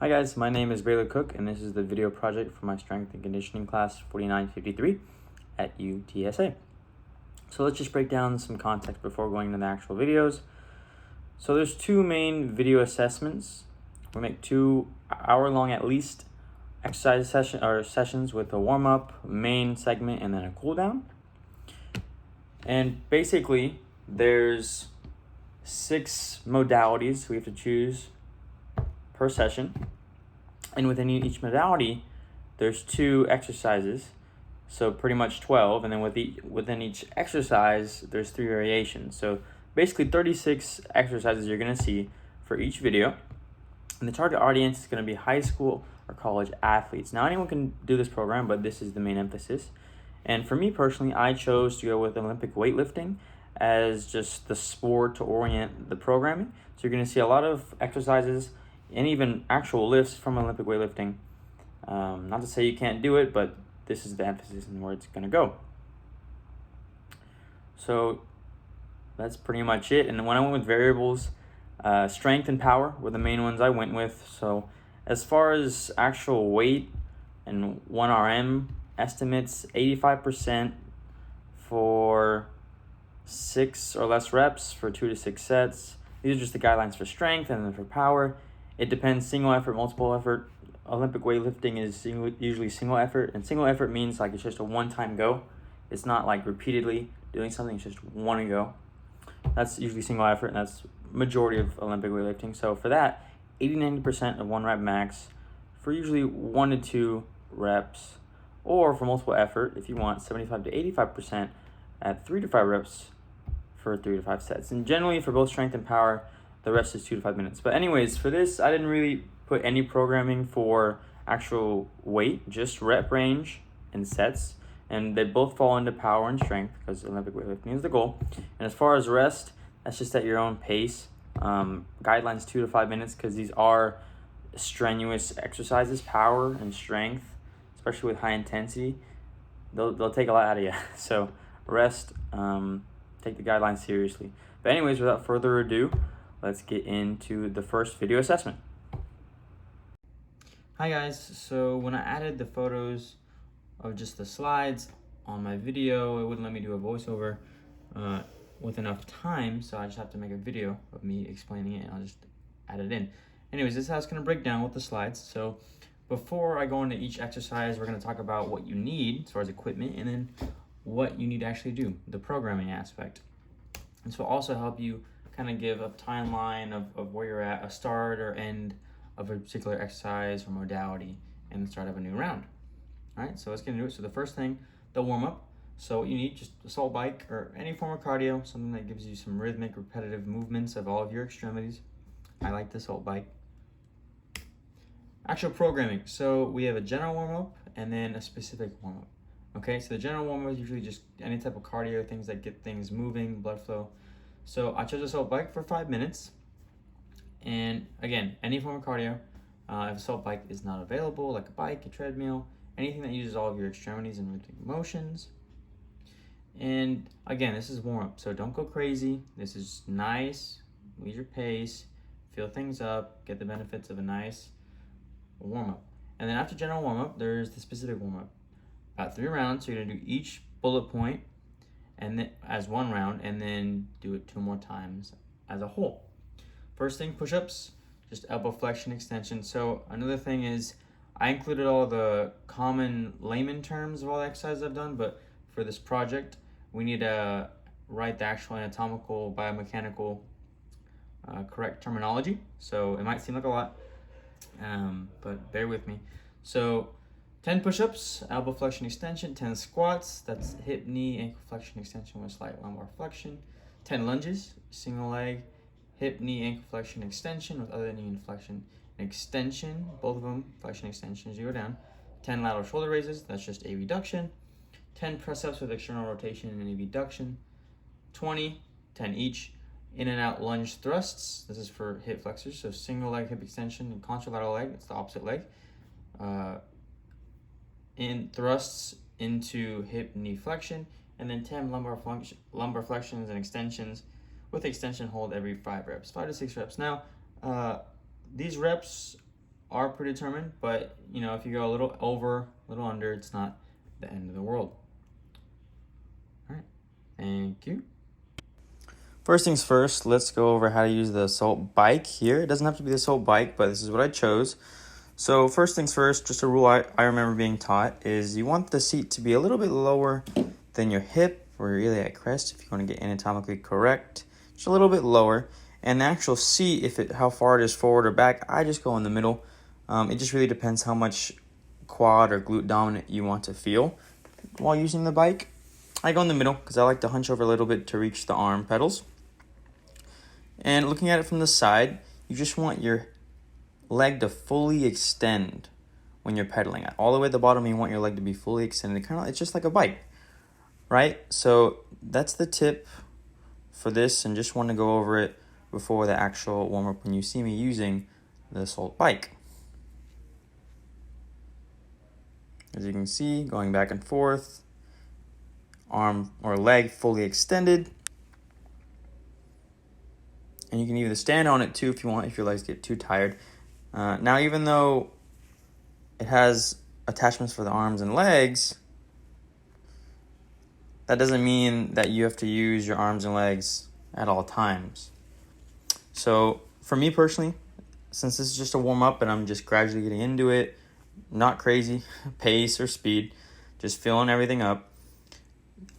Hi guys, my name is Baylor Cook and this is the video project for my strength and conditioning class 4953 at UTSA. So let's just break down some context before going into the actual videos. So there's two main video assessments. We make 2 hour-long at least exercise sessions with a warm-up, main segment, and then a cool down. And basically there's 6 modalities we have to choose per session, and within each modality there's 2 exercises, so pretty much 12, and then within each exercise there's 3 variations, so basically 36 exercises you're going to see for each video. And the target audience is going to be high school or college athletes. Now anyone can do this program, but this is the main emphasis. And for me personally, I chose to go with Olympic weightlifting as just the sport to orient the programming. So you're going to see a lot of exercises and even actual lifts from Olympic weightlifting. Not to say you can't do it, but this is the emphasis and where it's going to go. So that's pretty much it. And when I went with variables, strength and power were the main ones I went with. So as far as actual weight and 1RM estimates, 85% for 6 or less reps for 2 to 6 sets. These are just the guidelines for strength, and then for power, it depends: single effort, multiple effort. Olympic weightlifting is usually single effort, and single effort means like it's just a one-time go. It's not like repeatedly doing something, it's just one go. That's usually single effort, and that's majority of Olympic weightlifting. So for that, 80-90% of 1 rep max for usually 1 to 2 reps, or for multiple effort, if you want, 75 to 85% at 3 to 5 reps for 3 to 5 sets. And generally for both strength and power, the rest is 2 to 5 minutes. But anyways, for this, I didn't really put any programming for actual weight, just rep range and sets. And they both fall into power and strength because Olympic weightlifting is the goal. And as far as rest, that's just at your own pace. Guidelines 2 to 5 minutes because these are strenuous exercises, power and strength, especially with high intensity. They'll take a lot out of you. So rest, take the guidelines seriously. But anyways, without further ado, let's get into the first video assessment. Hi guys, so when I added the photos of just the slides on my video, it wouldn't let me do a voiceover with enough time, so I just have to make a video of me explaining it, and I'll just add it in. Anyways, this is how it's going to break down with the slides. So before I go into each exercise, we're going to talk about what you need as far as equipment, and then what you need to actually do, the programming aspect. This will also help you kind of give a timeline of where you're at, a start or end of a particular exercise or modality, and the start of a new round. All right, so let's get into it. So the first thing, the warm-up. So what you need, just assault bike or any form of cardio, something that gives you some rhythmic, repetitive movements of all of your extremities. I like the assault bike. Actual programming. So we have a general warm-up and then a specific warm-up. Okay, so the general warm-up is usually just any type of cardio, things that get things moving, blood flow. So I chose assault bike for 5 minutes. And again, any form of cardio. If assault bike is not available, like a bike, a treadmill, anything that uses all of your extremities and rhythmic motions. And again, this is warm-up, so don't go crazy. This is nice, leisure pace, feel things up, get the benefits of a nice warm-up. And then after general warm-up, there's the specific warm-up. About 3 rounds, so you're gonna do each bullet point and then as 1 round, and then do it 2 more times as a whole. First thing, push-ups, just elbow flexion extension. So another thing is I included all the common layman terms of all the exercises I've done, but for this project, we need to write the actual anatomical, biomechanical, correct terminology. So it might seem like a lot, but bear with me. So 10 push-ups, elbow flexion extension, 10 squats, that's hip, knee, ankle flexion extension with slight lumbar flexion, 10 lunges, single leg, hip, knee, ankle flexion extension with other knee and flexion and extension, both of them, flexion extension as you go down, 10 lateral shoulder raises, that's just abduction, 10 press-ups with external rotation and abduction, 10 each, in and out lunge thrusts, this is for hip flexors, so single leg hip extension and contralateral leg, it's the opposite leg, in thrusts into hip knee flexion, and then 10 lumbar flexions and extensions with extension hold every 5 reps, 5 to 6 reps. Now, these reps are predetermined, but you know, if you go a little over, a little under, it's not the end of the world. All right, thank you. First things first, let's go over how to use the assault bike here. It doesn't have to be the assault bike, but this is what I chose. So first things first, just a rule I remember being taught is you want the seat to be a little bit lower than your hip or your iliac crest if you want to get anatomically correct. Just a little bit lower. And the actual seat, how far it is forward or back, I just go in the middle. It just really depends how much quad or glute dominant you want to feel while using the bike. I go in the middle because I like to hunch over a little bit to reach the arm pedals. And looking at it from the side, you just want your leg to fully extend when you're pedaling. All the way at the bottom, you want your leg to be fully extended. It's just like a bike, right? So that's the tip for this, and just want to go over it before the actual warm-up when you see me using the assault bike. As you can see, going back and forth, arm or leg fully extended. And you can either stand on it too if you want, if your legs get too tired. Now, even though it has attachments for the arms and legs, that doesn't mean that you have to use your arms and legs at all times. So for me personally, since this is just a warm-up and I'm just gradually getting into it, not crazy pace or speed, just filling everything up,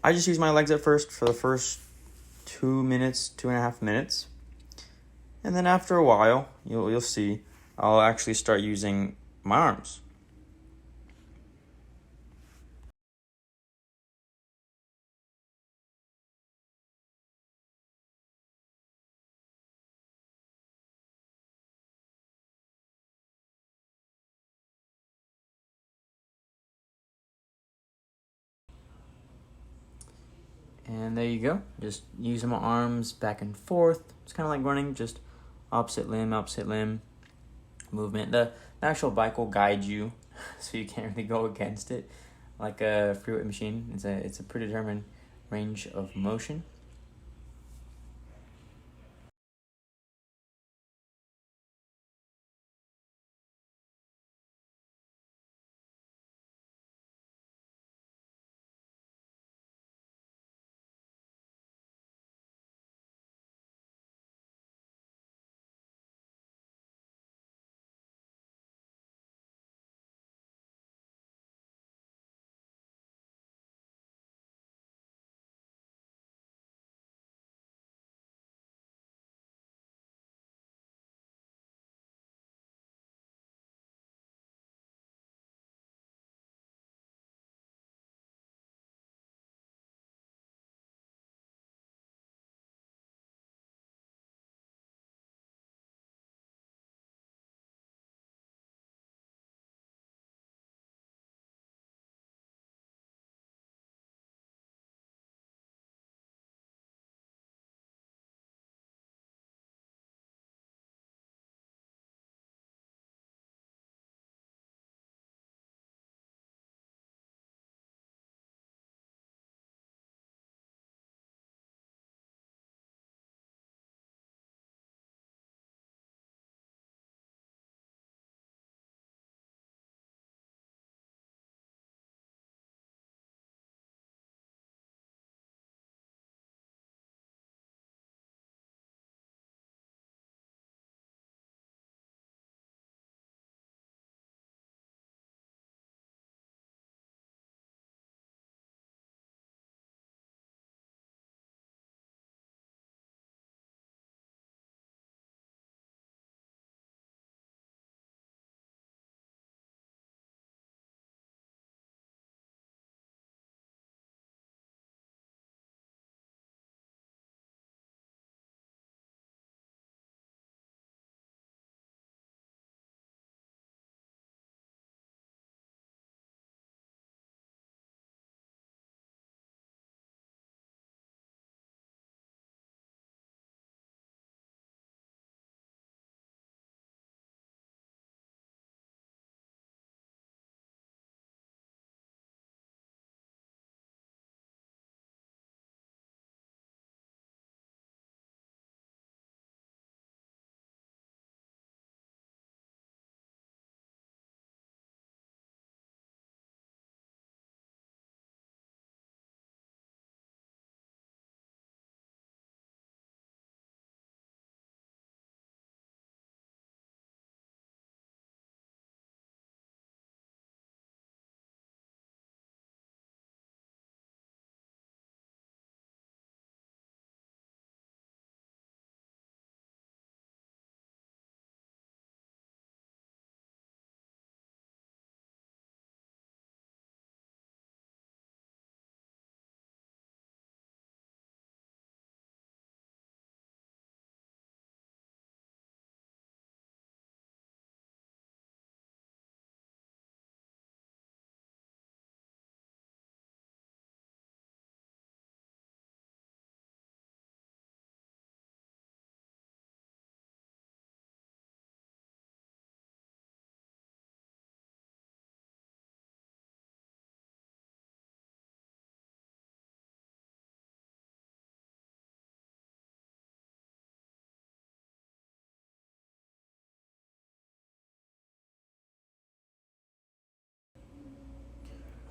I just use my legs at first for the first 2.5 minutes. And then after a while, you'll see, I'll actually start using my arms. And there you go. Just using my arms back and forth. It's kind of like running, just opposite limb movement. The actual bike will guide you, so you can't really go against it like a free weight machine. It's a predetermined range of motion.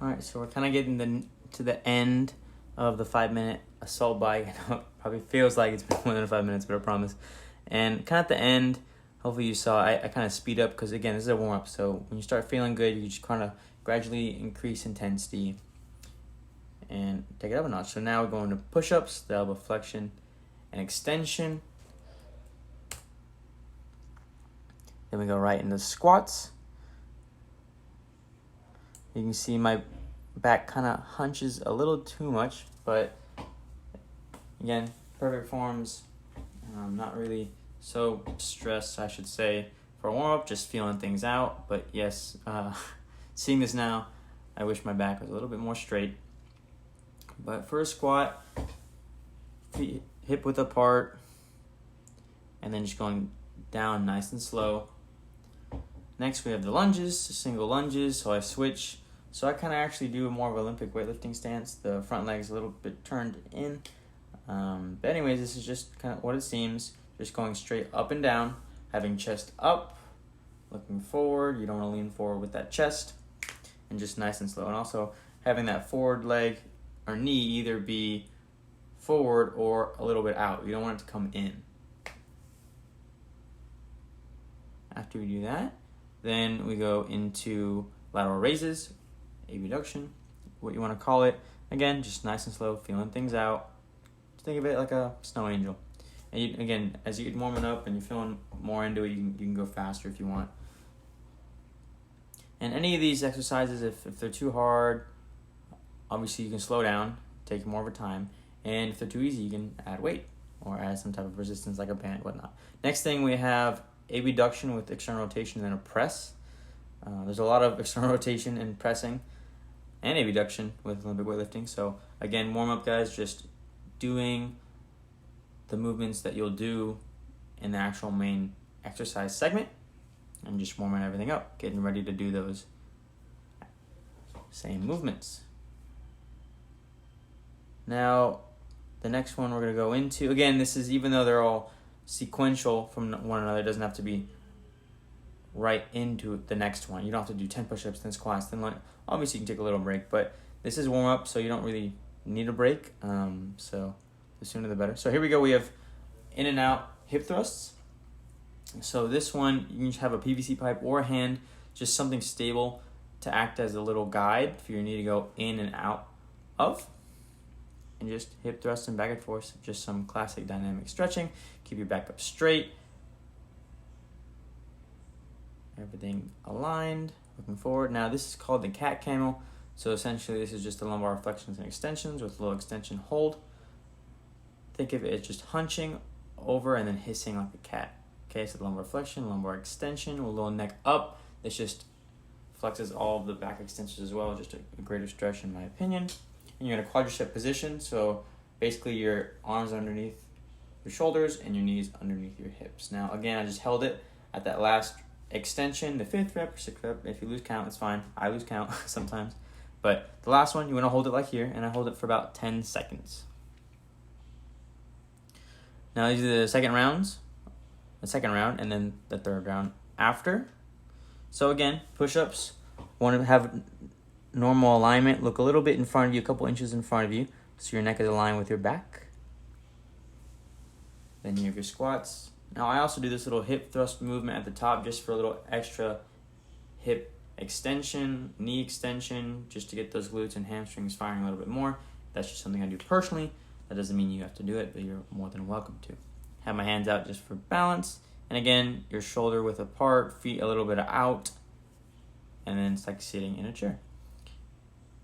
All right, so we're kind of getting to the end of the 5-minute assault bike. I know it probably feels like it's been more than 5 minutes, but I promise. And kind of at the end, hopefully you saw, I kind of speed up because, again, this is a warm-up. So when you start feeling good, you just kind of gradually increase intensity and take it up a notch. So now we're going to push-ups, the elbow flexion and extension. Then we go right into squats. You can see my back kind of hunches a little too much, but again, perfect forms. Not really so stressed, I should say, for a warm-up, just feeling things out. But yes, seeing this now, I wish my back was a little bit more straight. But for a squat, feet hip width apart, and then just going down nice and slow. Next, we have the lunges, single lunges. So I switch. So I kind of actually do more of an Olympic weightlifting stance. The front leg's a little bit turned in. But anyways, this is just kind of what it seems. Just going straight up and down, having chest up, looking forward. You don't want to lean forward with that chest, and just nice and slow. And also having that forward leg or knee either be forward or a little bit out. You don't want it to come in. After we do that, then we go into lateral raises, abduction, what you want to call it. Again, just nice and slow, feeling things out. Just think of it like a snow angel. And you, again, as you get warming up and you're feeling more into it, you can go faster if you want. And any of these exercises, if they're too hard, obviously you can slow down, take more of a time. And if they're too easy, you can add weight or add some type of resistance like a band, whatnot. Next thing, we have abduction with external rotation and then a press. There's a lot of external rotation in pressing and abduction with Olympic weightlifting. So again, warm up, guys, just doing the movements that you'll do in the actual main exercise segment and just warming everything up, getting ready to do those same movements. Now, the next one we're going to go into, again, this is, even though they're all sequential from one another, it doesn't have to be right into the next one. You don't have to do 10 push-ups, then squats, then lunge. Obviously, you can take a little break, but this is warm-up, so you don't really need a break. So the sooner the better. So here we go. We have in and out hip thrusts. So this one, you can just have a PVC pipe or a hand, just something stable to act as a little guide for your knee to go in and out of. And just hip thrust and back and forth, just some classic dynamic stretching. Keep your back up straight. Everything aligned, looking forward. Now this is called the cat camel. So essentially this is just the lumbar flexions and extensions with a little extension hold. Think of it as just hunching over and then hissing like a cat. Okay, so the lumbar flexion, lumbar extension, with a little neck up. This just flexes all of the back extensions as well, just a greater stretch in my opinion. And you're in a quadricep position, so basically your arms underneath your shoulders and your knees underneath your hips. Now again, I just held it at that last extension, the 5th rep or 6th rep. If you lose count, it's fine. I lose count sometimes. But the last one, you want to hold it like here, and I hold it for about 10 seconds. Now these are the second round, and then the third round after. So again, push-ups, want to have normal alignment, look a little bit in front of you, a couple inches in front of you, so your neck is aligned with your back. Then you have your squats. Now I also do this little hip thrust movement at the top just for a little extra hip extension, knee extension, just to get those glutes and hamstrings firing a little bit more. That's just something I do personally. That doesn't mean you have to do it, but you're more than welcome to. Have my hands out just for balance. And again, your shoulder width apart, feet a little bit out, and then it's like sitting in a chair.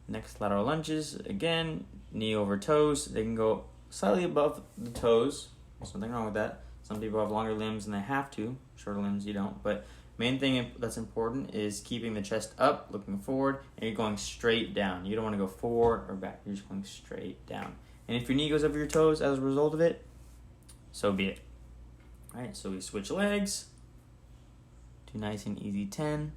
Next, lateral lunges. Again, knee over toes. They can go slightly above the toes. There's nothing wrong with that. Some people have longer limbs and they have to. Shorter limbs, you don't. But main thing that's important is keeping the chest up, looking forward, and you're going straight down. You don't want to go forward or back. You're just going straight down. And if your knee goes over your toes as a result of it, so be it. All right, so we switch legs. Do nice and easy 10.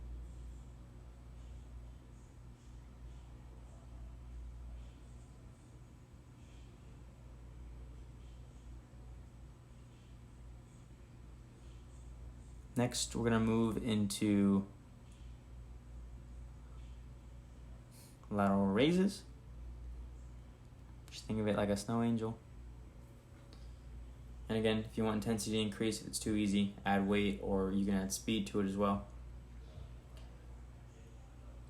Next, we're going to move into lateral raises. Just think of it like a snow angel. And again, if you want intensity increase, if it's too easy, add weight, or you can add speed to it as well.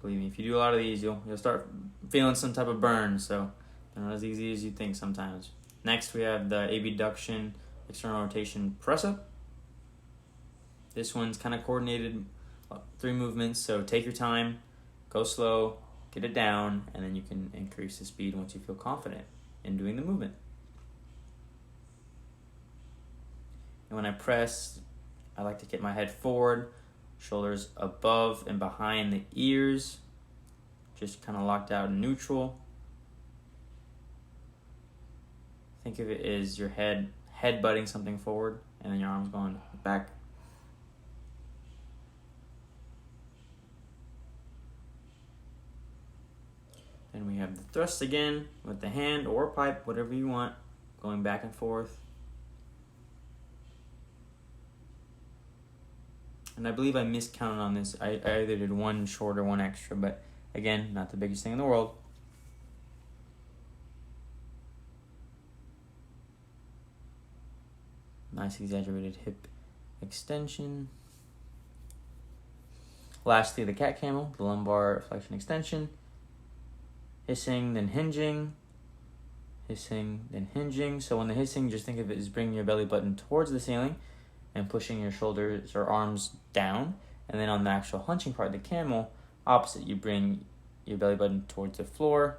Believe me, if you do a lot of these, you'll start feeling some type of burn, so they're not as easy as you think sometimes. Next, we have the Abduction external rotation press up. This one's kind of coordinated, 3 movements, so take your time, go slow, get it down, and then you can increase the speed once you feel confident in doing the movement. And when I press, I like to get my head forward, shoulders above and behind the ears, just kind of locked out in neutral. Think of it as your head butting something forward, and then your arms going back. Then we have the thrust again with the hand or pipe, whatever you want, going back and forth. And I believe I miscounted on this. I either did one short or one extra, but again, not the biggest thing in the world. Nice exaggerated hip extension. Lastly, the cat camel, the lumbar flexion extension. Hissing, then hinging. Hissing, then hinging. So when the hissing, just think of it as bringing your belly button towards the ceiling and pushing your shoulders or arms down. And then on the actual hunching part, the camel, opposite, you bring your belly button towards the floor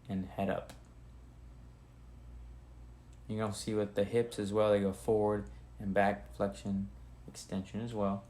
and head up. You can also see with the hips as well, they go forward and back, flexion, extension as well.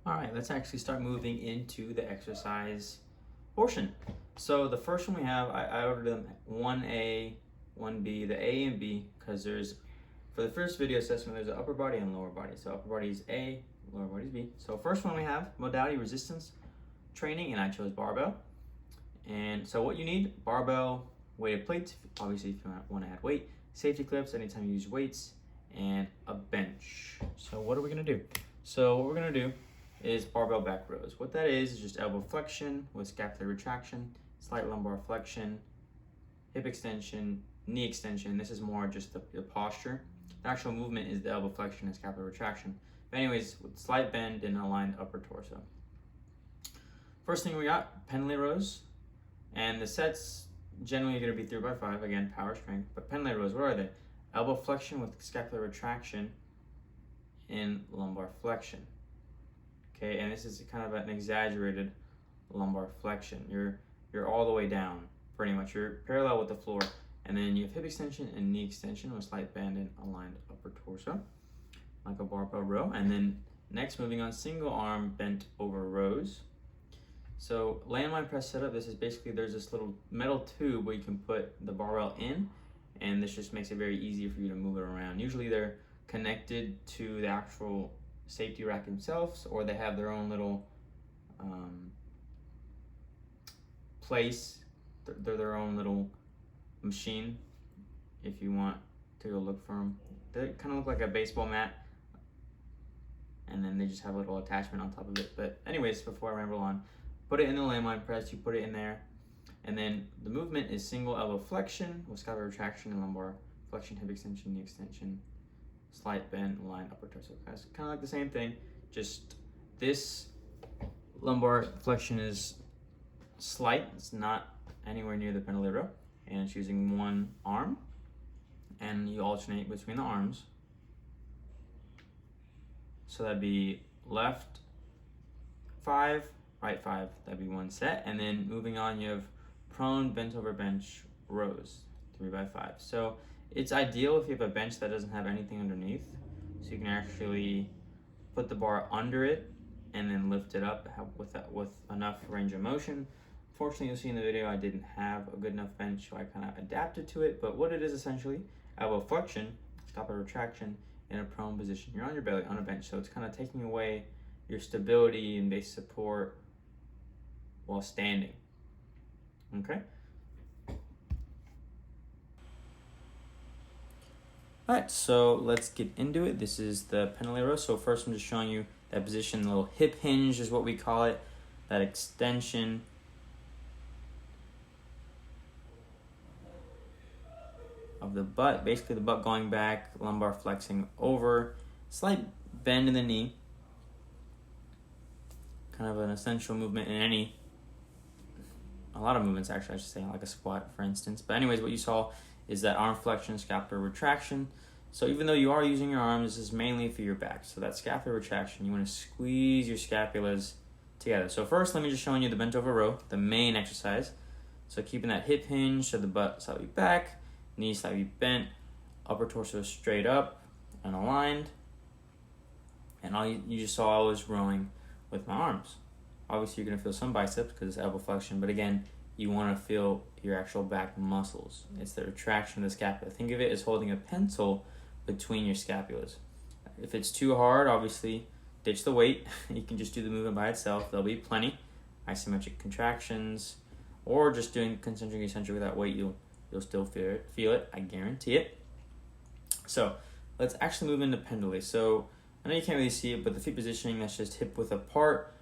All right, let's actually start moving into the exercise portion. So the first one we have, I ordered them 1A, 1B, the A and B, because for the first video assessment, there's an upper body and lower body. So upper body is A, lower body is B. So first one we have modality resistance training, and I chose barbell. And so what you need, barbell, weighted plates, obviously if you want to add weight, safety clips anytime you use weights, and a bench. So what are we gonna do? So what we're gonna do is barbell back rows. What that is just elbow flexion with scapular retraction, slight lumbar flexion, hip extension, knee extension. This is more just the posture. The actual movement is the elbow flexion and scapular retraction. But anyways, with slight bend and aligned upper torso. First thing we got, Penley Rows. And the sets generally are gonna be 3x5, again, power strength. But Penley Rows, what are they? Elbow flexion with scapular retraction and lumbar flexion. Okay, and this is kind of an exaggerated lumbar flexion. You're all the way down, pretty much. You're parallel with the floor. And then you have hip extension and knee extension with slight bend and aligned upper torso, like a barbell row. And then next, moving on, single arm bent over rows. So landmine press setup, this is basically, there's this little metal tube where you can put the barbell in, and this just makes it very easy for you to move it around. Usually they're connected to the actual safety rack themselves, or they have their own little place. They're their own little machine if you want to go look for them. They kind of look like a baseball mat, and then they just have a little attachment on top of it. But anyways, before I ramble on, put it in the landmine press, you put it in there, and then the movement is single elbow flexion with scapular retraction and lumbar flexion, hip extension, knee extension, slight bend, aligned upper torso. It's kind of like the same thing, just this lumbar flexion is slight, it's not anywhere near the Penley row, and it's using one arm, and you alternate between the arms. So that'd be left 5, right 5, that'd be one set. And then moving on, you have prone, bent over bench rows, 3x5. So it's ideal if you have a bench that doesn't have anything underneath, so you can actually put the bar under it and then lift it up with enough range of motion. Fortunately, you'll see in the video I didn't have a good enough bench, so I kind of adapted to it. But what it is essentially, elbow flexion, scapular retraction in a prone position. You're on your belly on a bench, so it's kind of taking away your stability and base support while standing. Okay. All right, so let's get into it. This is the Penley row. So first I'm just showing you that position, the little hip hinge is what we call it, that extension. Of the butt, basically the butt going back, lumbar flexing over, slight bend in the knee. Kind of an essential movement in a lot of movements actually, I should say, like a squat for instance. But anyways, what you saw is that arm flexion, scapular retraction. So even though you are using your arms, this is mainly for your back. So that scapular retraction, you want to squeeze your scapulas together. So first, let me just show you the bent over row, the main exercise. So keeping that hip hinge, so the butt slightly back, knees slightly bent, upper torso straight up and aligned. And all you just saw I was rowing with my arms. Obviously, you're going to feel some biceps because it's elbow flexion, but again, you want to feel your actual back muscles. It's the retraction of the scapula. Think of it as holding a pencil between your scapulas. If it's too hard, obviously, ditch the weight. You can just do the movement by itself. There'll be plenty. Isometric contractions, or just doing concentric eccentric without weight, you'll still feel it, I guarantee it. So let's actually move into pendulum. So I know you can't really see it, but the feet positioning, that's just hip width apart,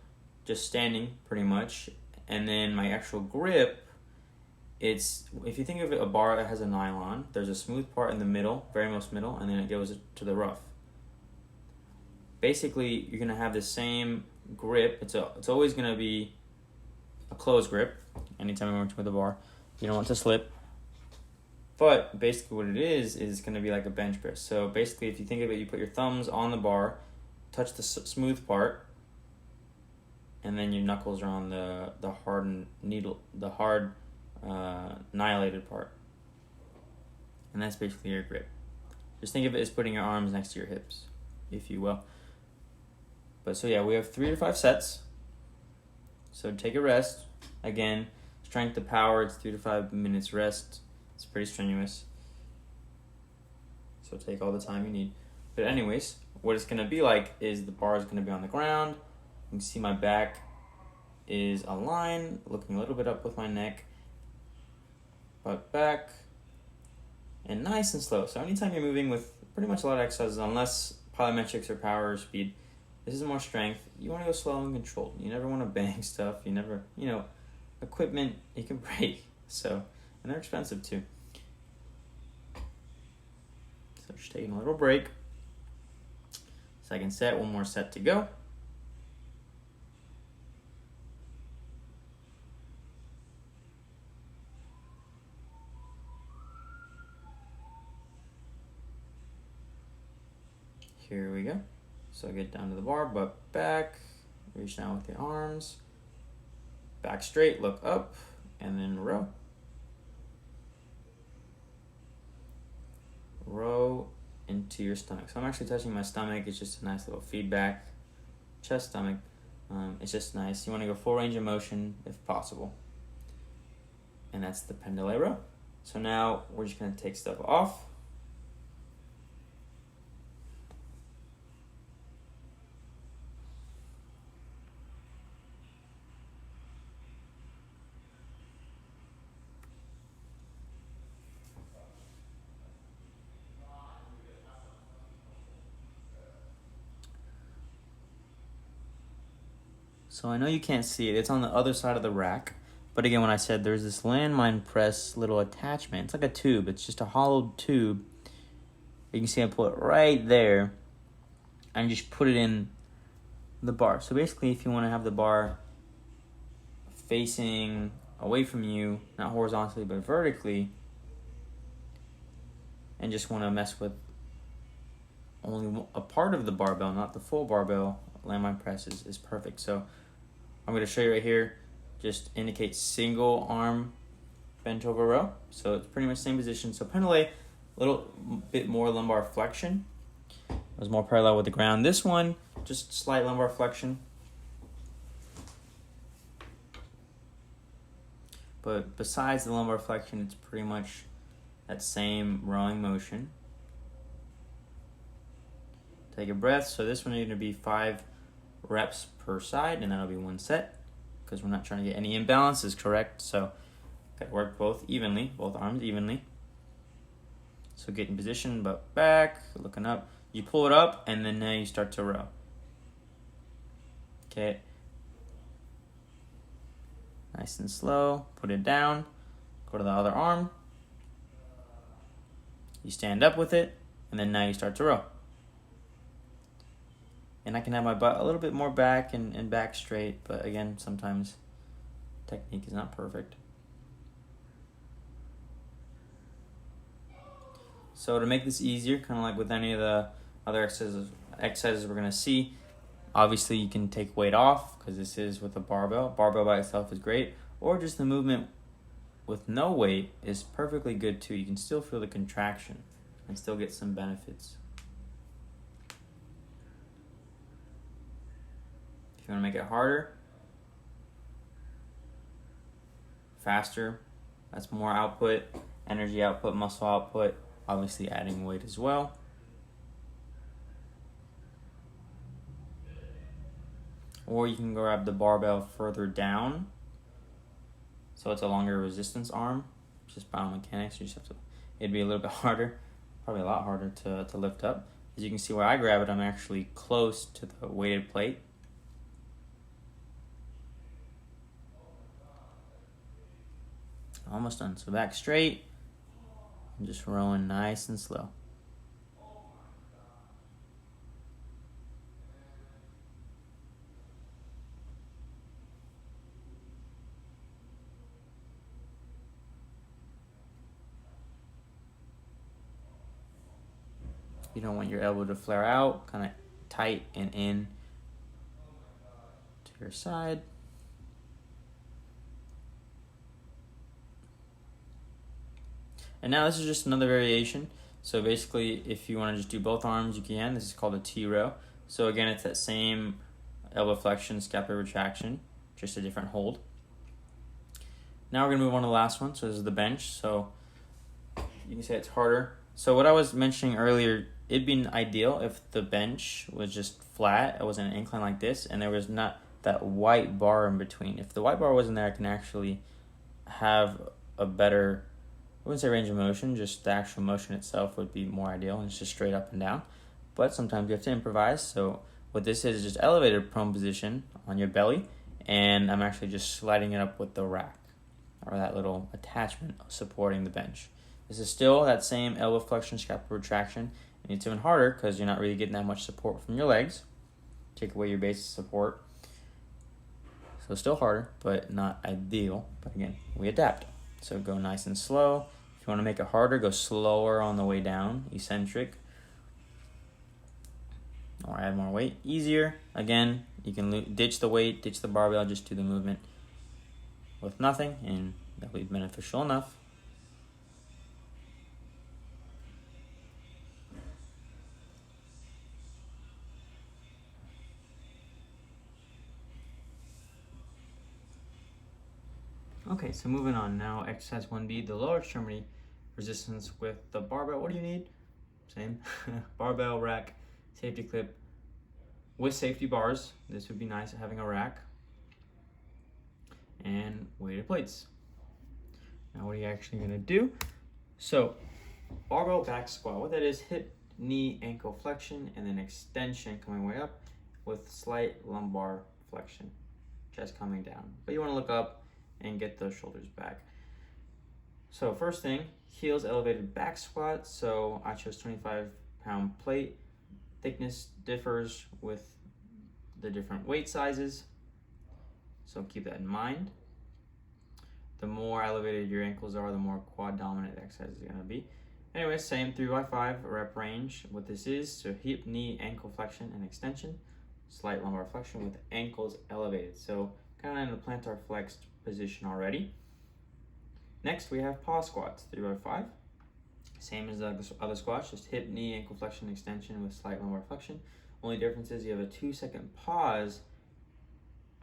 just standing pretty much. And then my actual grip, it's, if you think of it, a bar that has a nylon, there's a smooth part in the middle, very most middle, and then it goes to the rough. Basically, you're gonna have the same grip. It's always gonna be a closed grip anytime you're working with a bar. You don't want to slip. But basically what it is going to be like a bench press. So basically, if you think of it, you put your thumbs on the bar, touch the smooth part, and then your knuckles are on the hard annihilated part. And that's basically your grip. Just think of it as putting your arms next to your hips, if you will. But so yeah, we have 3 to 5 sets. So take a rest. Again, strength to power, it's 3 to 5 minutes rest. It's pretty strenuous. So take all the time you need. But anyways, what it's gonna be like is the bar is gonna be on the ground. You can see my back is aligned, looking a little bit up with my neck, but back, and nice and slow. So anytime you're moving with pretty much a lot of exercises, unless plyometrics or power or speed, this is more strength. You want to go slow and controlled. You never want to bang stuff. You never, equipment, you can break. So, and they're expensive too. So just taking a little break. Second set, one more set to go. Here we go. So get down to the bar, butt back, reach down with the arms, back straight, look up, and then row. Row into your stomach. So I'm actually touching my stomach. It's just a nice little feedback. Chest, stomach. It's just nice. You want to go full range of motion if possible. And that's the Penley row. So now we're just going to take stuff off. So I know you can't see it. It's on the other side of the rack. But again, when I said there's this Landmine Press little attachment, it's like a tube. It's just a hollow tube. You can see I pull it right there and just put it in the bar. So basically, if you want to have the bar facing away from you, not horizontally but vertically, and just want to mess with only a part of the barbell, not the full barbell, Landmine Press is perfect. So I'm going to show you right here, just indicates single arm bent over row. So it's pretty much the same position. So Penley, a little bit more lumbar flexion. It was more parallel with the ground. This one, just slight lumbar flexion. But besides the lumbar flexion, it's pretty much that same rowing motion. Take a breath. So this one is going to be 5 reps per side, and that'll be 1 set because we're not trying to get any imbalances, correct? So gotta work both arms evenly. So get in position, but back, looking up. You pull it up, and then now you start to row. Okay. Nice and slow. Put it down. Go to the other arm. You stand up with it, and then now you start to row. And I can have my butt a little bit more back and back straight, but again, sometimes technique is not perfect. So to make this easier, kind of like with any of the other exercises we're going to see, obviously you can take weight off because this is with a barbell. Barbell by itself is great, or just the movement with no weight is perfectly good too. You can still feel the contraction and still get some benefits. If you want to make it harder, faster, that's more output, energy output, muscle output, obviously adding weight as well. Or you can grab the barbell further down, so it's a longer resistance arm, just biomechanics. You just have to, it'd be a little bit harder, probably a lot harder to lift up. As you can see where I grab it, I'm actually close to the weighted plate. Almost done. So back straight, and just rowing nice and slow. You don't want your elbow to flare out, kind of tight and in to your side. And now this is just another variation. So basically, if you want to just do both arms, you can. This is called a T row. So again, it's that same elbow flexion, scapular retraction, just a different hold. Now we're going to move on to the last one. So this is the bench. So you can say it's harder. So what I was mentioning earlier, it'd be ideal if the bench was just flat, it wasn't an incline like this, and there was not that white bar in between. If the white bar wasn't there, I can actually have a better, I wouldn't say range of motion, just the actual motion itself would be more ideal, and it's just straight up and down. But sometimes you have to improvise. So what this is just elevated prone position on your belly, and I'm actually just sliding it up with the rack, or that little attachment supporting the bench. This is still that same elbow flexion, scapular retraction, and it's even harder because you're not really getting that much support from your legs. Take away your base support. So still harder, but not ideal. But again, we adapt. So go nice and slow. If you want to make it harder, go slower on the way down, eccentric. Or add more weight. Easier. Again, you can ditch the weight, ditch the barbell, just do the movement with nothing, and that'll be beneficial enough. Okay, so moving on now, exercise 1B, the lower extremity resistance with the barbell. What do you need? Same, barbell, rack, safety clip with safety bars. This would be nice having a rack, and weighted plates. Now what are you actually gonna do? So barbell back squat, what that is, hip, knee, ankle flexion, and then extension coming way up with slight lumbar flexion, chest coming down. But you wanna look up and get those shoulders back. So first thing, heels elevated back squat. So I chose 25-pound plate. Thickness differs with the different weight sizes, so keep that in mind. The more elevated your ankles are, the more quad dominant the exercise is going to be. Anyway, same 3x5 rep range. What this is, so hip, knee, ankle flexion and extension, slight lumbar flexion with ankles elevated. So kind of in the plantar flexed position already. Next we have paw squats, 3x5. Same as the other squats, just hip, knee, ankle flexion, extension with slight lumbar flexion. Only difference is you have a 2-second pause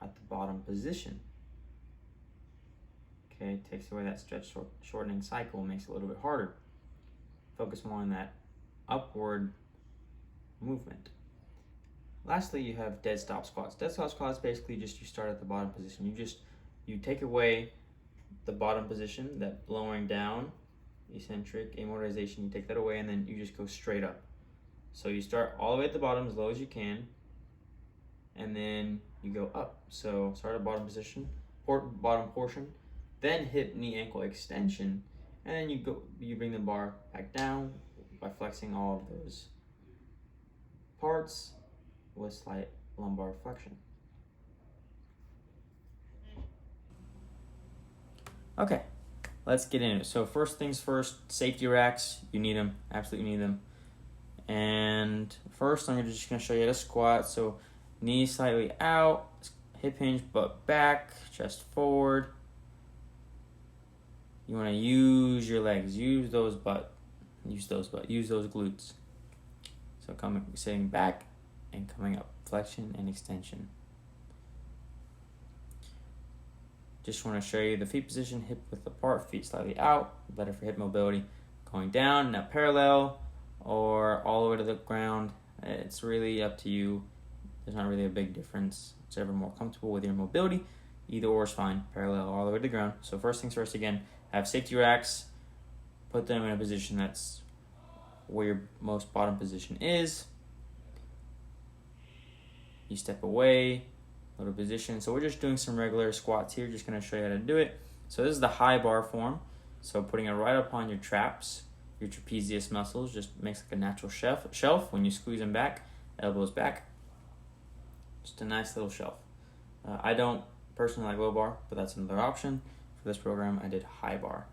at the bottom position. Okay, takes away that stretch shortening cycle, makes it a little bit harder. Focus more on that upward movement. Lastly, you have dead stop squats. Dead stop squats basically just you start at the bottom position. You take away the bottom position, that lowering down, eccentric, amortization, you take that away, and then you just go straight up. So you start all the way at the bottom as low as you can, and then you go up. So start at bottom position, bottom portion, then hip, knee, ankle extension, and then you bring the bar back down by flexing all of those parts with slight lumbar flexion. Okay, let's get into it. So first things first, safety racks, you need them, absolutely need them. And first I'm just gonna show you how to squat. So knees slightly out, hip hinge, butt back, chest forward. You wanna use your legs, use those glutes. So sitting back and coming up, flexion and extension. Just want to show you the feet position, hip width apart, feet slightly out, better for hip mobility. Going down, now parallel or all the way to the ground. It's really up to you. There's not really a big difference. Whichever more comfortable with your mobility, either or is fine, parallel all the way to the ground. So first things first, again, have safety racks, put them in a position that's where your most bottom position is. You step away, little position. So we're just doing some regular squats here, just gonna show you how to do it. So this is the high bar form. So putting it right up on your traps, your trapezius muscles, just makes like a natural shelf when you squeeze them back, elbows back. Just a nice little shelf. I don't personally like low bar, but that's another option. For this program, I did high bar.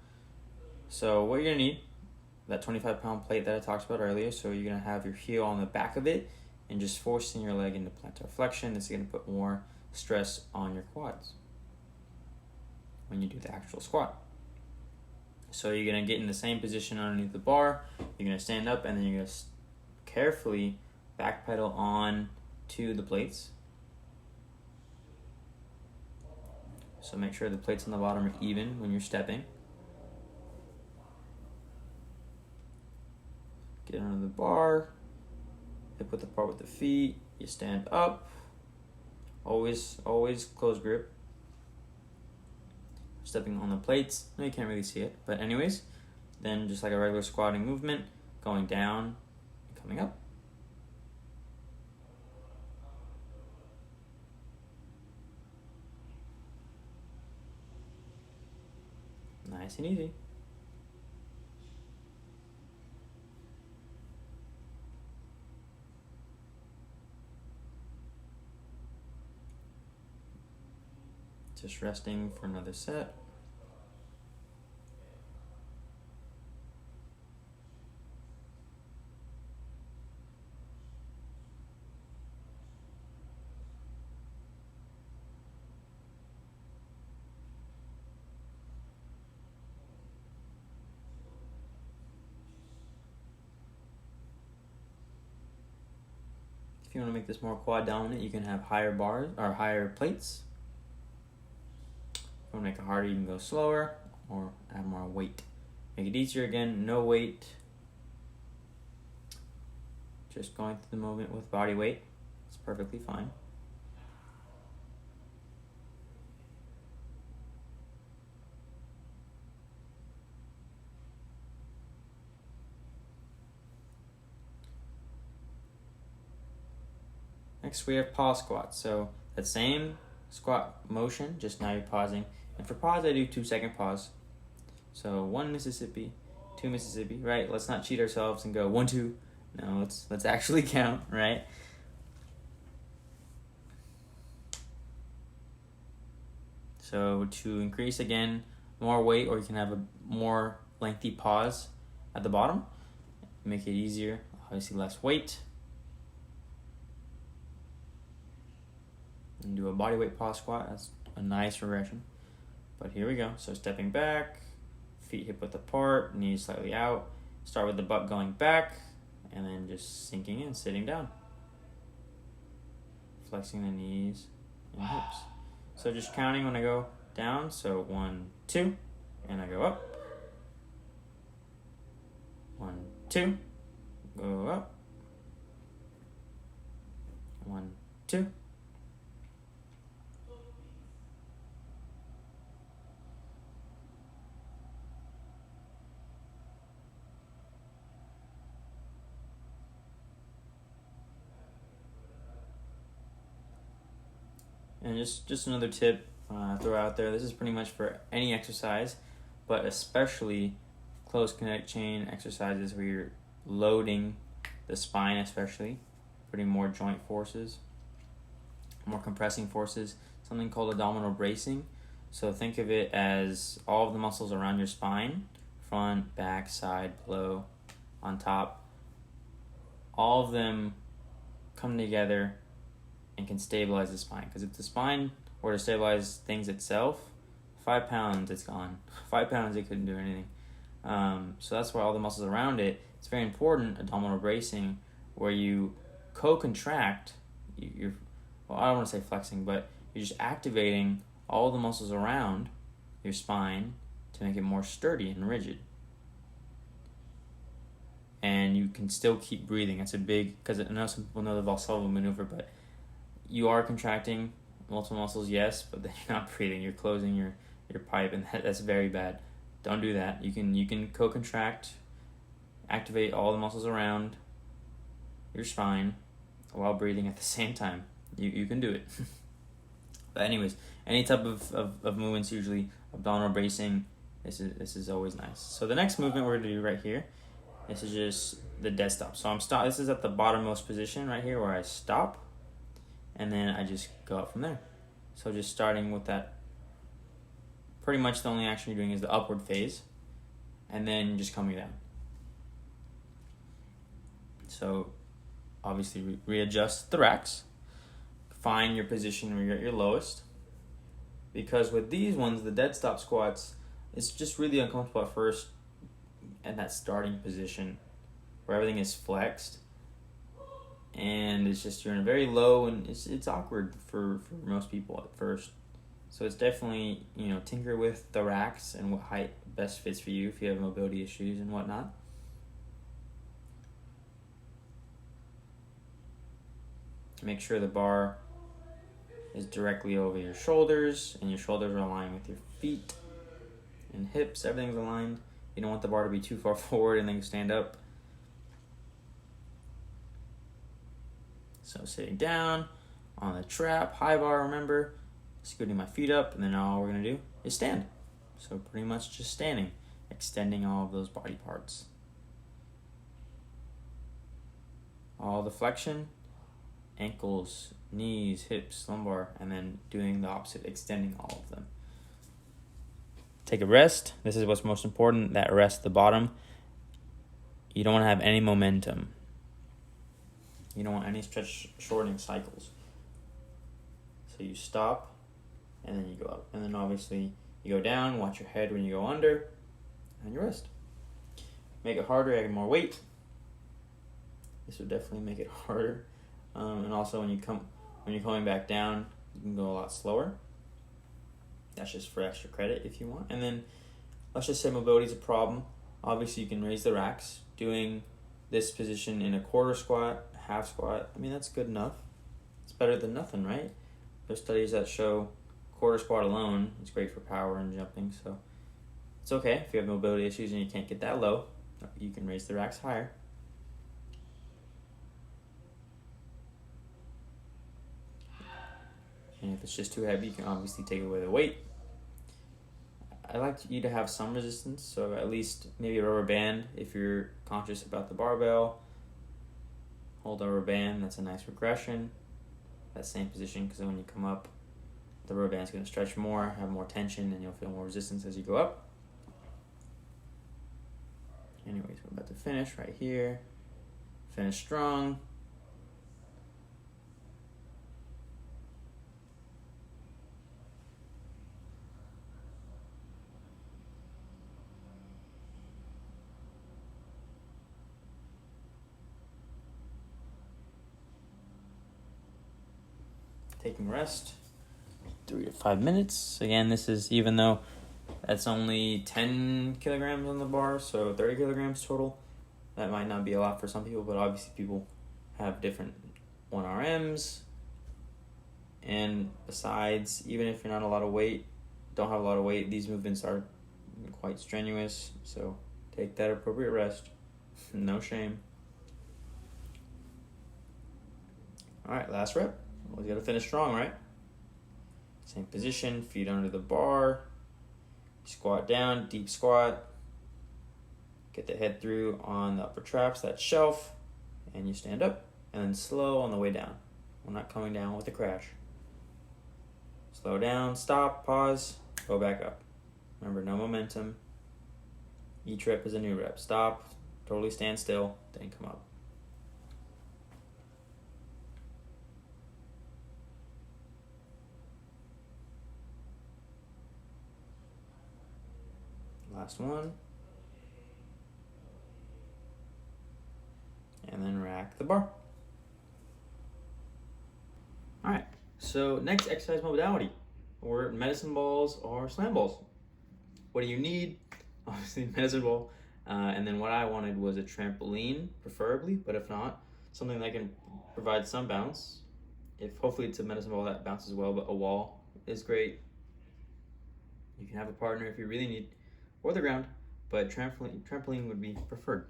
So what you're gonna need, that 25-pound plate that I talked about earlier. So you're gonna have your heel on the back of it and just forcing your leg into plantar flexion. This is gonna put more stress on your quads when you do the actual squat. So you're gonna get in the same position underneath the bar. You're gonna stand up and then you're gonna carefully backpedal on to the plates. So make sure the plates on the bottom are even when you're stepping. Get under the bar, hip width apart with the feet, you stand up. Always close grip. Stepping on the plates. No, you can't really see it, but anyways, then just like a regular squatting movement, going down, coming up. Nice and easy. Just resting for another set. If you want to make this more quad dominant, you can have higher bars or higher plates. If you want to make it harder, you can go slower or add more weight. Make it easier again, no weight. Just going through the movement with body weight. It's perfectly fine. Next we have paw squats. So that same squat motion, just now you're pausing. And for pause, I do 2-second pause. So 1 Mississippi, 2 Mississippi, right? Let's not cheat ourselves and go 1, 2. No, let's actually count, right? So to increase again, more weight, or you can have a more lengthy pause at the bottom. Make it easier, obviously less weight. And do a bodyweight paw squat. That's a nice regression. But here we go. So stepping back, feet hip width apart, knees slightly out. Start with the butt going back, and then just sinking in, sitting down. Flexing the knees and hips. So just counting when I go down. So 1, 2, and I go up. 1, 2, go up. 1, 2. And just another tip throw out there. This is pretty much for any exercise, but especially close kinetic chain exercises where you're loading the spine, especially putting more joint forces, more compressing forces. Something called abdominal bracing. So think of it as all of the muscles around your spine, front, back, side, below, on top. All of them come together and can stabilize the spine. Because if the spine were to stabilize things itself, 5 pounds, it's gone. 5 pounds, it couldn't do anything. So that's why all the muscles around it, it's very important, abdominal bracing, where you co-contract, well, I don't want to say flexing, but you're just activating all the muscles around your spine to make it more sturdy and rigid. And you can still keep breathing. That's a big, because I know some people know the Valsalva maneuver, but you are contracting multiple muscles, yes, but then you're not breathing. You're closing your pipe, and that's very bad. Don't do that. You can co-contract, activate all the muscles around your spine while breathing at the same time. You can do it. But anyways, any type of movements, usually abdominal bracing, this is always nice. So the next movement we're going to do right here, this is just the dead stop. So this is at the bottommost position right here where I stop, and then I just go up from there. So just starting with that, pretty much the only action you're doing is the upward phase, and then just coming down. So obviously readjust the racks, find your position where you're at your lowest, because with these ones, the dead stop squats, it's just really uncomfortable at first at that starting position where everything is flexed, and it's just you're in a very low, and it's awkward for most people at first. So it's definitely, you know, tinker with the racks and what height best fits for you if you have mobility issues and whatnot. Make sure the bar is directly over your shoulders and your shoulders are aligned with your feet and hips. Everything's aligned. You don't want the bar to be too far forward and then you stand up. So sitting down on the trap, high bar, remember, scooting my feet up, and then all we're gonna do is stand. So pretty much just standing, extending all of those body parts. All the flexion, ankles, knees, hips, lumbar, and then doing the opposite, extending all of them. Take a rest. This is what's most important, that rest at the bottom. You don't want to have any momentum. You don't want any stretch shortening cycles. So you stop, and then you go up. And then obviously you go down, watch your head when you go under, and you rest. Make it harder, add more weight. This would definitely make it harder. And also when you're coming back down, you can go a lot slower. That's just for extra credit if you want. And then let's just say mobility is a problem. Obviously you can raise the racks. Doing this position in a quarter squat, half squat, I mean, that's good enough. It's better than nothing, right? There's studies that show quarter squat alone is great for power and jumping, so it's okay if you have mobility issues and you can't get that low. You can raise the racks higher. And if it's just too heavy, you can obviously take away the weight. I like you to have some resistance, so at least maybe a rubber band if you're conscious about the barbell. Hold a rubber band, that's a nice regression. That same position, because then when you come up, the rubber band's going to stretch more, have more tension, and you'll feel more resistance as you go up. Anyways, we're about to finish right here. Finish strong. Taking rest, 3 to 5 minutes. Again, this is, even though that's only 10 kilograms on the bar, so 30 kilograms total. That might not be a lot for some people, but obviously people have different 1RMs. And besides, even if you're not a lot of weight, don't have a lot of weight, these movements are quite strenuous, so take that appropriate rest. No shame. All right, last rep. Always got to finish strong, right? Same position, feet under the bar. Squat down, deep squat. Get the head through on the upper traps, that shelf, and you stand up. And then slow on the way down. We're not coming down with a crash. Slow down, stop, pause, go back up. Remember, no momentum. Each rep is a new rep. Stop, totally stand still, then come up. Last one. And then rack the bar. All right, so next exercise modality, or medicine balls or slam balls. What do you need? Obviously medicine ball. And then what I wanted was a trampoline, preferably, but if not, something that can provide some bounce. If hopefully it's a medicine ball that bounces well, but a wall is great. You can have a partner if you really need, or the ground, but trampoline would be preferred.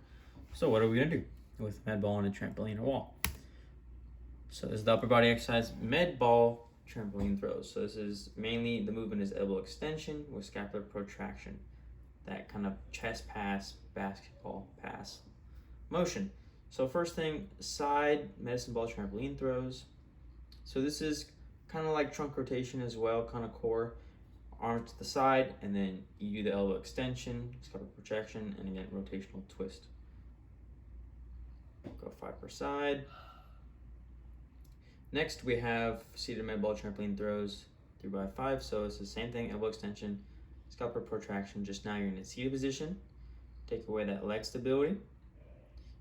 So what are we gonna do with med ball and a trampoline or wall? So this is the upper body exercise, med ball trampoline throws. So this is mainly, the movement is elbow extension with scapular protraction. That kind of chest pass, basketball pass motion. So first thing, side medicine ball trampoline throws. So this is kind of like trunk rotation as well, kind of core. Arms to the side, and then you do the elbow extension, scapular protraction, and again, rotational twist. Go 5 per side. Next, we have seated med ball trampoline throws, 3 by 5. So it's the same thing, elbow extension, scapular protraction, just now you're in a seated position. Take away that leg stability.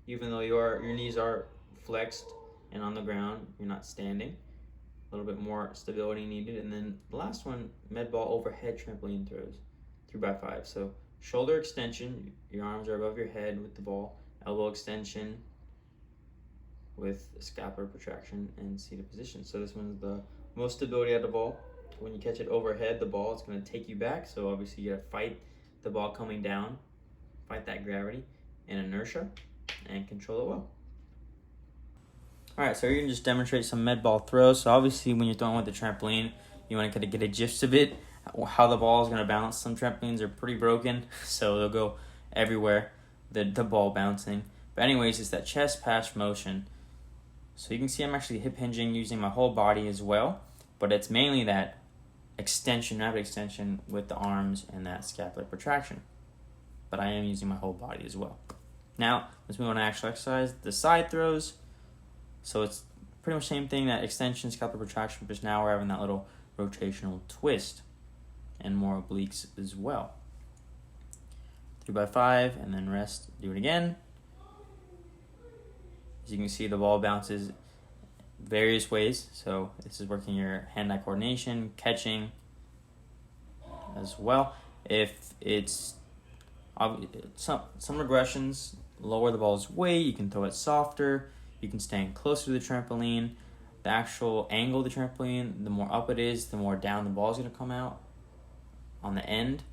Even though your knees are flexed and on the ground, you're not standing. a little bit more stability needed. And then the last one, med ball overhead trampoline throws, 3x5. So shoulder extension, your arms are above your head with the ball, elbow extension with scapular retraction and seated position. So this one's the most stability out of the ball. When you catch it overhead, the ball is going to take you back. So obviously you got to fight the ball coming down, fight that gravity and inertia, and control it well. All right, so you're going to just demonstrate some med ball throws. So obviously when you're throwing with the trampoline, you want to kind of get a gist of it, how the ball is going to bounce. Some trampolines are pretty broken, so they'll go everywhere, the ball bouncing. But anyways, it's that chest pass motion. So you can see I'm actually hip hinging using my whole body as well, but it's mainly that extension, rapid extension with the arms and that scapular retraction. But I am using my whole body as well. Now, let's move on to actual exercise, the side throws. So it's pretty much the same thing, that extension, scapular retraction, but now we're having that little rotational twist and more obliques as well. 3x5 and then rest, do it again. As you can see, the ball bounces various ways. So this is working your hand-eye coordination, catching as well. If it's some regressions, lower the ball's weight, you can throw it softer, you can stand closer to the trampoline. The actual angle of the trampoline, the more up it is, the more down the ball is going to come out on the end.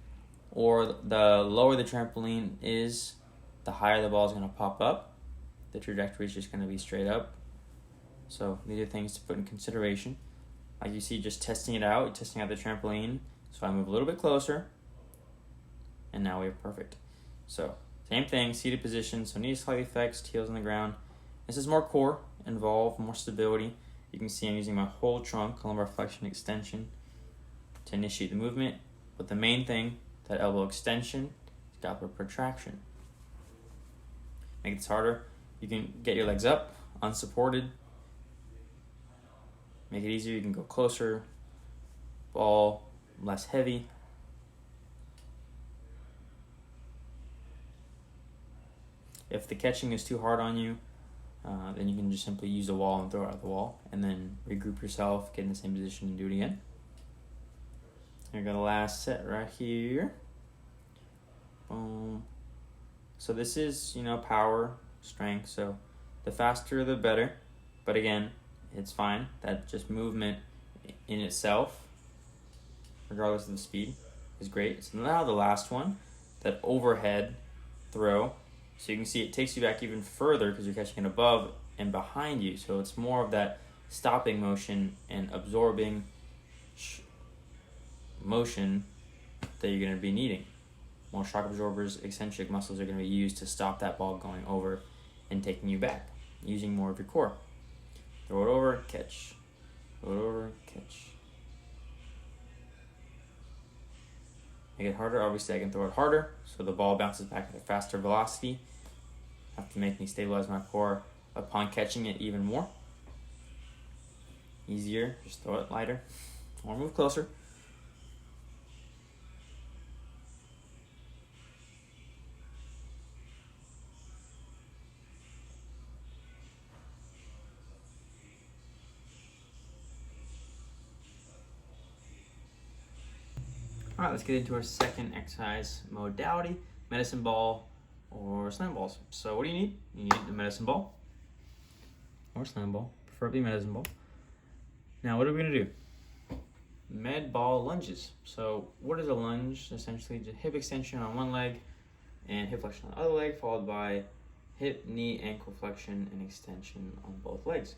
Or the lower the trampoline is, the higher the ball is going to pop up. The trajectory is just going to be straight up. So these are things to put in consideration. Like you see, just testing it out, testing out the trampoline. So I move a little bit closer, and now we have perfect. So same thing, seated position. So knees slightly flexed, heels on the ground. This is more core involved, more stability. You can see I'm using my whole trunk, lumbar flexion extension, to initiate the movement. But the main thing, that elbow extension, scapular protraction. Make this harder. You can get your legs up, unsupported. Make it easier, you can go closer, ball less heavy. If the catching is too hard on you, then you can just simply use the wall and throw it out the wall, and then regroup yourself, get in the same position and do it again. Here we go, the last set right here. Boom. So this is, power, strength, so the faster the better, but again, it's fine. That just movement in itself, regardless of the speed, is great. So now the last one, that overhead throw. So you can see it takes you back even further because you're catching it above and behind you. So it's more of that stopping motion and absorbing motion that you're going to be needing. More shock absorbers, eccentric muscles are going to be used to stop that ball going over and taking you back, using more of your core. Throw it over, catch. Throw it over, catch. Make it harder. Obviously, I can throw it harder, so the ball bounces back at a faster velocity. Have to make me stabilize my core upon catching it even more. Easier, just throw it lighter, or move closer. All right, let's get into our second exercise modality, medicine ball or slam balls. So what do you need? You need the medicine ball or slam ball, preferably medicine ball. Now what are we gonna do? Med ball lunges. So what is a lunge? Essentially just hip extension on one leg and hip flexion on the other leg, followed by hip, knee, ankle flexion and extension on both legs.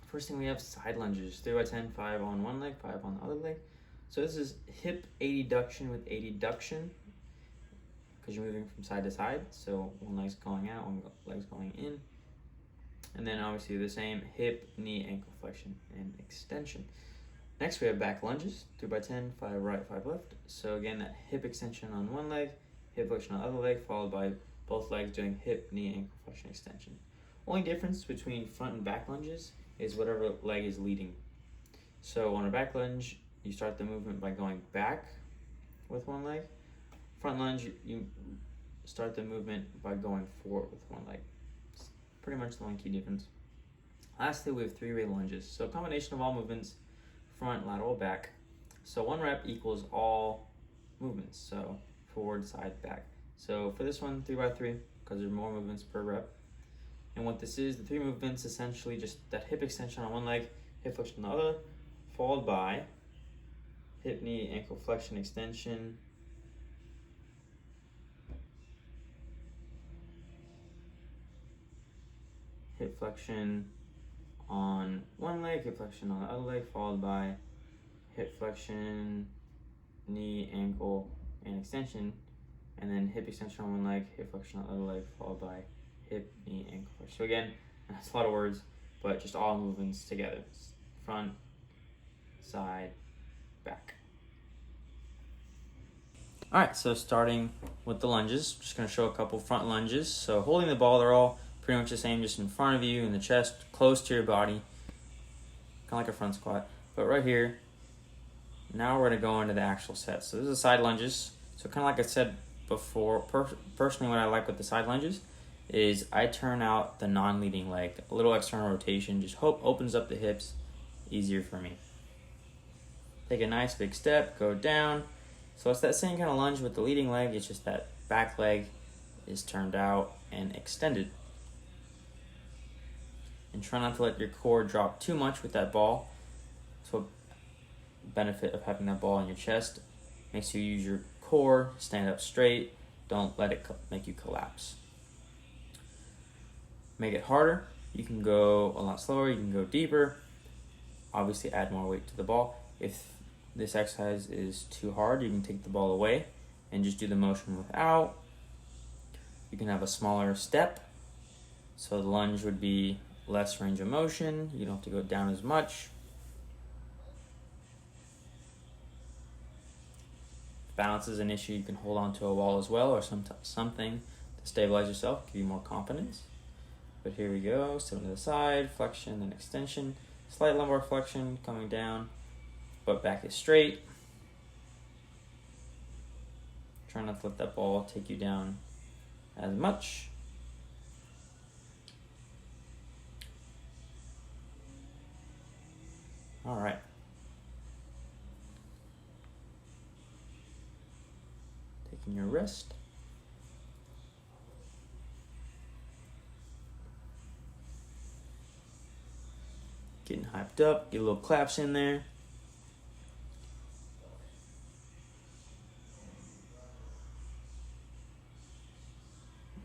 First thing we have side lunges, 3x10, 5 on one leg, 5 on the other leg. So this is hip adduction with adduction because you're moving from side to side. So one leg's going out, one leg's going in. And then obviously the same hip, knee, ankle flexion, and extension. Next we have back lunges, 3x10, 5 right, 5 left. So again, that hip extension on one leg, hip flexion on the other leg, followed by both legs doing hip, knee, ankle flexion, extension. Only difference between front and back lunges is whatever leg is leading. So on a back lunge, you start the movement by going back with one leg. Front lunge, you start the movement by going forward with one leg. It's pretty much the only key difference. Lastly, we have 3-way lunges. So a combination of all movements, front, lateral, back. So 1 rep equals all movements. So forward, side, back. So for this one, 3x3, because there's more movements per rep. And what this is, the 3 movements, essentially just that hip extension on one leg, hip flexion on the other, followed by hip, knee, ankle flexion, extension, hip flexion on one leg, hip flexion on the other leg, followed by hip flexion, knee, ankle, and extension, and then hip extension on one leg, hip flexion on the other leg, followed by hip, knee, ankle flexion. So again, that's a lot of words, but just all movements together. Front, side, back. All right, so starting with the lunges, just gonna show a couple front lunges. So holding the ball, they're all pretty much the same, just in front of you, in the chest, close to your body, kind of like a front squat. But right here, now we're gonna go into the actual set. So this is side lunges. So kind of like I said before, personally what I like with the side lunges is I turn out the non-leading leg. A little external rotation just opens up the hips, easier for me. Take a nice big step, go down. So it's that same kind of lunge with the leading leg, it's just that back leg is turned out and extended. And try not to let your core drop too much with that ball. So benefit of having that ball in your chest makes you use your core, stand up straight, don't let it make you collapse. Make it harder, you can go a lot slower, you can go deeper, obviously add more weight to the ball. If this exercise is too hard, you can take the ball away and just do the motion without. You can have a smaller step, so the lunge would be less range of motion, you don't have to go down as much. If balance is an issue, you can hold on to a wall as well, or something to stabilize yourself, give you more confidence. But here we go, step to the side, flexion and extension, slight lumbar flexion coming down, but back is straight. Try not to let that ball take you down as much. All right. Taking your rest. Getting hyped up, get a little claps in there.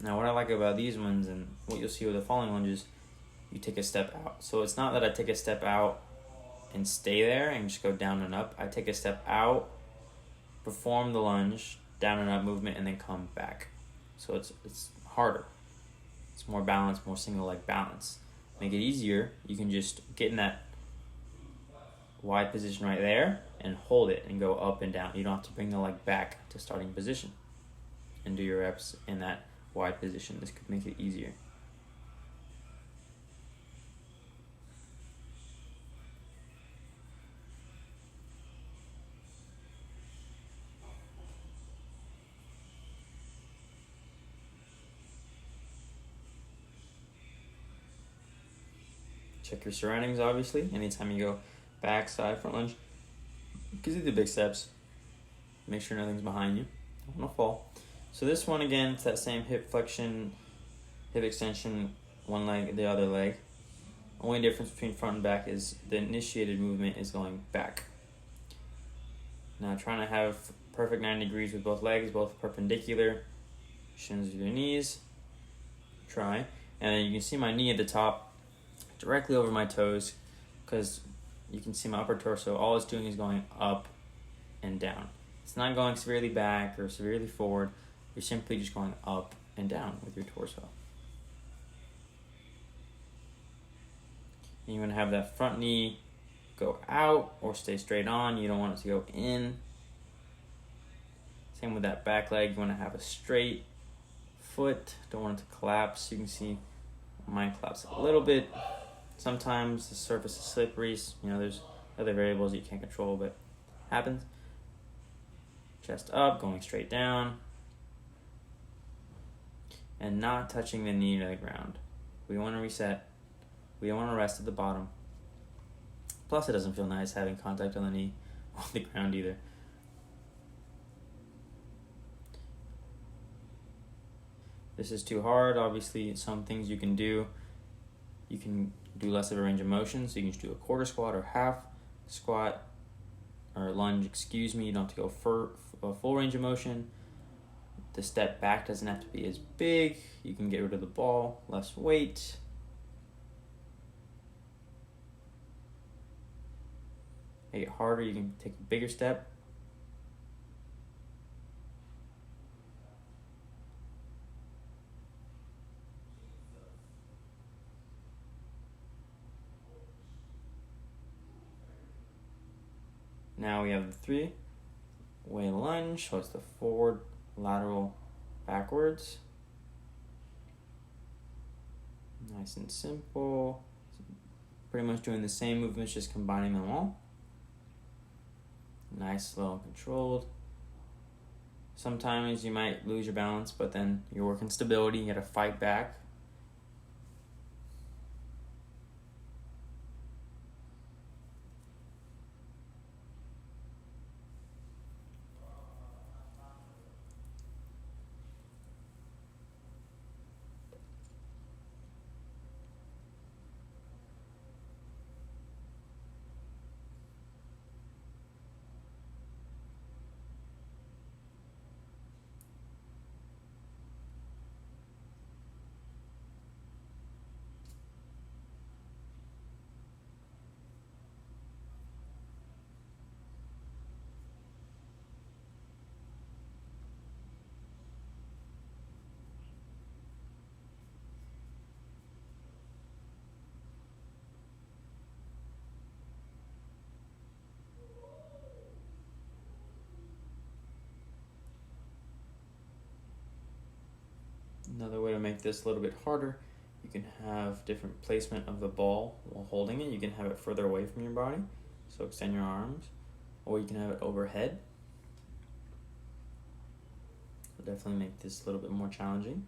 Now what I like about these ones and what you'll see with the following lunges, you take a step out. So it's not that I take a step out and stay there and just go down and up. I take a step out, perform the lunge, down and up movement, and then come back. So it's harder. It's more balance, more single leg balance. Make it easier, you can just get in that wide position right there and hold it and go up and down. You don't have to bring the leg back to starting position and do your reps in that wide position. This could make it easier. Check your surroundings, obviously. Anytime you go back, side, front lunge, because you do big steps. Make sure nothing's behind you. Don't want to fall. So this one, again, it's that same hip flexion, hip extension, one leg, the other leg. Only difference between front and back is the initiated movement is going back. Now trying to have perfect 90 degrees with both legs, both perpendicular. Shins to your knees. Try. And then you can see my knee at the top, directly over my toes, because you can see my upper torso. All it's doing is going up and down. It's not going severely back or severely forward. You're simply just going up and down with your torso. And you want to have that front knee go out or stay straight on. You don't want it to go in. Same with that back leg. You want to have a straight foot. Don't want it to collapse. You can see mine collapse a little bit. Sometimes the surface is slippery. There's other variables you can't control, but it happens. Chest up, going straight down. And not touching the knee to the ground. We want to reset We don't want to rest at the bottom. Plus, it doesn't feel nice having contact on the knee on the ground either. This is too hard. Obviously, some things you can do. You can do less of a range of motion, so you can just do a quarter squat or half squat or lunge, excuse me. You don't have to go for a full range of motion. The step back doesn't have to be as big. You can get rid of the ball, less weight. Make it harder, you can take a bigger step. Now we have the 3-way lunge, so it's the forward, lateral, backwards. Nice and simple. Pretty much doing the same movements, just combining them all. Nice, slow, and controlled. Sometimes you might lose your balance, but then you're working stability, you gotta fight back. Another way to make this a little bit harder, you can have different placement of the ball while holding it. You can have it further away from your body, so extend your arms, or you can have it overhead. It'll definitely make this a little bit more challenging.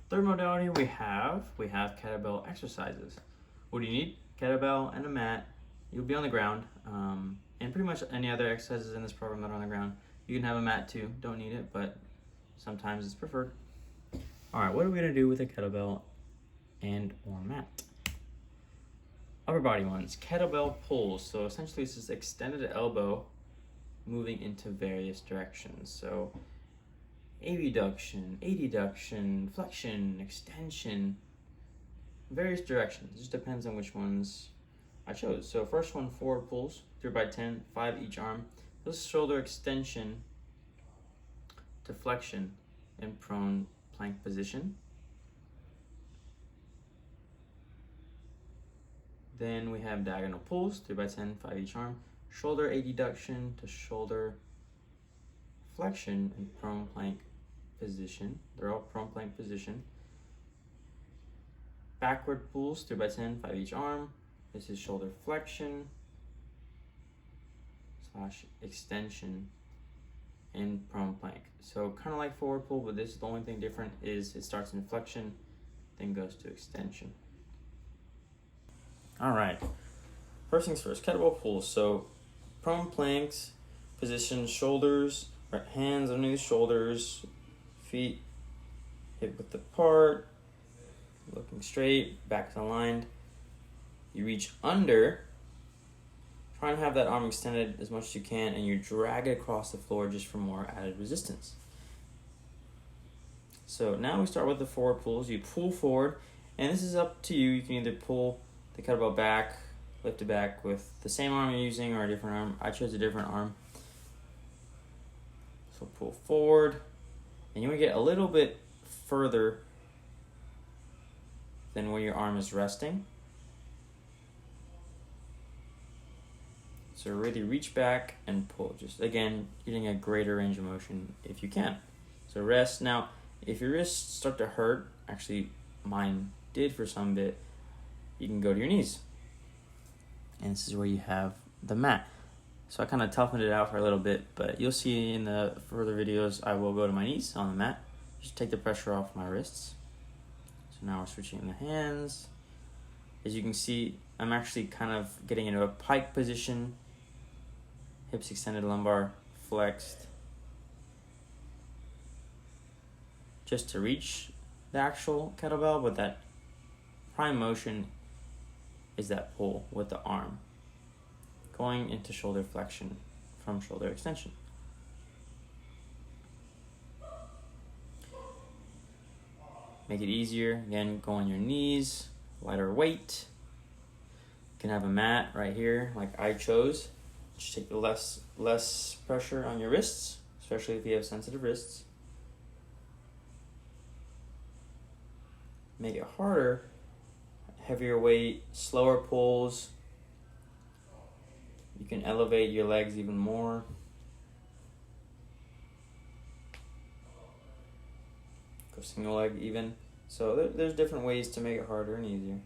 Third modality we have kettlebell exercises. What do you need? Kettlebell and a mat. You'll be on the ground, and pretty much any other exercises in this program that are on the ground. You can have a mat too, don't need it, but sometimes it's preferred. All right, what are we gonna do with a kettlebell and or mat? Upper body ones, kettlebell pulls. So essentially it's just extended elbow moving into various directions. So abduction, adduction, flexion, extension, various directions. It just depends on which ones I chose. So first one, forward pulls, 3x10, 5 each arm. This is shoulder extension to flexion in prone plank position. Then we have diagonal pulls, 3x10, 5 each arm. Shoulder adduction to shoulder flexion in prone plank position. They're all prone plank position. Backward pulls, 3x10, 5 each arm. This is shoulder flexion / extension in prone plank. So kind of like forward pull, but this is the only thing different is it starts in flexion, then goes to extension. All right, first things first, kettlebell pulls. So prone planks, position shoulders, right hands underneath shoulders, feet hip width apart, looking straight, back aligned. You reach under, try and have that arm extended as much as you can, and you drag it across the floor just for more added resistance. So now we start with the forward pulls. You pull forward, and this is up to you. You can either pull the kettlebell back, lift it back with the same arm you're using or a different arm. I chose a different arm. So pull forward, and you want to get a little bit further than where your arm is resting. So really reach back and pull. Just again, getting a greater range of motion if you can. So rest. Now, if your wrists start to hurt, actually mine did for some bit, you can go to your knees. And this is where you have the mat. So I kind of toughened it out for a little bit, but you'll see in the further videos, I will go to my knees on the mat. Just take the pressure off my wrists. So now we're switching the hands. As you can see, I'm actually kind of getting into a pike position. Hips extended, lumbar flexed. Just to reach the actual kettlebell, but that prime motion is that pull with the arm going into shoulder flexion from shoulder extension. Make it easier. Again, go on your knees, lighter weight. You can have a mat right here like I chose. Just take the less pressure on your wrists, especially if you have sensitive wrists. Make it harder, heavier weight, slower pulls. You can elevate your legs even more. Go single leg even. So there's different ways to make it harder and easier.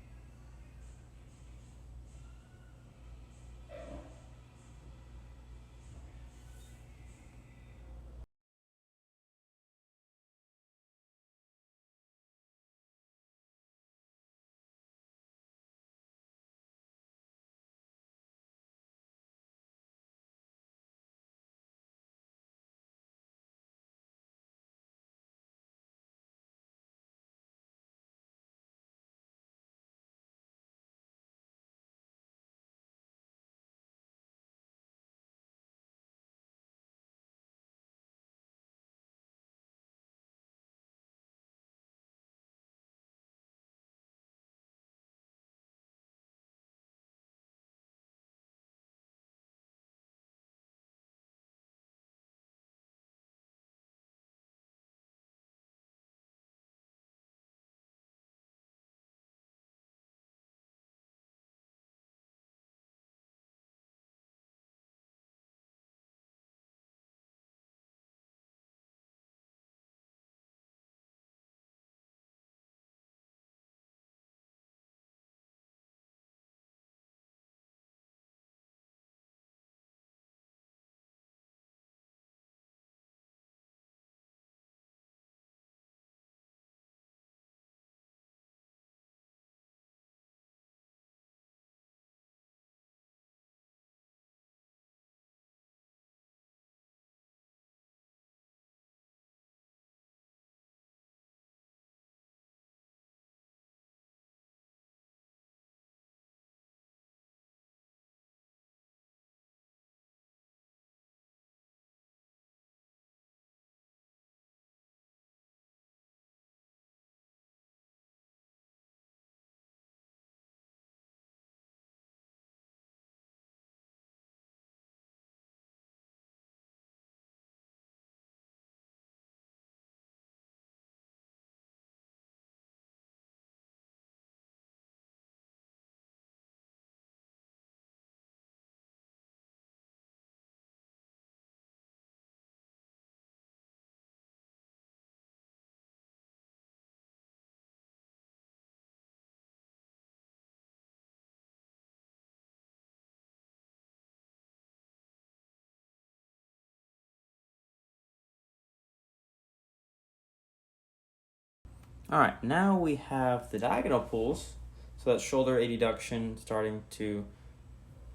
All right, now we have the diagonal pulls. So that's shoulder adduction starting to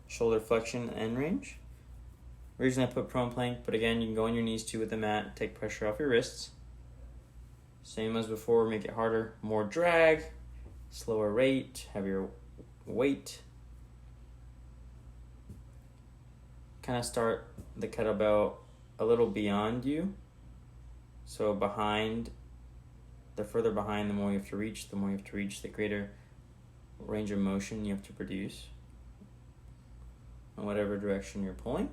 shoulder flexion end range. Originally I put prone plank, but again, you can go on your knees too with the mat, take pressure off your wrists. Same as before, make it harder, more drag, slower rate, heavier weight. Kind of start the kettlebell a little beyond you. So behind, the further behind, the more you have to reach, the greater range of motion you have to produce in whatever direction you're pulling.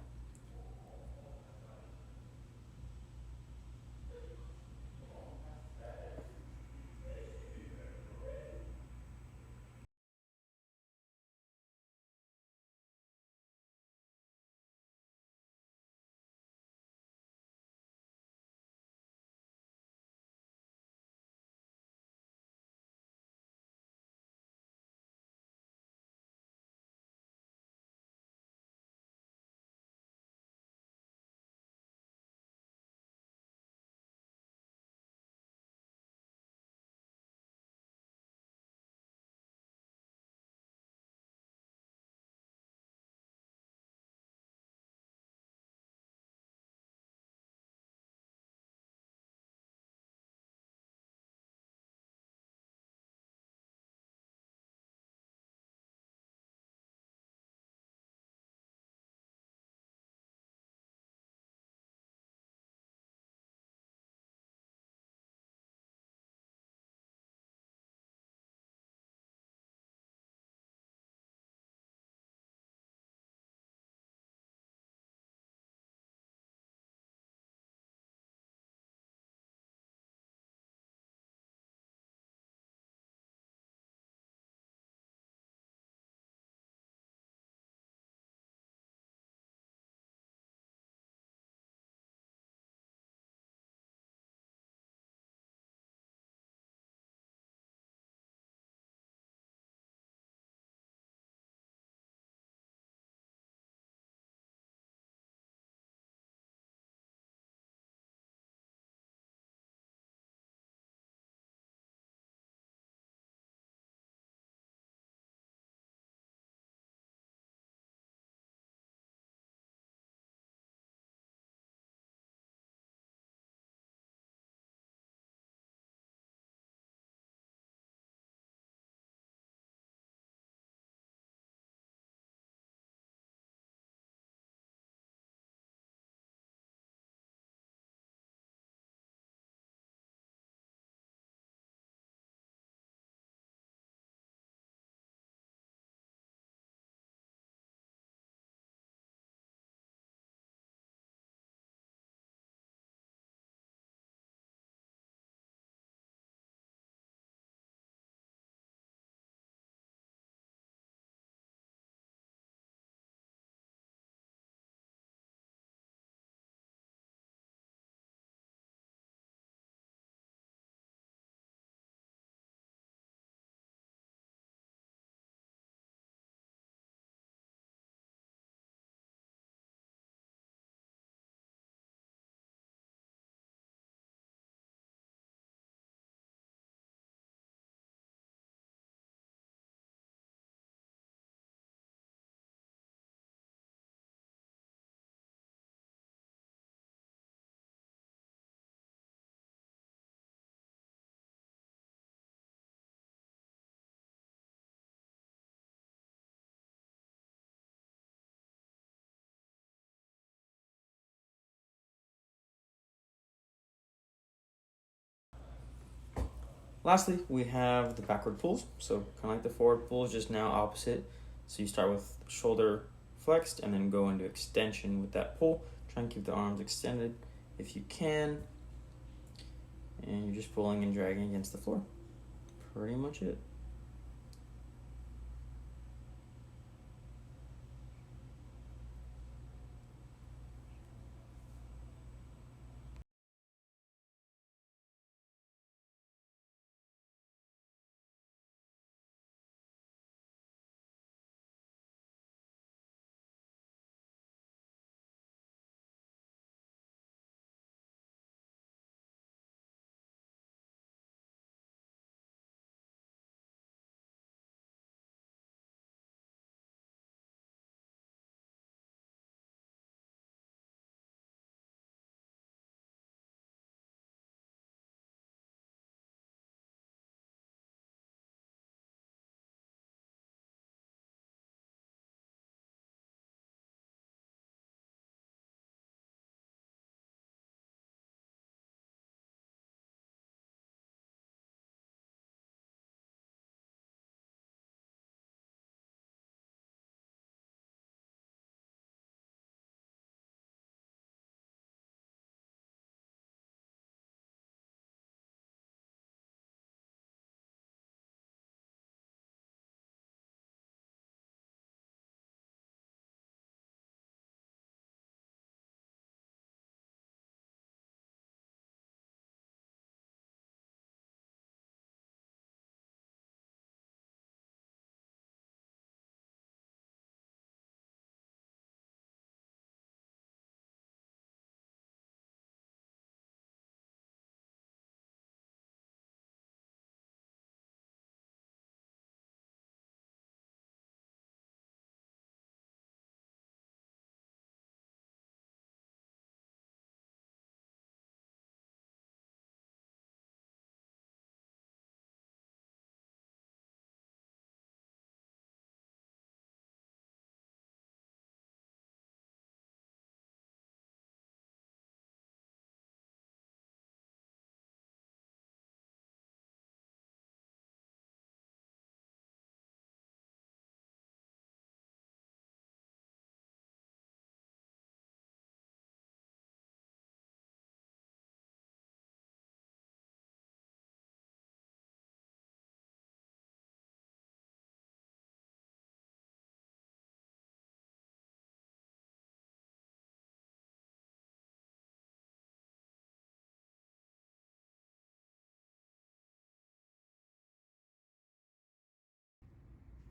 Lastly, we have the backward pulls. So kind of like the forward pulls, just now opposite. So you start with shoulder flexed and then go into extension with that pull. Try and keep the arms extended if you can. And you're just pulling and dragging against the floor. Pretty much it.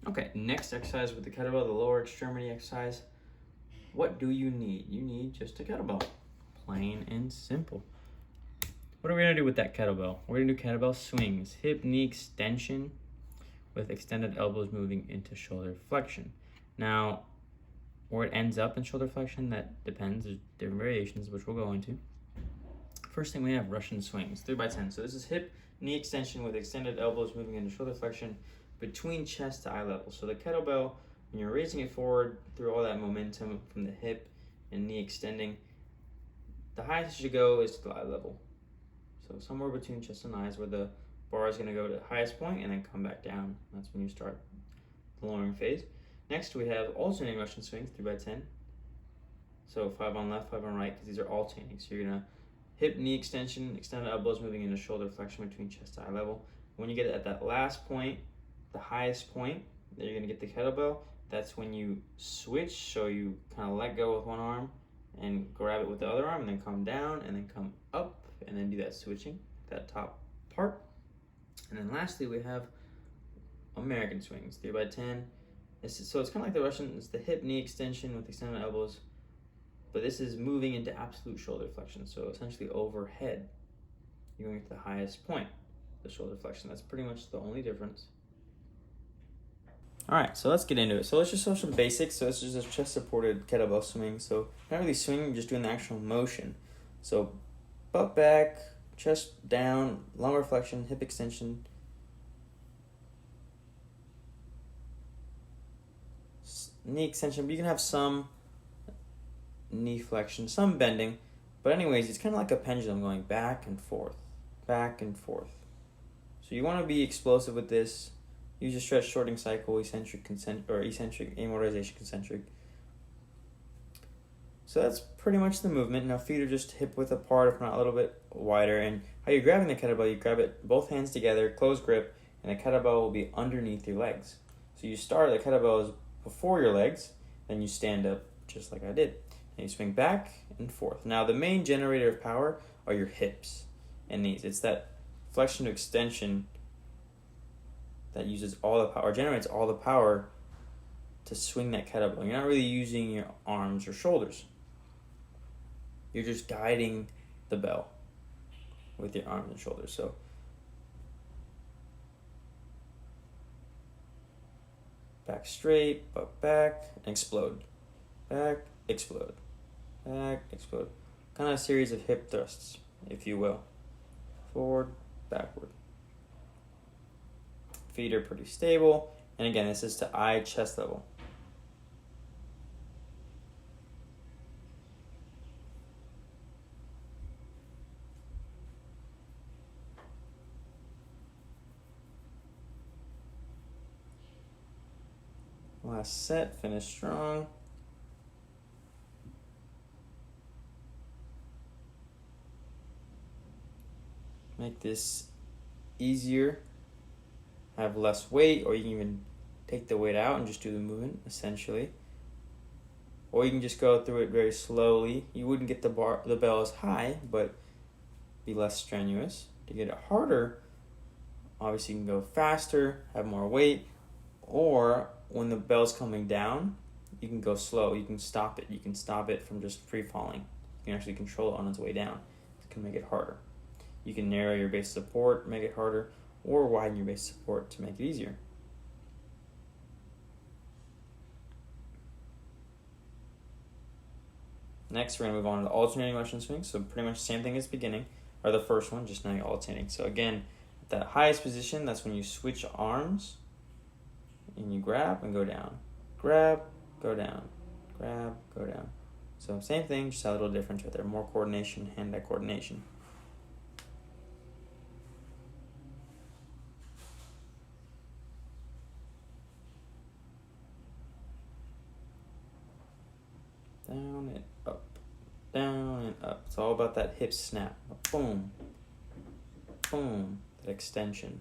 Okay, next exercise with the kettlebell, the lower extremity exercise. What do you need? You need just a kettlebell. Plain and simple. What are we gonna do with that kettlebell? We're gonna do kettlebell swings, hip knee extension with extended elbows moving into shoulder flexion. Now, where it ends up in shoulder flexion, that depends. There's different variations, which we'll go into. First thing we have Russian swings, 3x10. So this is hip knee extension with extended elbows moving into shoulder flexion between chest to eye level. So the kettlebell, when you're raising it forward through all that momentum from the hip and knee extending, the highest you should go is to the eye level. So somewhere between chest and eyes where the bar is gonna go to the highest point and then come back down. That's when you start the lowering phase. Next we have alternating Russian swings, 3x10. So 5 on left, 5 on right, because these are alternating. So you're gonna hip knee extension, extended elbows moving into shoulder flexion between chest to eye level. When you get at that last point, the highest point that you're gonna get the kettlebell, that's when you switch. So you kind of let go with one arm and grab it with the other arm and then come down and then come up and then do that switching, that top part. And then lastly, we have American swings, 3x10. So it's kind of like the Russian, it's the hip knee extension with extended elbows, but this is moving into absolute shoulder flexion. So essentially overhead, you're going to the highest point, the shoulder flexion. That's pretty much the only difference. All right, so let's get into it. So let's just show some basics. So this is a chest supported kettlebell swing. So not really swinging, you're just doing the actual motion. So butt back, chest down, lumbar flexion, hip extension, knee extension, but you can have some knee flexion, some bending. But anyways, it's kind of like a pendulum going back and forth, back and forth. So you want to be explosive with this. Use a stretch shortening cycle, eccentric, eccentric, amortization, concentric. So that's pretty much the movement. Now feet are just hip width apart, if not a little bit wider. And how you're grabbing the kettlebell, you grab it both hands together, close grip, and the kettlebell will be underneath your legs. So you start, the kettlebell is before your legs, then you stand up just like I did. And you swing back and forth. Now the main generator of power are your hips and knees. It's that flexion to extension that uses all the power, generates all the power to swing that kettlebell. You're not really using your arms or shoulders. You're just guiding the bell with your arms and shoulders. So back straight, butt back, and explode. Back, explode. Back, explode. Kind of a series of hip thrusts, if you will. Forward, backward. Feet are pretty stable. And again, this is to eye chest level. Last set, finish strong. Make this easier. Have less weight, or you can even take the weight out and just do the movement, essentially. Or you can just go through it very slowly. You wouldn't get the bell as high, but be less strenuous. To get it harder, obviously you can go faster, have more weight, or when the bell's coming down, you can go slow. You can stop it. You can stop it from just free falling. You can actually control it on its way down. It can make it harder. You can narrow your base of support, make it harder, or widen your base of support to make it easier. Next, we're going to move on to the alternating Russian swing. So pretty much the same thing as beginning, or the first one, just now you're alternating. So again, at that highest position, that's when you switch arms, and you grab and go down. Grab, go down. Grab, go down. So same thing, just a little difference right there. More coordination, hand-eye coordination. Down and up, down and up. It's all about that hip snap. Boom, boom, that extension.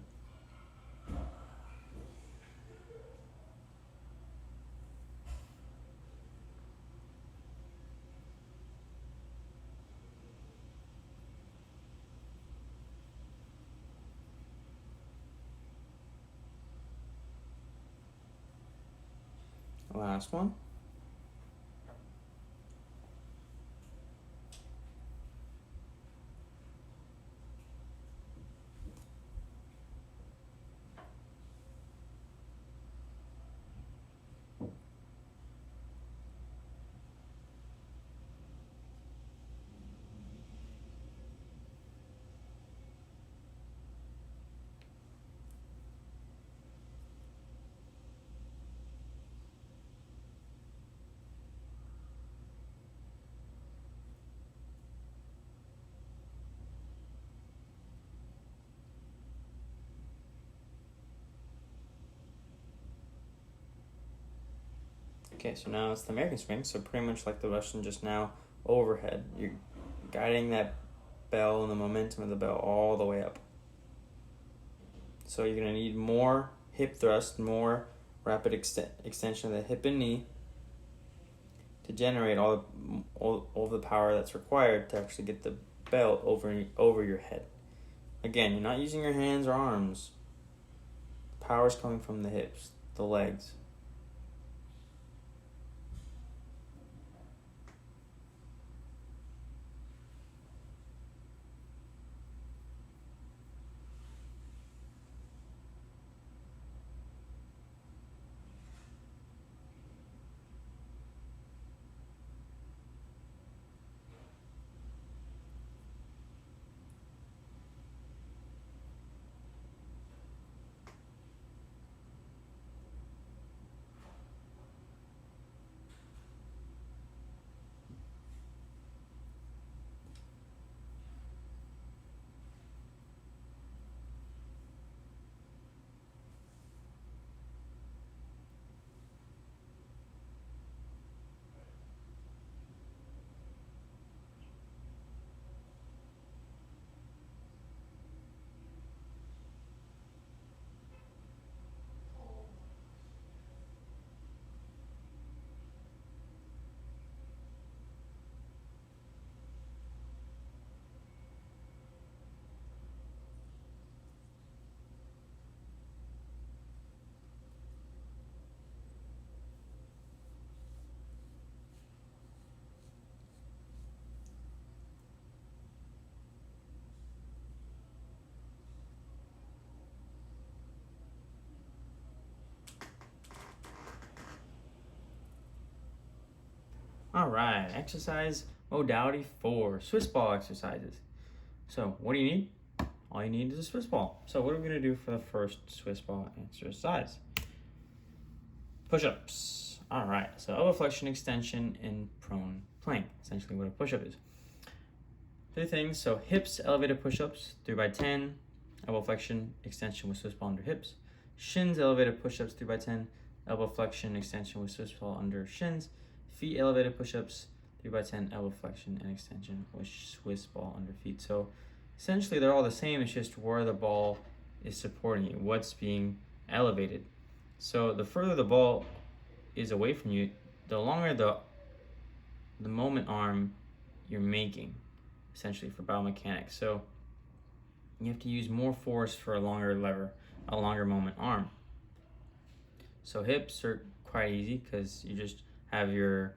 Last one. Okay, so now it's the American swing, so pretty much like the Russian just now, overhead. You're guiding that bell and the momentum of the bell all the way up. So you're going to need more hip thrust, more rapid extension of the hip and knee to generate all the power that's required to actually get the bell over your head. Again, you're not using your hands or arms. The power is coming from the hips, the legs. All right, exercise modality 4, Swiss ball exercises. So what do you need? All you need is a Swiss ball. So what are we gonna do for the first Swiss ball exercise? Push-ups. All right, so elbow flexion, extension, and prone plank, essentially what a push-up is. 3 things, so hips, elevated push-ups, 3x10, elbow flexion, extension with Swiss ball under hips. Shins, elevated push-ups, 3x10, elbow flexion, extension with Swiss ball under shins. Feet, elevated push-ups, 3x10, elbow flexion and extension with Swiss ball under feet. So essentially they're all the same, it's just where the ball is supporting you, what's being elevated. So the further the ball is away from you, the longer the moment arm you're making, essentially for biomechanics. So you have to use more force for a longer lever, a longer moment arm. So hips are quite easy because you just have your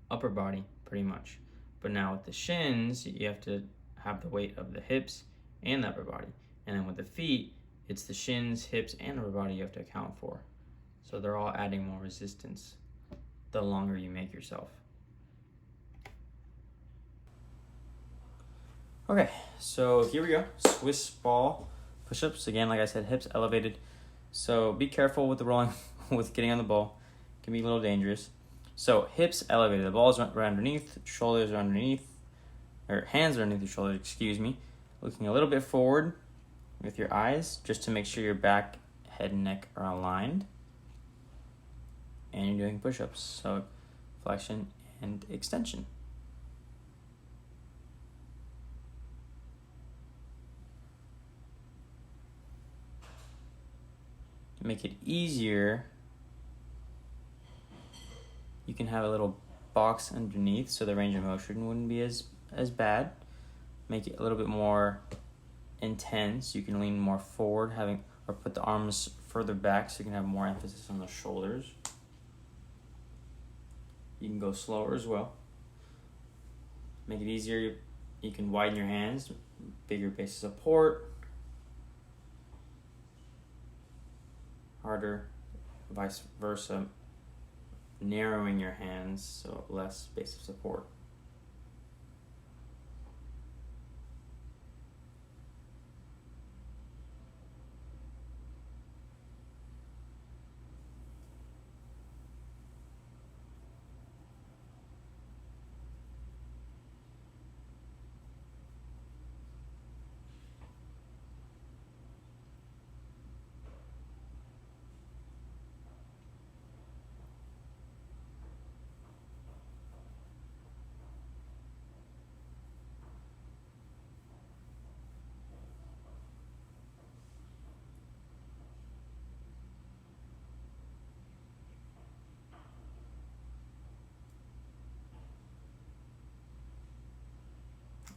upper body pretty much. But now with the shins, you have to have the weight of the hips and the upper body. And then with the feet, it's the shins, hips, and upper body you have to account for. So they're all adding more resistance the longer you make yourself. Okay, so here we go. Swiss ball push-ups. Again, like I said, hips elevated. So be careful with the rolling, with getting on the ball. It can be a little dangerous. So hips elevated. The balls are underneath, shoulders are underneath, or hands are underneath your shoulders, excuse me. Looking a little bit forward with your eyes, just to make sure your back, head, and neck are aligned. And you're doing push-ups. So flexion and extension. To make it easier, you can have a little box underneath so the range of motion wouldn't be as bad. Make it a little bit more intense. You can lean more forward, or put the arms further back so you can have more emphasis on the shoulders. You can go slower as well. Make it easier. You can widen your hands, bigger base of support. Harder, vice versa, narrowing your hands, so less base of support.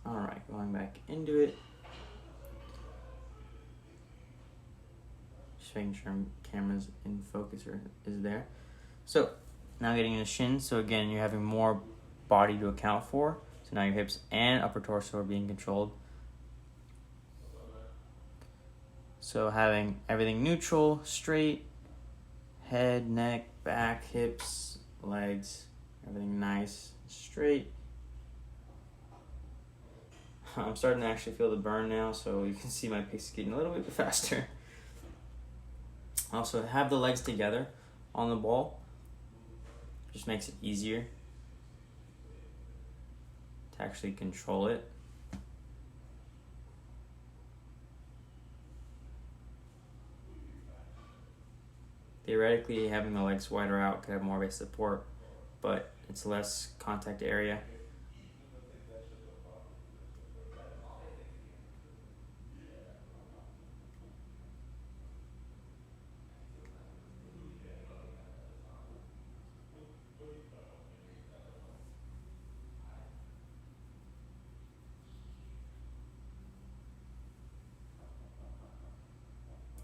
All right, going back into it. Just making sure camera's in focus or is there. So now getting into shins. So again, you're having more body to account for. So now your hips and upper torso are being controlled. So having everything neutral, straight, head, neck, back, hips, legs, everything nice, straight. I'm starting to actually feel the burn now, so you can see my pace is getting a little bit faster. Also, have the legs together on the ball. Just makes it easier to actually control it. Theoretically, having the legs wider out could have more base support, but it's less contact area.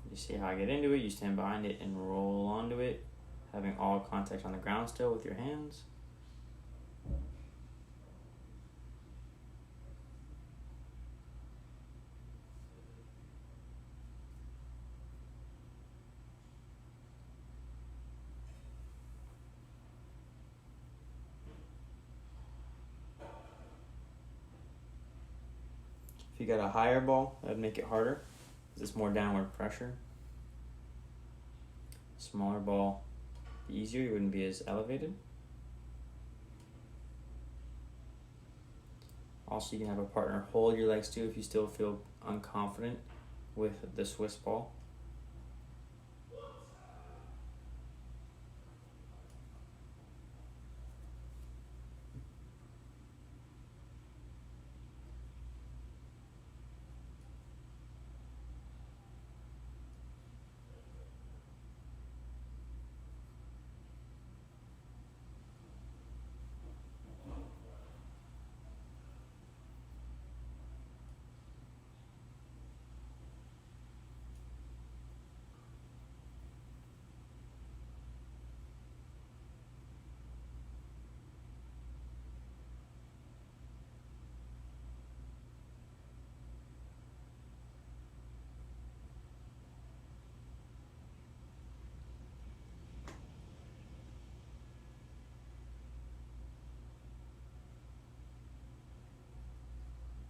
You see how I get into it, you stand behind it and roll onto it, having all contact on the ground still with your hands. If you got a higher ball, that'd make it harder. It's more downward pressure. Smaller ball, easier, you wouldn't be as elevated. Also, you can have a partner hold your legs too if you still feel unconfident with the Swiss ball.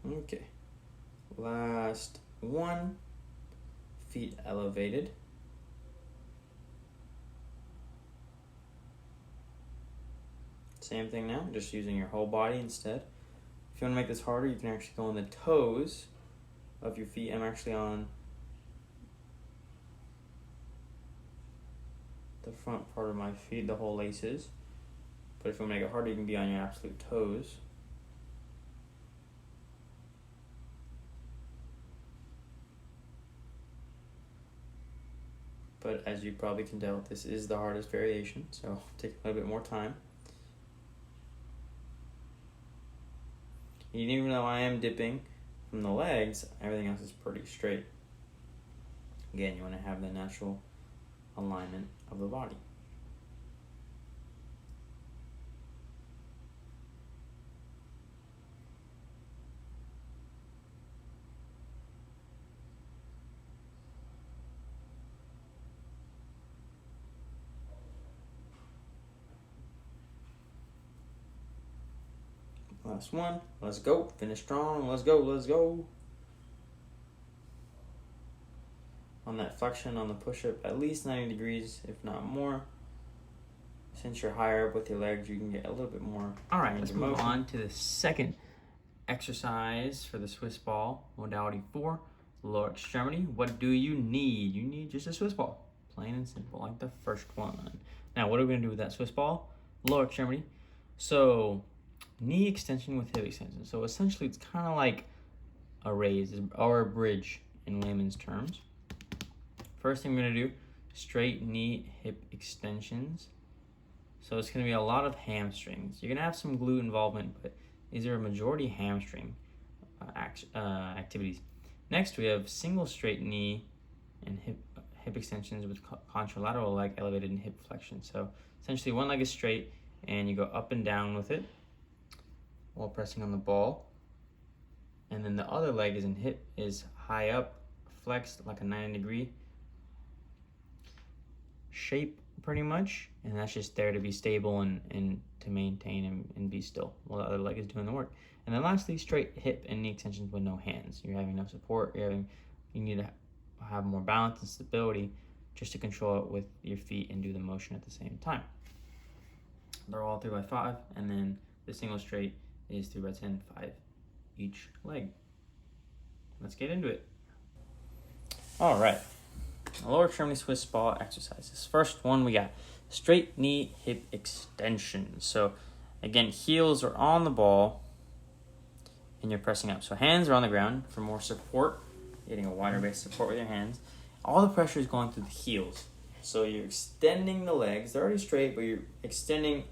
Okay, last one, feet elevated. Same thing now, just using your whole body instead. If you want to make this harder, you can actually go on the toes of your feet. I'm actually on the front part of my feet, the whole laces. But if you want to make it harder, you can be on your absolute toes. But as you probably can tell, this is the hardest variation, so take a little bit more time. And even though I am dipping from the legs, everything else is pretty straight. Again, you want to have the natural alignment of the body. Last one. Let's go. Finish strong. Let's go. Let's go. On that flexion on the push-up, at least 90 degrees, if not more. Since you're higher up with your legs, you can get a little bit more. All right, let's move on to the second exercise for the Swiss ball, modality 4, lower extremity. What do you need? You need just a Swiss ball, plain and simple, like the first one. Now, what are we gonna do with that Swiss ball? Lower extremity. So, knee extension with hip extension. So essentially, it's kind of like a raise or a bridge in layman's terms. First thing we're gonna do, straight knee hip extensions. So it's gonna be a lot of hamstrings. You're gonna have some glute involvement, but these are a majority hamstring activities. Next, we have single straight knee and hip extensions with contralateral leg elevated and hip flexion. So essentially, one leg is straight, and you go up and down with it while pressing on the ball. And then the other leg is high up, flexed like a 90-degree shape pretty much, and that's just there to be stable and to maintain and be still while the other leg is doing the work. And then lastly, straight hip and knee extensions with no hands. You're having no support, you need to have more balance and stability just to control it with your feet and do the motion at the same time. They're all 3x5, and then the single straight is 3x10, 5 each leg. Let's get into it. All right. Lower extremity Swiss ball exercises. First one, we got straight knee hip extension. So again, heels are on the ball and you're pressing up. So hands are on the ground for more support, getting a wider base support with your hands. All the pressure is going through the heels. So you're extending the legs. They're already straight, but you're extending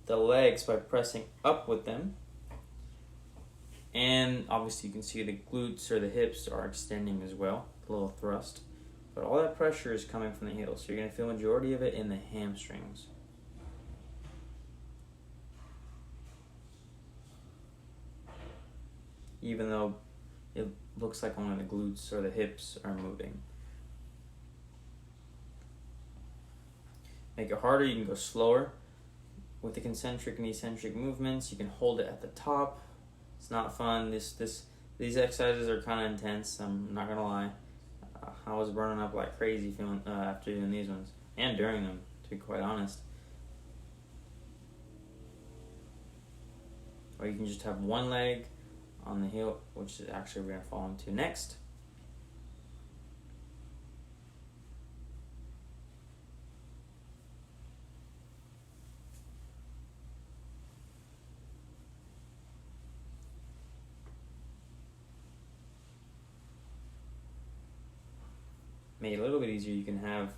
the legs by pressing up with them. And obviously you can see the glutes or the hips are extending as well, a little thrust. But all that pressure is coming from the heels, so you're going to feel majority of it in the hamstrings. Even though it looks like only the glutes or the hips are moving. Make it harder, you can go slower. With the concentric and eccentric movements, you can hold it at the top. It's not fun. These exercises are kind of intense, I'm not going to lie. I was burning up like crazy feeling after doing these ones and during them, to be quite honest. Or you can just have one leg on the heel, which is actually we're going to fall into next. Made it a little bit easier, you can have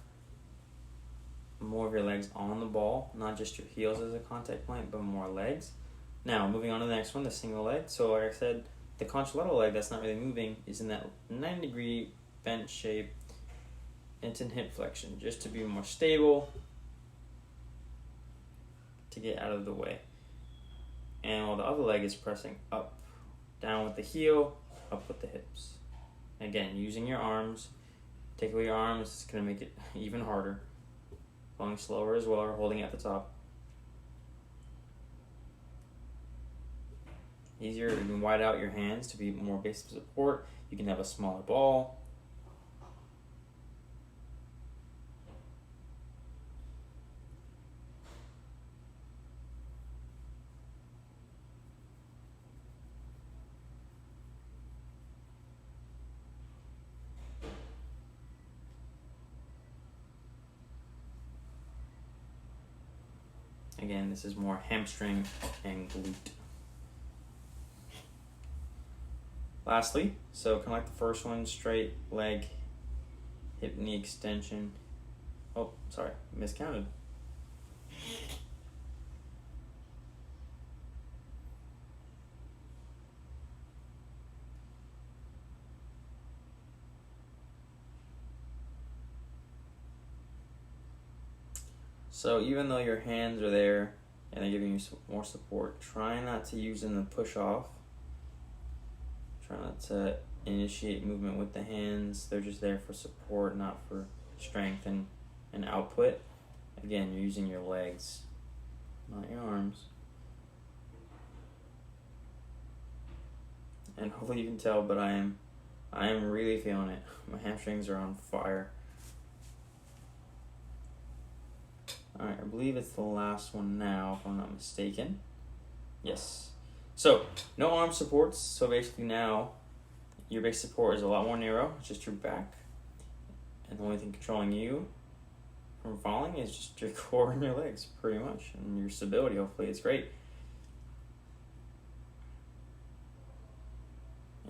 more of your legs on the ball, not just your heels as a contact point, but more legs. Now, moving on to the next one, the single leg. So like I said, the contralateral leg that's not really moving is in that 90-degree bent shape. It's in hip flexion, just to be more stable, to get out of the way. And while the other leg is pressing up, down with the heel, up with the hips. Again, using your arms. Take away your arms, it's going to make it even harder. Going slower as well, or holding it at the top. Easier, you can wide out your hands to be more base of support. You can have a smaller ball. Again, this is more hamstring and glute. Lastly, so kind of like the first one, straight leg, hip knee extension. Oh, sorry, miscounted. So even though your hands are there and they're giving you more support, try not to use them to push off. Try not to initiate movement with the hands. They're just there for support, not for strength and output. Again, you're using your legs, not your arms. and hopefully you can tell, but I am really feeling it. My hamstrings are on fire. Alright, I believe it's the last one now, if I'm not mistaken. Yes. So, no arm supports, so basically now your base support is a lot more narrow, it's just your back. And the only thing controlling you from falling is just your core and your legs, pretty much. And your stability, hopefully, it's great.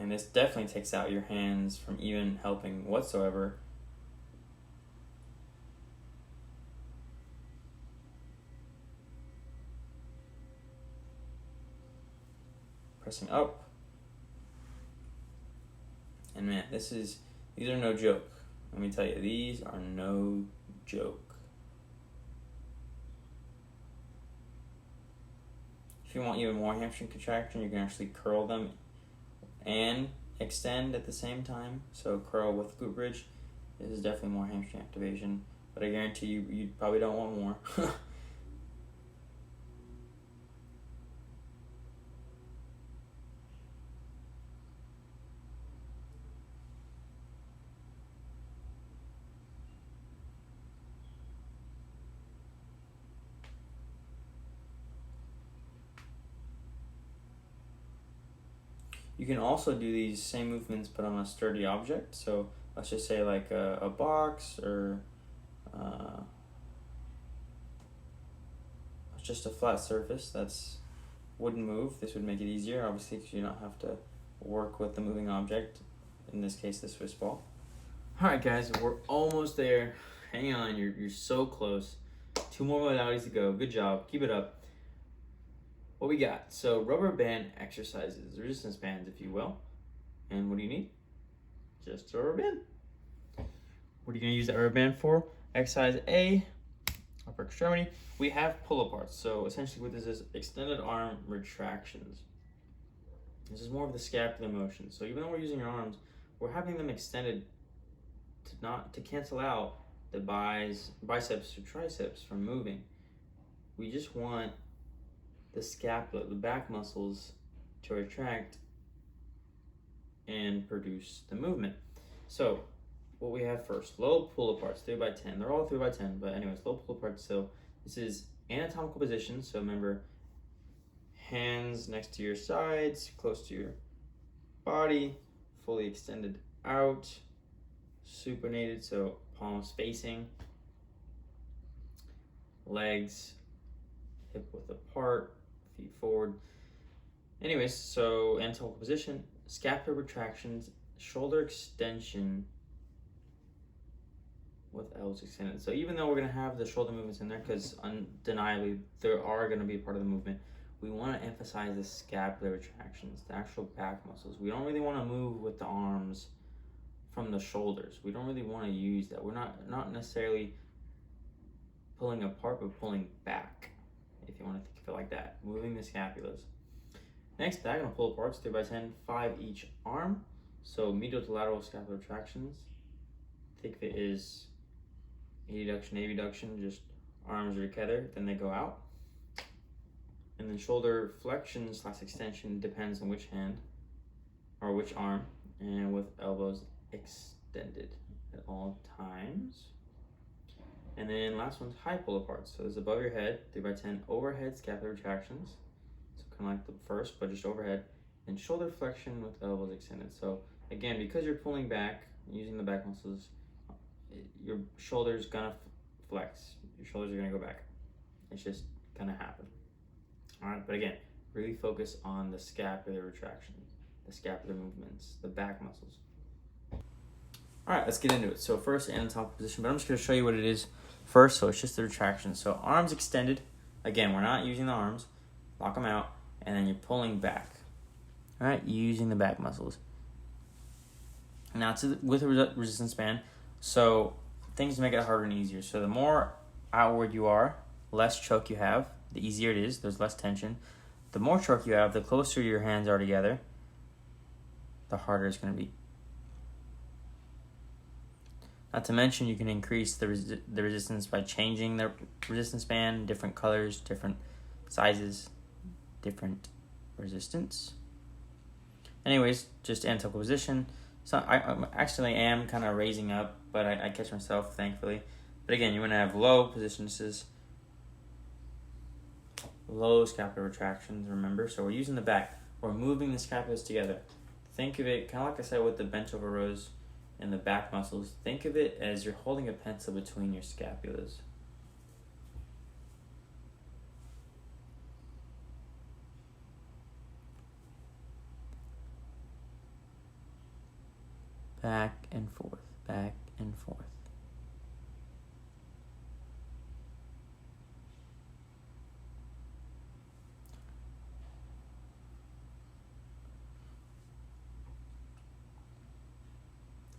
And this definitely takes out your hands from even helping whatsoever. Pressing up. And man, these are no joke. Let me tell you, these are no joke. If you want even more hamstring contraction, you can actually curl them and extend at the same time. So curl with glute bridge. This is definitely more hamstring activation, but I guarantee you probably don't want more. You can also do these same movements but on a sturdy object. So let's just say like a box or just a flat surface that's wouldn't move. This would make it easier, obviously, because you don't have to work with the moving object, in this case the Swiss ball. Alright guys, we're almost there. Hang on, you're so close. 2 more modalities to go. Good job, keep it up. What we got? So rubber band exercises, resistance bands, if you will. And what do you need? Just a rubber band. What are you going to use that rubber band for? Exercise A, upper extremity. We have pull aparts. So essentially what this is, extended arm retractions. This is more of the scapular motion. So even though we're using our arms, we're having them extended to cancel out the biceps or triceps from moving. We just want the scapula, the back muscles, to retract and produce the movement. So what we have first, low pull aparts, 3x10. They're all 3x10, but anyways, low pull aparts. So this is anatomical position. So remember, hands next to your sides, close to your body, fully extended out, supinated, so palms facing, legs hip width apart, feet forward. Anyways, so anatomical position, scapular retractions, shoulder extension with elbows extended. So even though we're going to have the shoulder movements in there, because undeniably there are going to be a part of the movement, we want to emphasize the scapular retractions, the actual back muscles. We don't really want to move with the arms from the shoulders. We don't really want to use that. We're not necessarily pulling apart, but pulling back, if you want to think of it like that, moving the scapulas. Next, diagonal pull aparts, 3x10, 5 each arm. So medial to lateral scapular retractions. Think of it as adduction, abduction, just arms are together, then they go out. And then shoulder flexion / extension depends on which hand or which arm, and with elbows extended at all times. And then last one's high pull aparts. So it's above your head, 3x10, overhead scapular retractions. So kind of like the first, but just overhead. And shoulder flexion with elbows extended. So again, because you're pulling back, using the back muscles, your shoulder's gonna flex. Your shoulders are gonna go back. It's just gonna happen. All right, but again, really focus on the scapular retractions, the scapular movements, the back muscles. All right, let's get into it. So first, anatomical position, but I'm just gonna show you what it is first. So it's just the retraction. So arms extended. Again, we're not using the arms. Lock them out, and then you're pulling back. All right, using the back muscles. Now with a resistance band, so things make it harder and easier. So the more outward you are, less choke you have, the easier it is. There's less tension. The more choke you have, the closer your hands are together, the harder it's going to be. Not to mention, you can increase the resistance by changing the resistance band, different colors, different sizes, different resistance. Anyways, just anatomical position. So I actually am kind of raising up, but I catch myself, thankfully. But again, you want to have low position. This is low scapular retractions, remember? So we're using the back. We're moving the scapulas together. Think of it, kind of like I said with the bench over rows and the back muscles, think of it as you're holding a pencil between your scapulas. Back and forth, back and forth.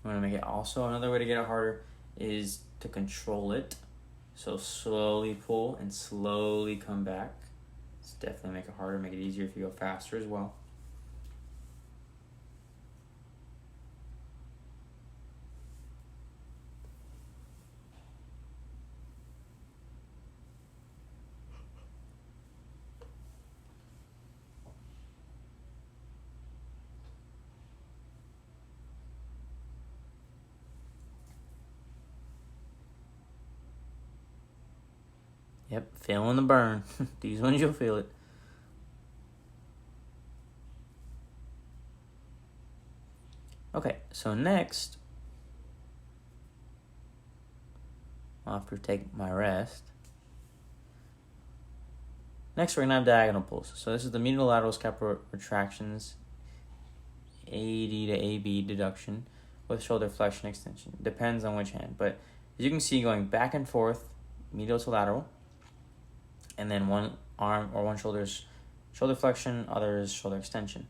I'm going to make it also, another way to get it harder is to control it. So slowly pull and slowly come back. It's definitely make it harder, make it easier if you go faster as well. Yep, feeling the burn. These ones you'll feel it. Okay, so next, I'll have to take my rest. Next, we're going to have diagonal pulls. So this is the medial lateral scapular retractions, AD to AB deduction with shoulder flexion extension. Depends on which hand. But as you can see, going back and forth, medial to lateral, and then one arm or one shoulder's shoulder flexion, other is shoulder extension.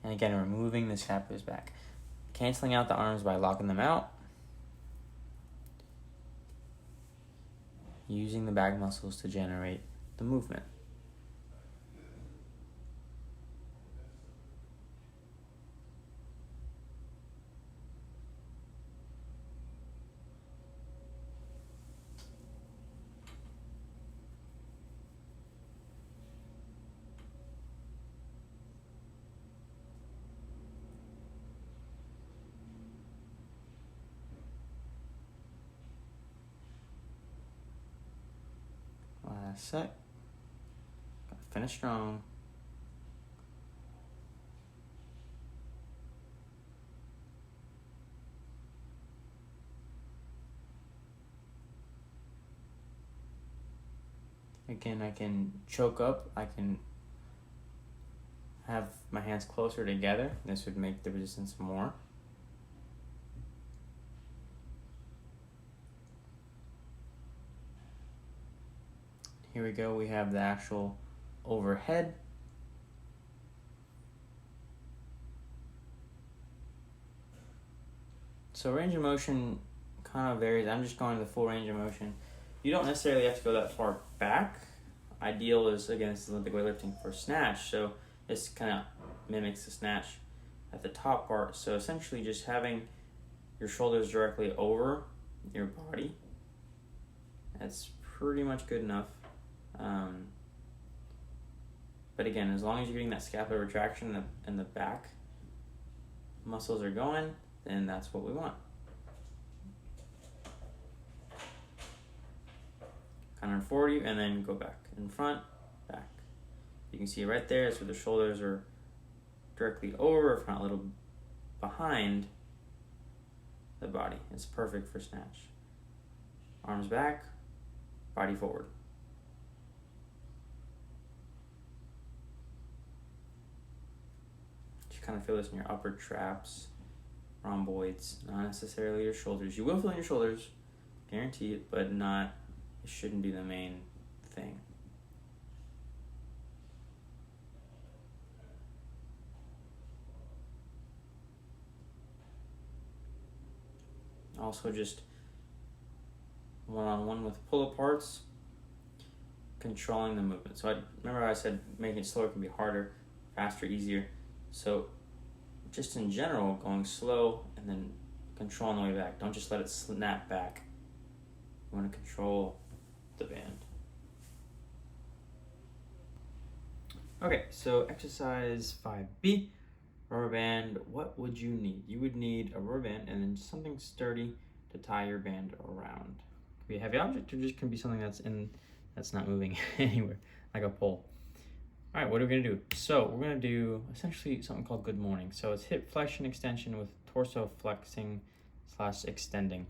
And again, we're moving the scapulas back. Canceling out the arms by locking them out. Using the back muscles to generate the movement. Last set. Gotta finish strong. Again, I can choke up. I can have my hands closer together. This would make the resistance more. Here we go, we have the actual overhead. So range of motion kind of varies. I'm just going the full range of motion. You don't necessarily have to go that far back. Ideal is, again, this is Olympic weightlifting for snatch, so this kind of mimics the snatch at the top part. So essentially just having your shoulders directly over your body. That's pretty much good enough. But again, as long as you're getting that scapular retraction and the back muscles are going, then that's what we want. Kind of forward you and then go back. In front, back. You can see right there, so the shoulders are directly over, if not a little behind the body. It's perfect for snatch. Arms back, body forward. Kind of feel this in your upper traps, rhomboids, not necessarily your shoulders. You will feel in your shoulders, guarantee it, but not, it shouldn't be the main thing. Also just one-on-one with pull-aparts, controlling the movement. So remember I said making it slower can be harder, faster, easier. So just in general, going slow and then controlling the way back. Don't just let it snap back. You want to control the band. Okay, so exercise 5B, rubber band. What would you need? You would need a rubber band and then something sturdy to tie your band around. Could be a heavy object or just can be something that's not moving anywhere, like a pole. All right, what are we gonna do? So we're gonna do essentially something called good morning. So it's hip flexion extension with torso flexing / extending.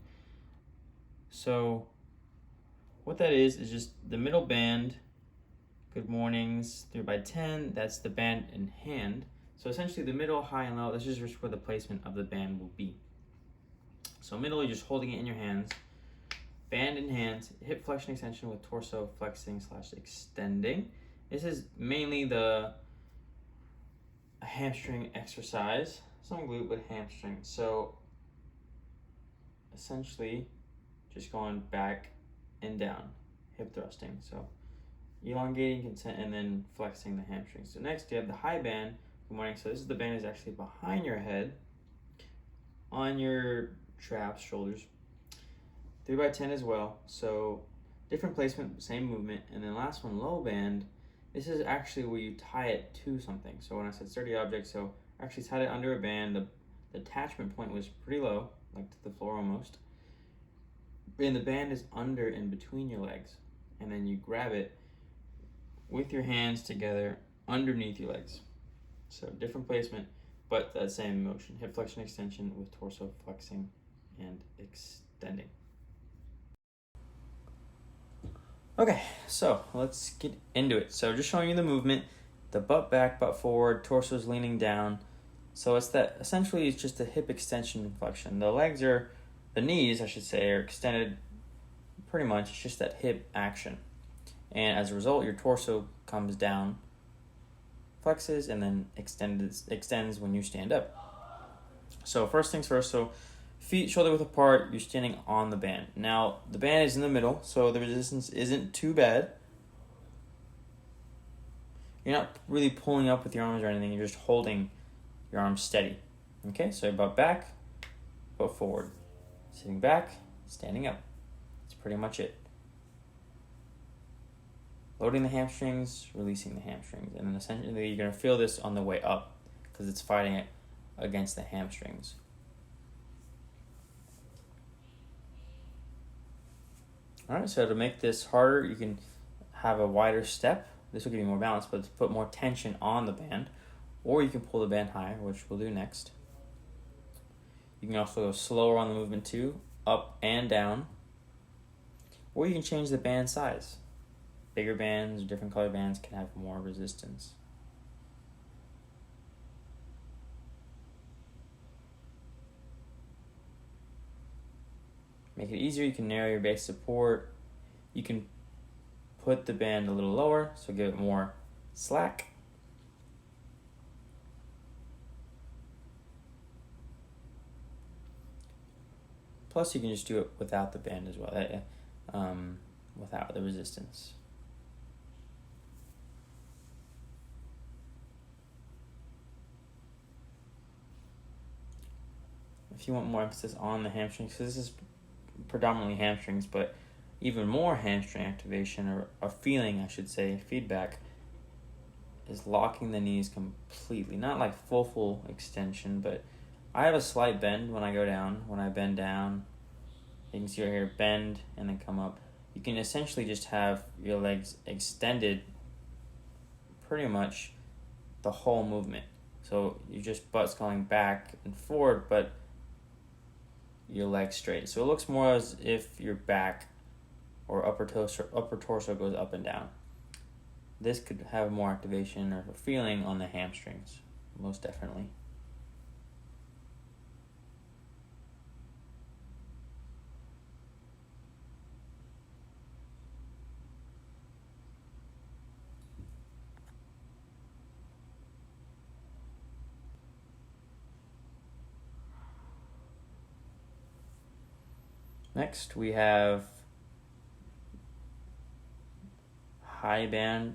So what that is just the middle band. Good mornings, 3x10, that's the band in hand. So essentially the middle, high and low, this is just where the placement of the band will be. So middle, you're just holding it in your hands. Band in hand, hip flexion extension with torso flexing / extending. This is mainly the hamstring exercise. Some glute, but hamstring. So essentially just going back and down, hip thrusting. So elongating consent and then flexing the hamstrings. So next you have the high band. Good morning. So this is the band is actually behind your head, on your traps, shoulders. 3x10 as well. So different placement, same movement. And then last one, low band. This is actually where you tie it to something. So when I said sturdy object, so I actually tied it under a band. The attachment point was pretty low, like to the floor almost. And the band is under and between your legs. And then you grab it with your hands together underneath your legs. So different placement, but that same motion. Hip flexion extension with torso flexing and extending. Okay, so let's get into it. So just showing you the movement, the butt back, butt forward, torso's leaning down. So it's that essentially it's just a hip extension and flexion. The knees, I should say, are extended pretty much. It's just that hip action. And as a result, your torso comes down, flexes, and then extends when you stand up. So first things first, so feet shoulder width apart, you're standing on the band. Now, the band is in the middle, so the resistance isn't too bad. You're not really pulling up with your arms or anything, you're just holding your arms steady. Okay, so butt back, butt forward. Sitting back, standing up. That's pretty much it. Loading the hamstrings, releasing the hamstrings. And then essentially you're going to feel this on the way up because it's fighting it against the hamstrings. Alright, so to make this harder, you can have a wider step. This will give you more balance, but to put more tension on the band. Or you can pull the band higher, which we'll do next. You can also go slower on the movement too, up and down. Or you can change the band size. Bigger bands, different color bands can have more resistance. Make it easier, you can narrow your base support. You can put the band a little lower, so give it more slack. Plus you can just do it without the band as well, without the resistance. If you want more emphasis on the hamstrings, because this is predominantly hamstrings, but even more hamstring activation, or a feeling, I should say, feedback, is locking the knees completely. Not like full extension, but I have a slight bend when I go down. When I bend down, you can see right here, bend and then come up. You can essentially just have your legs extended pretty much the whole movement. So you just butt's going back and forward, but your legs straight. So it looks more as if your back or upper torso goes up and down. This could have more activation or feeling on the hamstrings, most definitely. Next, we have high band.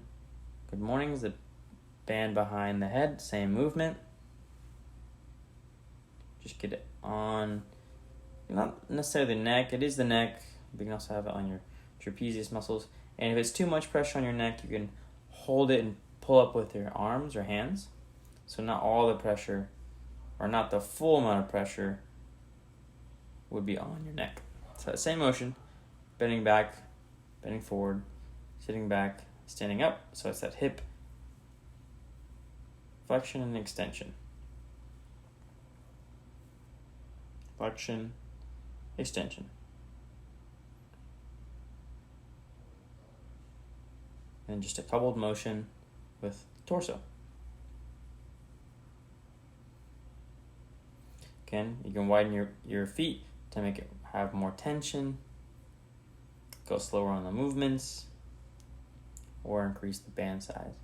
Good mornings, the band behind the head, same movement. Just get it on, not necessarily the neck, it is the neck, but you can also have it on your trapezius muscles. And if it's too much pressure on your neck, you can hold it and pull pull up with your arms or hands. So not all the pressure, or not the full amount of pressure, would be on your neck. So that same motion, bending back, bending forward, sitting back, standing up. So it's that hip flexion and extension. Flexion, extension. And just a coupled motion with torso. Again, you can widen your feet to make it have more tension, go slower on the movements, or increase the band size.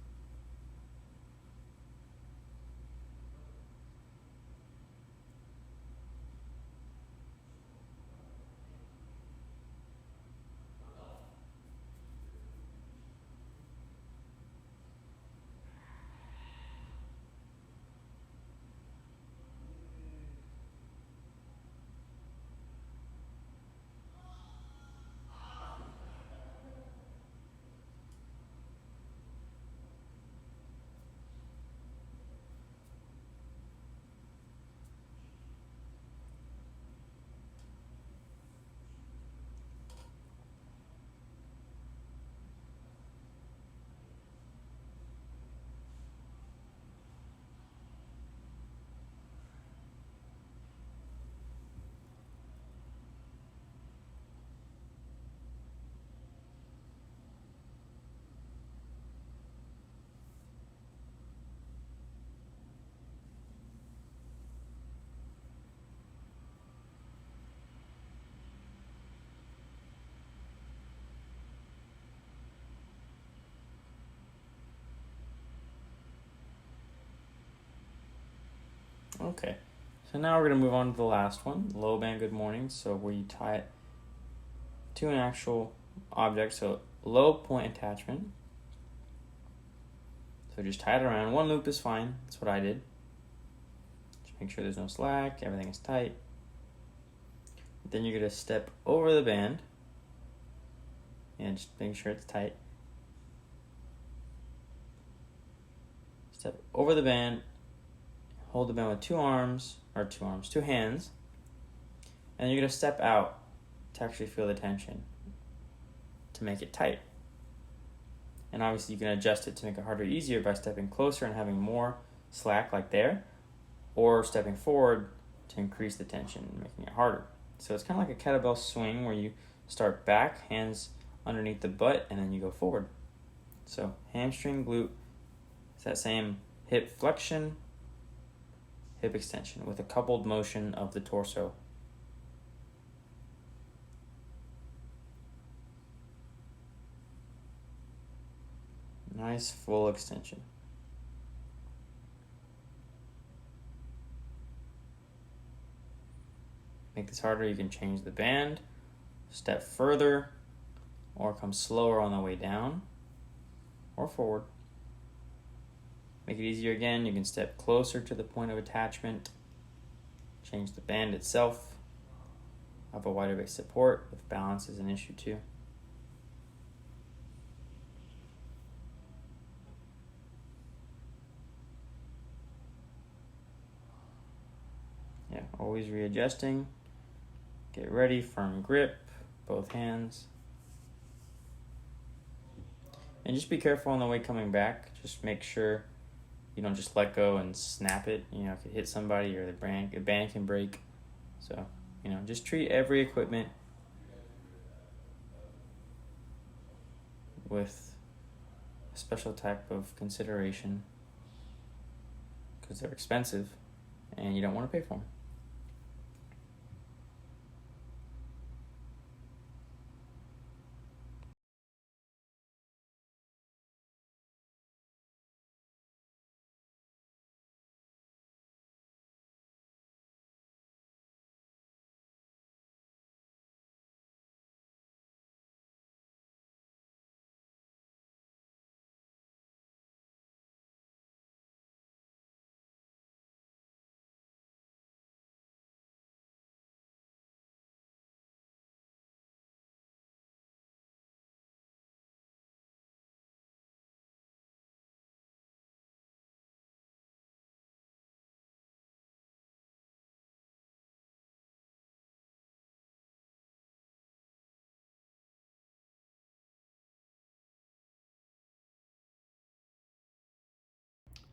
Okay, so now we're going to move on to the last one, low band good morning. So where you tie it to an actual object, so low point attachment. So just tie it around. One loop is fine. That's what I did. Just make sure there's no slack, everything is tight. Then you're going to step over the band and just make sure it's tight. Step over the band, hold the band with two hands, and you're going to step out to actually feel the tension to make it tight. And obviously you can adjust it to make it harder or easier by stepping closer and having more slack like there, or stepping forward to increase the tension and making it harder. So it's kind of like a kettlebell swing where you start back, hands underneath the butt, and then you go forward. So hamstring glute, it's that same hip flexion, hip extension with a coupled motion of the torso. Nice full extension. Make this harder, you can change the band, step further, or come slower on the way down or forward. Make it easier again, you can step closer to the point of attachment, change the band itself, have a wider base support if balance is an issue too. Yeah, always readjusting. Get ready, firm grip, both hands. And just be careful on the way coming back. Just make sure you don't just let go and snap it. You know, if it hits somebody or the band can break. So, you know, just treat every equipment with a special type of consideration because they're expensive and you don't want to pay for them.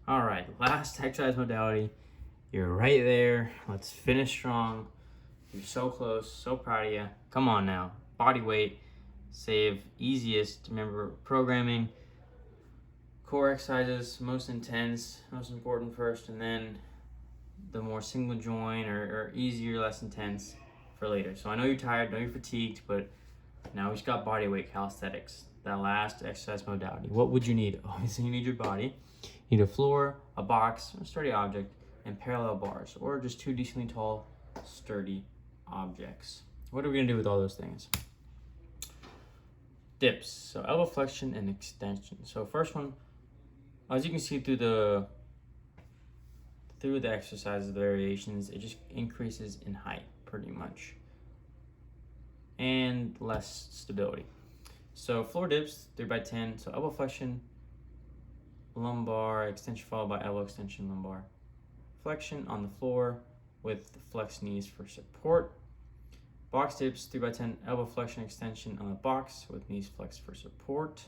All right, last exercise modality. You're right there. Let's finish strong. You're so close, so proud of you. Come on now. Body weight, save easiest. Remember, programming, core exercises, most intense, most important first, and then the more single joint or easier, less intense for later. So I know you're tired, I know you're fatigued, but now we just got bodyweight calisthenics, that last exercise modality. What would you need? Obviously, you need your body. You need a floor, a box, a sturdy object, and parallel bars, or just two decently tall, sturdy objects. What are we gonna do with all those things? Dips, so elbow flexion and extension. So first one, as you can see through the exercises, the variations, it just increases in height pretty much and less stability. So floor dips, 3x10. So elbow flexion, lumbar extension followed by elbow extension, lumbar flexion on the floor with the flex knees for support. Box dips, 3x10, elbow flexion extension on the box with knees flexed for support.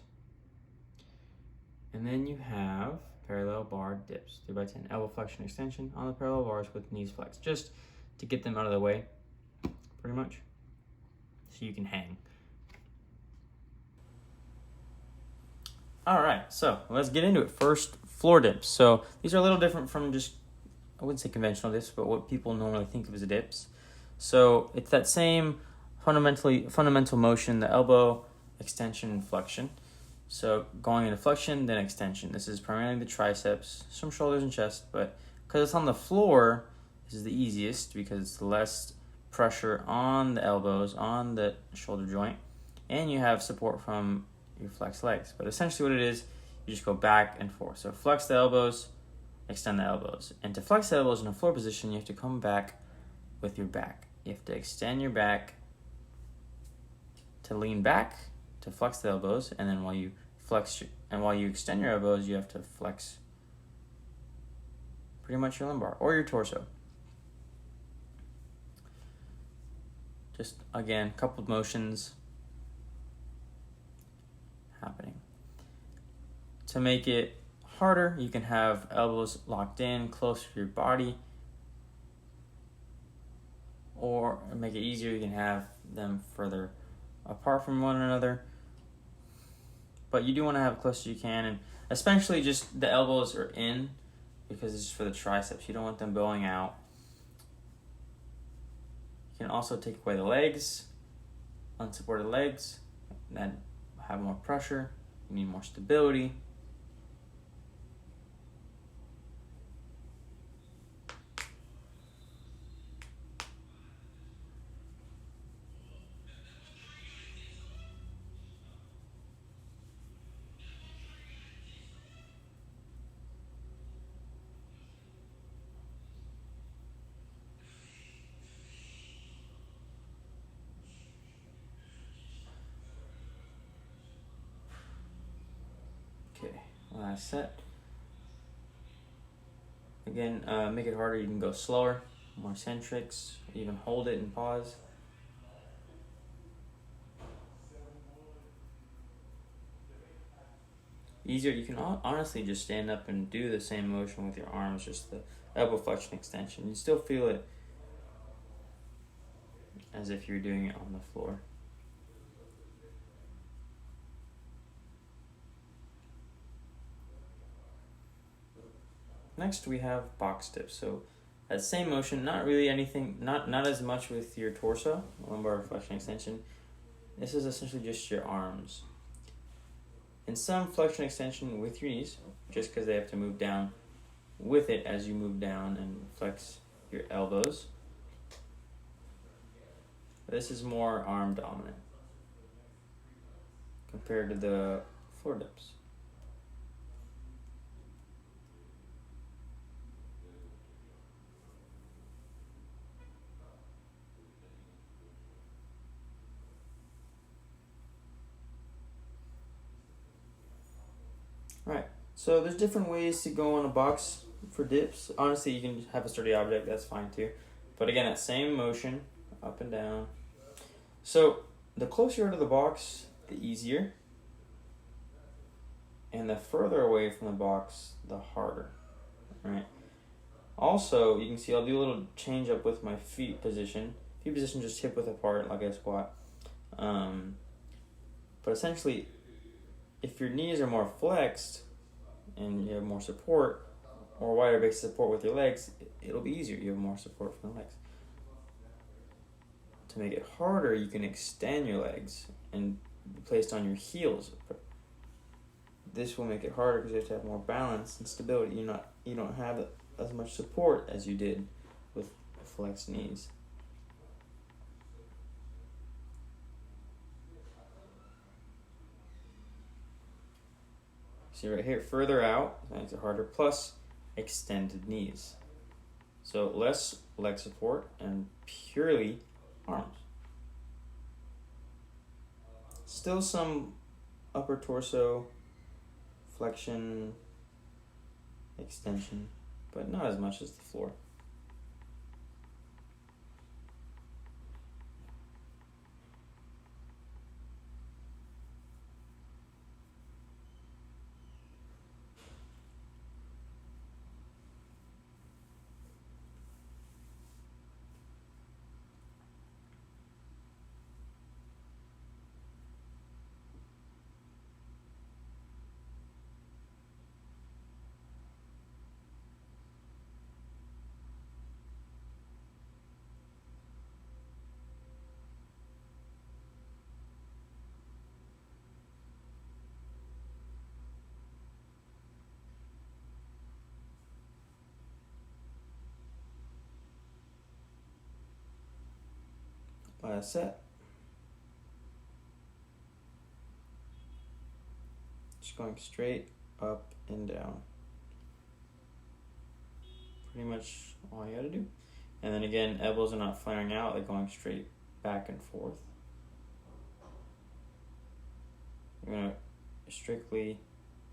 And then you have parallel bar dips, 3x10, elbow flexion extension on the parallel bars with knees flexed, just to get them out of the way, pretty much, so you can hang. All right, so let's get into it. First, floor dips. So these are a little different from just, I wouldn't say conventional dips, but what people normally think of as dips. So it's that same fundamental motion, the elbow extension and flexion. So going into flexion, then extension. This is primarily the triceps, some shoulders and chest, but because it's on the floor, this is the easiest because it's less pressure on the elbows, on the shoulder joint, and you have support from your flexed legs. But essentially what it is, you just go back and forth. So flex the elbows, extend the elbows. And to flex the elbows in a floor position, you have to come back with your back. You have to extend your back to lean back, to flex the elbows, and then while you extend your elbows, you have to flex pretty much your lumbar or your torso. Just again, coupled motions happening. To make it harder, you can have elbows locked in close to your body, or make it easier, you can have them further apart from one another. But you do want to have it close as you can, and especially just the elbows are in because it's just for the triceps. You don't want them bowing out. You can also take away the legs, unsupported legs, that have more pressure. You need more stability. Okay, last set. Again, make it harder. You can go slower, more centrics, even hold it and pause. Easier, you can honestly just stand up and do the same motion with your arms, just the elbow flexion extension. You still feel it as if you're doing it on the floor. Next we have box dips. So that same motion, not really anything, not as much with your torso, lumbar flexion extension. This is essentially just your arms. And some flexion extension with your knees, just because they have to move down with it as you move down and flex your elbows. This is more arm dominant compared to the floor dips. Right, so there's different ways to go on a box for dips. Honestly, you can have a sturdy object, that's fine too. But again, that same motion, up and down. So the closer you are to the box, the easier. And the further away from the box, the harder. All right. Also, you can see I'll do a little change up with my feet position. Feet position just hip width apart like I squat. But essentially, if your knees are more flexed and you have more support or wider base support with your legs, it'll be easier. You have more support from the legs. To make it harder, you can extend your legs and be placed on your heels. But this will make it harder because you have to have more balance and stability. You don't have as much support as you did with flexed knees. See right here, further out makes it harder, plus extended knees. So less leg support and purely arms. Still some upper torso flexion, extension, but not as much as the floor. Last set. Just going straight up and down. Pretty much all you gotta do. And then again, elbows are not flaring out, they're going straight back and forth. I'm gonna strictly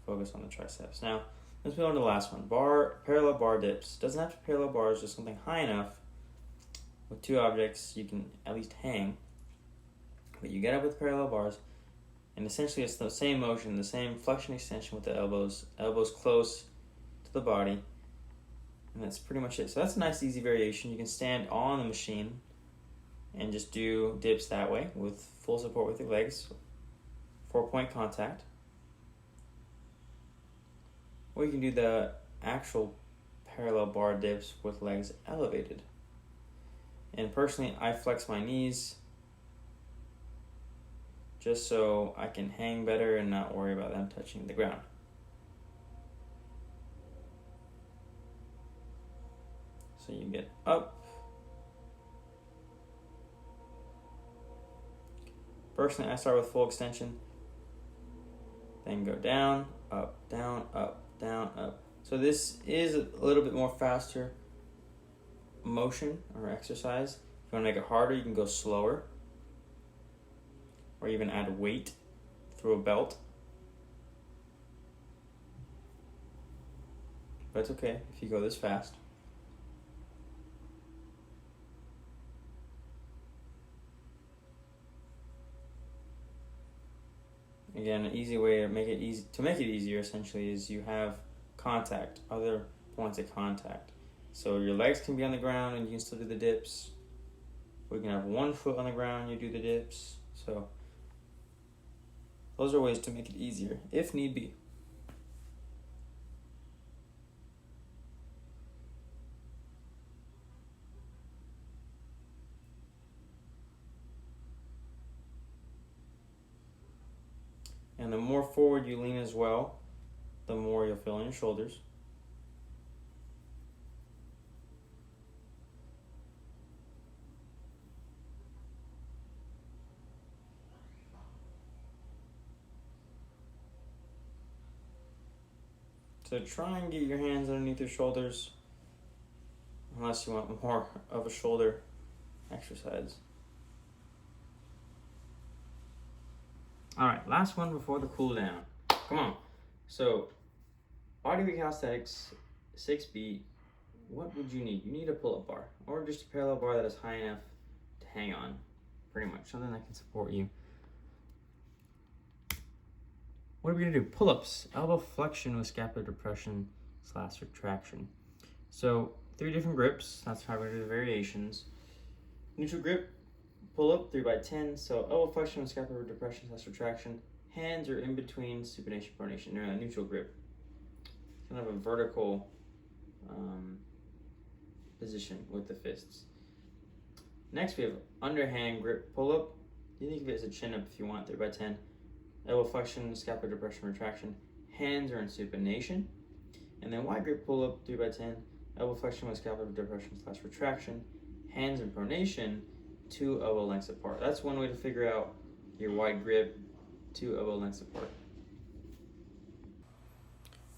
focus on the triceps. Now, let's move on to the last one. Parallel bar dips. Doesn't have to be parallel bars, just something high enough. With two objects, you can at least hang. But you get up with parallel bars, and essentially it's the same motion, the same flexion extension with the elbows close to the body, and that's pretty much it. So that's a nice easy variation. You can stand on the machine and just do dips that way with full support with your legs, 4-point contact. Or you can do the actual parallel bar dips with legs elevated. And personally, I flex my knees just so I can hang better and not worry about them touching the ground. So you get up. Personally, I start with full extension, then go down, up, down, up, down, up. So this is a little bit more faster motion or exercise. If you want to make it harder, you can go slower, or even add weight through a belt. But it's okay if you go this fast. Again, an easy way to make it easier essentially is you have contact, other points of contact. So your legs can be on the ground and you can still do the dips. We can have one foot on the ground, you do the dips. So those are ways to make it easier, if need be. And the more forward you lean as well, the more you'll feel in your shoulders. So try and get your hands underneath your shoulders, unless you want more of a shoulder exercise. All right, last one before the cool down. Come on. So, Bodyweight Calisthenics, 6B, what would you need? You need a pull-up bar, or just a parallel bar that is high enough to hang on, pretty much, something that can support you. What are we gonna do? Pull-ups, elbow flexion with scapular depression / retraction. So 3 different grips. That's how we're gonna do the variations. Neutral grip, pull up 3x10. So elbow flexion with scapular depression / retraction. Hands are in between supination, pronation. They're in a neutral grip. Kind of a vertical position with the fists. Next we have underhand grip pull up. You can think of it as a chin up if you want, 3x10. Elbow flexion, scapular depression, retraction. Hands are in supination. And then wide grip pull up, 3x10. Elbow flexion with scapular depression / retraction. Hands in pronation, 2 elbow lengths apart. That's one way to figure out your wide grip, 2 elbow lengths apart.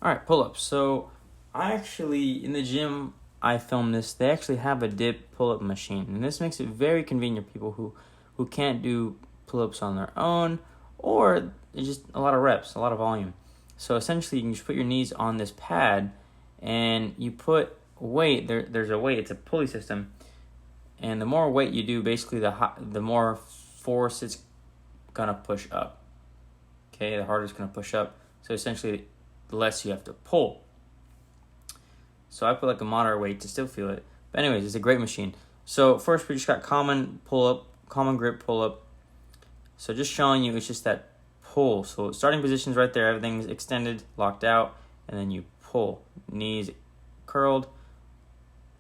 Alright, pull-ups. So I actually, in the gym, I filmed this. They actually have a dip pull-up machine. And this makes it very convenient for people who can't do pull-ups on their own, or just a lot of reps, a lot of volume. So essentially, you can just put your knees on this pad, and you put weight. There's a weight. It's a pulley system. And the more weight you do, basically the more force it's going to push up. Okay, the harder it's going to push up. So essentially, the less you have to pull. So I put like a moderate weight to still feel it. But anyways, it's a great machine. So first we just got common pull-up, common grip pull-up. So just showing you, it's just that pull. So starting position's right there. Everything's extended, locked out. And then you pull. Knees curled,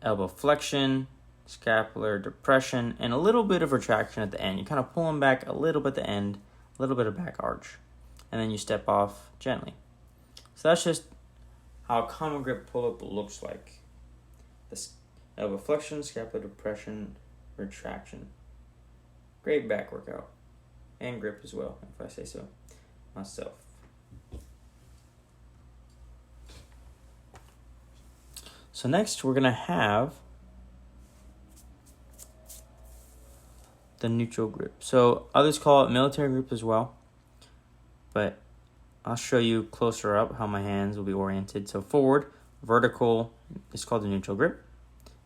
elbow flexion, scapular depression, and a little bit of retraction at the end. You kind of pull them back a little bit at the end, a little bit of back arch. And then you step off gently. So that's just how a common grip pull-up looks like. The elbow flexion, scapular depression, retraction. Great back workout. And grip as well, if I say so myself. So next we're going to have the neutral grip. So others call it military grip as well. But I'll show you closer up how my hands will be oriented. So forward, vertical is called the neutral grip.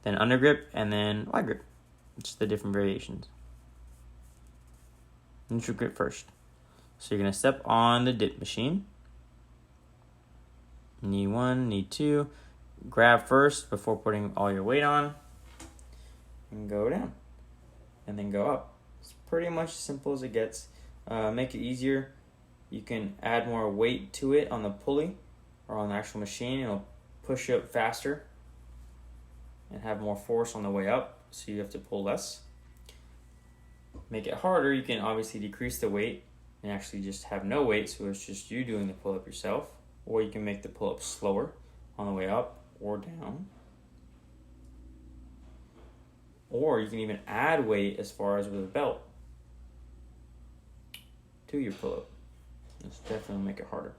Then under grip, and then wide grip. It's the different variations. Neutral grip first. So you're going to step on the dip machine. Knee 1, knee 2. Grab first before putting all your weight on. And go down. And then go up. It's pretty much as simple as it gets. Make it easier. You can add more weight to it on the pulley or on the actual machine. It'll push you up faster and have more force on the way up, so you have to pull less. Make it harder, you can obviously decrease the weight and actually just have no weight, so it's just you doing the pull-up yourself. Or you can make the pull-up slower on the way up or down. Or you can even add weight as far as with a belt to your pull-up. This definitely make it harder.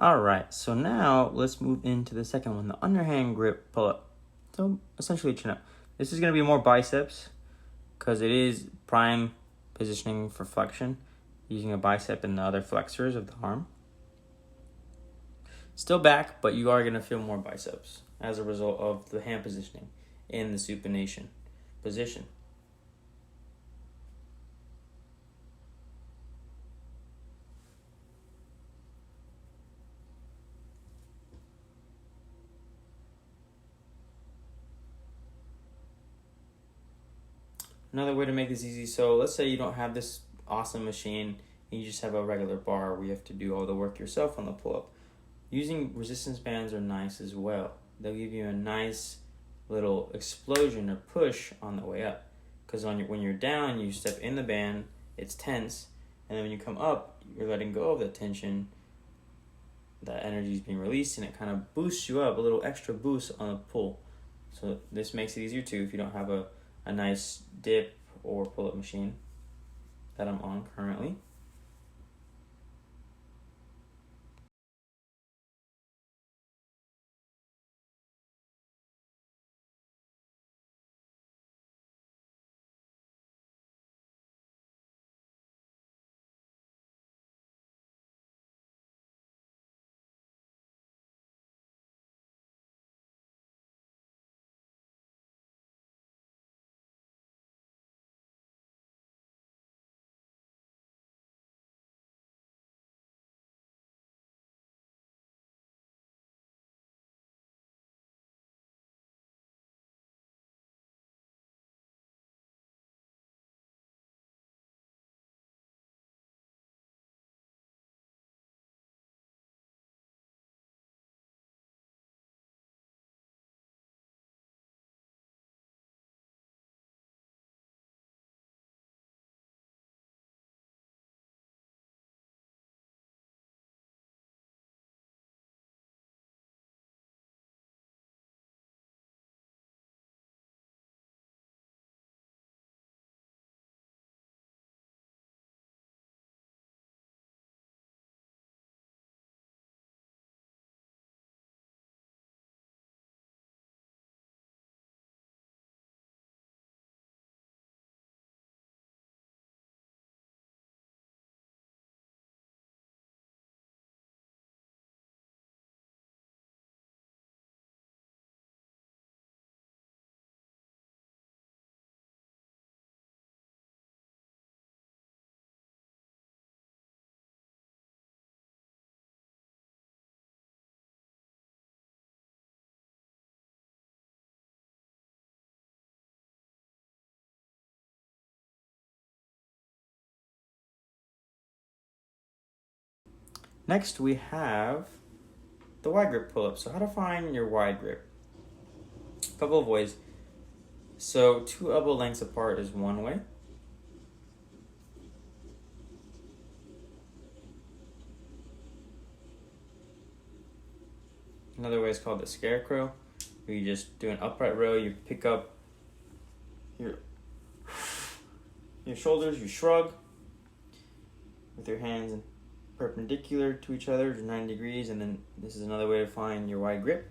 All right, so now let's move into the second one, the underhand grip pull-up. So essentially chin up. This is gonna be more biceps because it is prime positioning for flexion, using a bicep and the other flexors of the arm. Still back, but you are gonna feel more biceps as a result of the hand positioning in the supination position. Another way to make this easy, so let's say you don't have this awesome machine and you just have a regular bar where you have to do all the work yourself on the pull-up. Using resistance bands are nice as well. They'll give you a nice little explosion or push on the way up. Because when you're down, you step in the band, it's tense, and then when you come up, you're letting go of the tension, that energy is being released, and it kind of boosts you up, a little extra boost on the pull. So this makes it easier too if you don't have a nice dip or pull-up machine that I'm on currently. Next, we have the wide grip pull-up. So how to find your wide grip? A couple of ways. So 2 elbow lengths apart is one way. Another way is called the scarecrow, where you just do an upright row, you pick up your shoulders, you shrug with your hands perpendicular to each other, 90 degrees, and then this is another way to find your wide grip.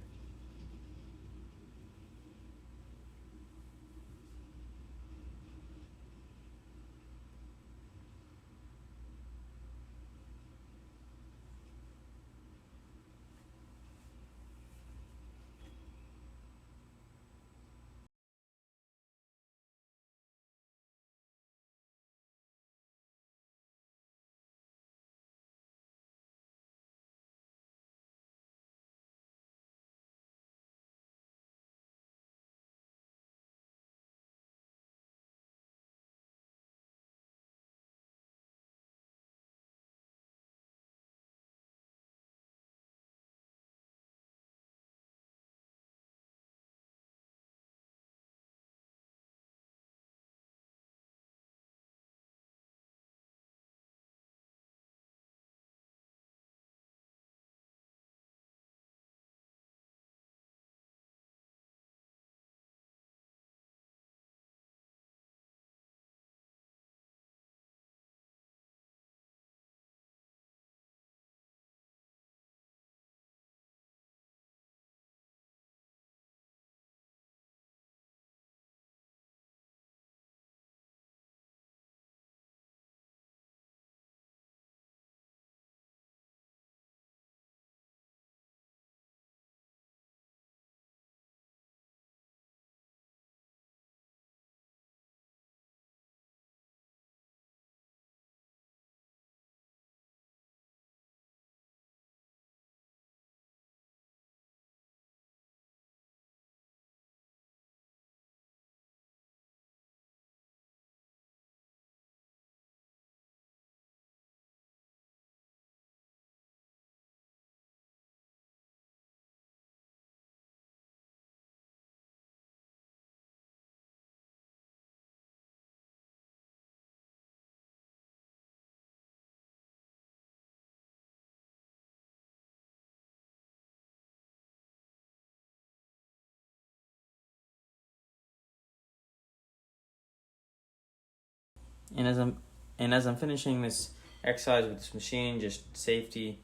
And as I'm finishing this exercise with this machine, just safety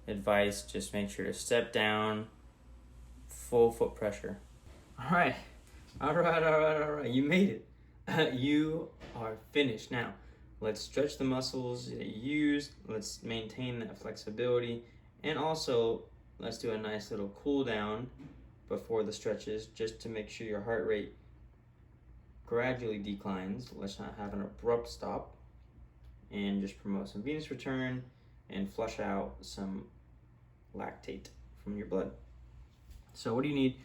advice, just make sure to step down, full foot pressure. All right. You made it. You are finished. Now, let's stretch the muscles that you used. Let's maintain that flexibility. And also, let's do a nice little cool down before the stretches, just to make sure your heart rate gradually declines. Let's not have an abrupt stop, and just promote some venous return and flush out some lactate from your blood. So what do you need?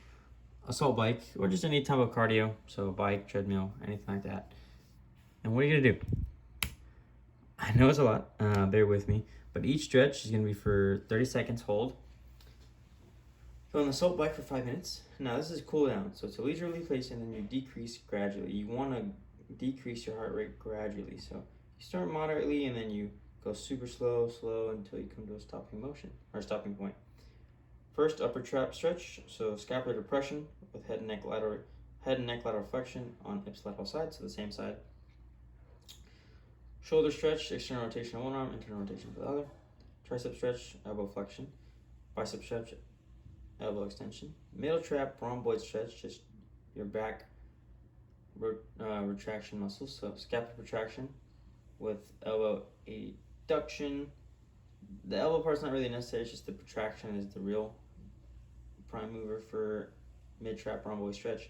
Assault bike, or just any type of cardio, so bike, treadmill, anything like that. And what are you gonna do? I know it's a lot, bear with me, but each stretch is gonna be for 30 seconds, hold. Go on the assault bike for 5 minutes. Now this is cool down, so it's a leisurely pace and then you decrease gradually. You wanna decrease your heart rate gradually. So you start moderately and then you go super slow until you come to a stopping motion, or stopping point. First, upper trap stretch, so scapular depression with head and neck lateral flexion on ipsilateral side, so the same side. Shoulder stretch, external rotation of one arm, internal rotation of the other. Tricep stretch, elbow flexion. Bicep stretch, elbow extension. Middle trap, rhomboid stretch, just your back retraction muscles, so scapular retraction with elbow abduction. The elbow part's not really necessary, it's just the protraction is the real prime mover for mid-trap rhomboid stretch.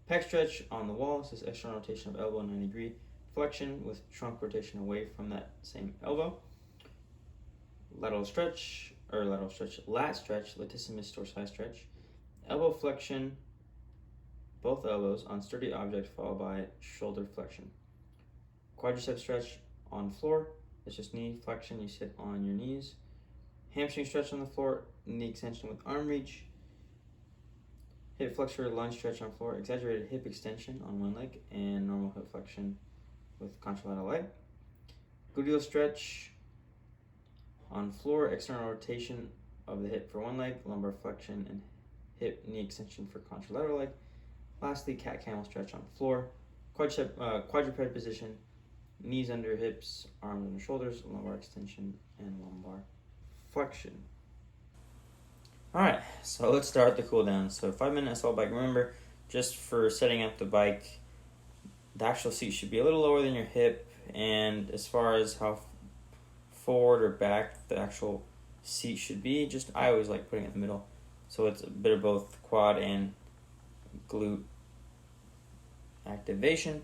Pec stretch on the wall, so this external rotation of elbow 90-degree. Flexion with trunk rotation away from that same elbow. Lat stretch, latissimus dorsi stretch. Elbow flexion, both elbows on sturdy object followed by shoulder flexion. Quadricep stretch on floor, it's just knee flexion, you sit on your knees. Hamstring stretch on the floor, knee extension with arm reach. Hip flexor lunge stretch on floor, exaggerated hip extension on one leg, and normal hip flexion with contralateral leg. Gluteal stretch on floor, external rotation of the hip for one leg, lumbar flexion and hip knee extension for contralateral leg. Lastly, cat-camel stretch on floor, quadruped position, knees under hips, arms under shoulders, lumbar extension and lumbar flexion. Alright, so let's start the cool down. So 5-minute assault bike. Remember, just for setting up the bike, the actual seat should be a little lower than your hip, and as far as how forward or back the actual seat should be, just I always like putting it in the middle. So it's a bit of both quad and glute activation.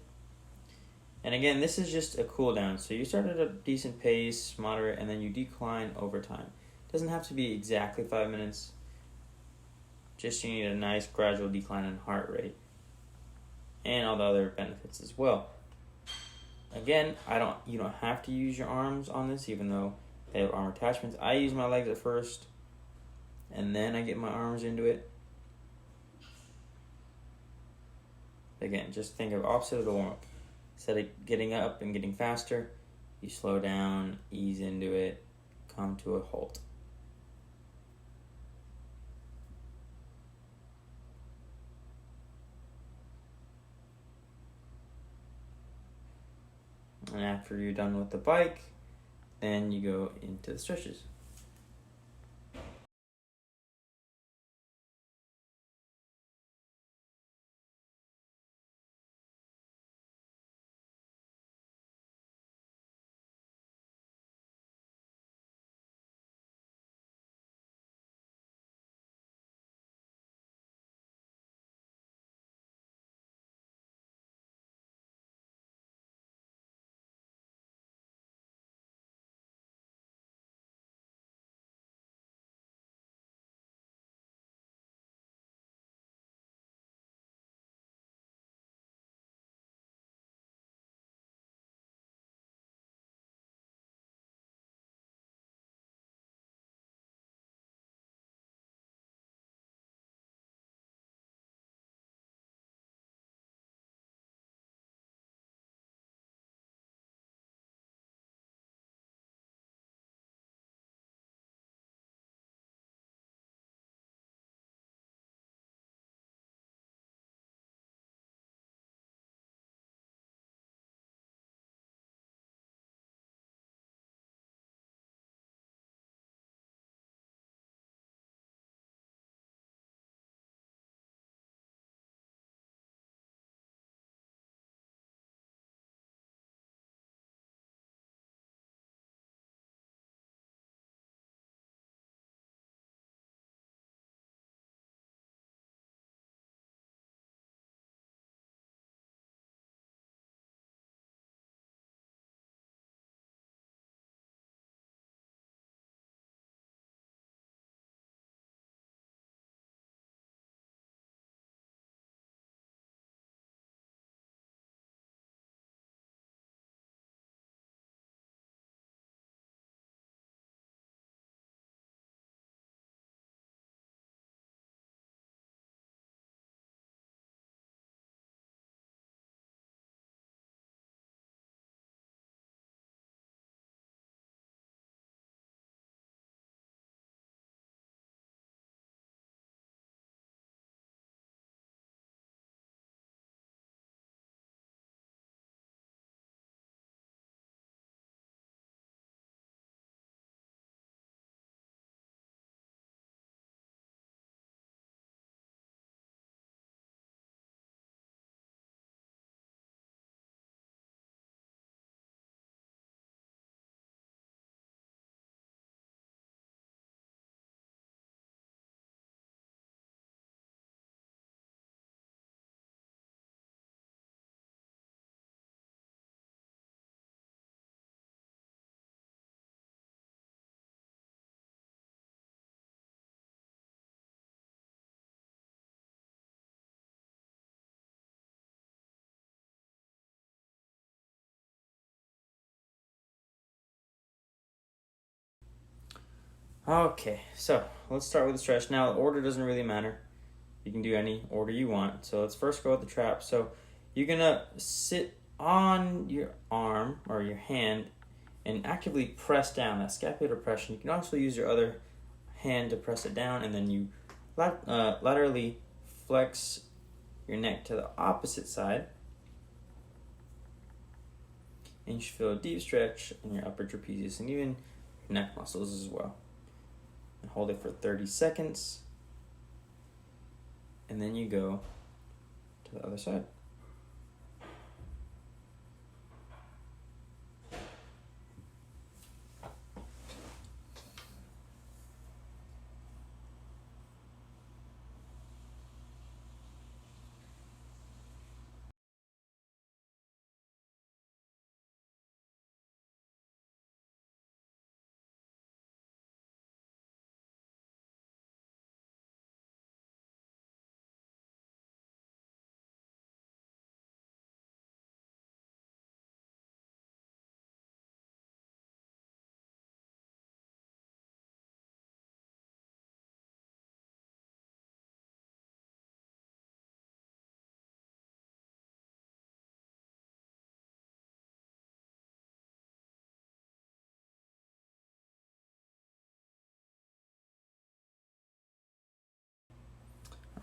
And again, this is just a cool down. So you start at a decent pace, moderate, and then you decline over time. It doesn't have to be exactly 5 minutes. Just you need a nice gradual decline in heart rate and all the other benefits as well. Again, you don't have to use your arms on this, even though they have arm attachments. I use my legs at first, and then I get my arms into it. Again, just think of opposite of the warm-up. Instead of getting up and getting faster, you slow down, ease into it, come to a halt. And after you're done with the bike, then you go into the stretches. Okay, so let's start with the stretch. Now, the order doesn't really matter. You can do any order you want. So let's first go with the trap. So you're gonna sit on your arm or your hand and actively press down, that scapular depression. You can also use your other hand to press it down, and then you laterally flex your neck to the opposite side. And you should feel a deep stretch in your upper trapezius and even your neck muscles as well. And hold it for 30 seconds. And then you go to the other side.